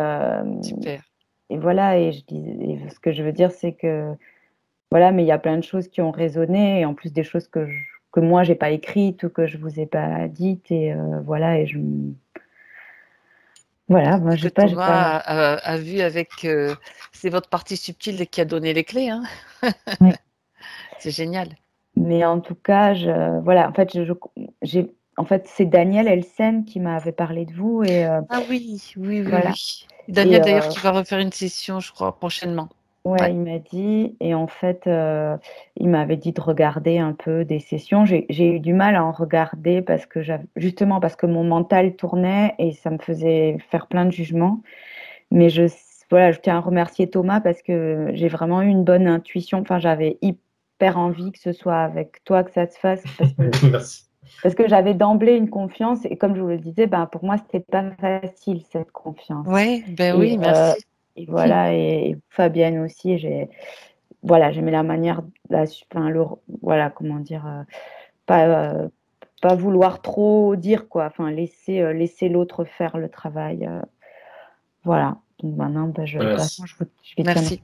Super. Et voilà, et ce que je veux dire, c'est que voilà, mais il y a plein de choses qui ont résonné, et en plus des choses que moi j'ai pas écrites ou que je vous ai pas dites, et voilà, et voilà, moi j'ai pas. Thomas a vu avec, c'est votre partie subtile qui a donné les clés, hein. Oui. C'est génial. Mais en tout cas, voilà, en fait, c'est Daniel Elsen qui m'avait parlé de vous, et Ah oui. voilà. Daniel, d'ailleurs, qui va refaire une session, je crois, prochainement. Ouais, il m'a dit, et en fait, il m'avait dit de regarder un peu des sessions. J'ai eu du mal à en regarder justement parce que mon mental tournait et ça me faisait faire plein de jugements. Mais voilà, je tiens à remercier Thomas parce que j'ai vraiment eu une bonne intuition. Enfin, j'avais hyper envie que ce soit avec toi que ça se fasse Merci. parce que j'avais d'emblée une confiance, et comme je vous le disais, ben, pour moi, c'était pas facile cette confiance. Ouais, oui, merci. Et voilà, et Fabienne aussi, j'aimais la manière, voilà, comment dire, pas vouloir trop dire, quoi, enfin, laisser l'autre faire le travail. Voilà, donc maintenant, je vais Merci.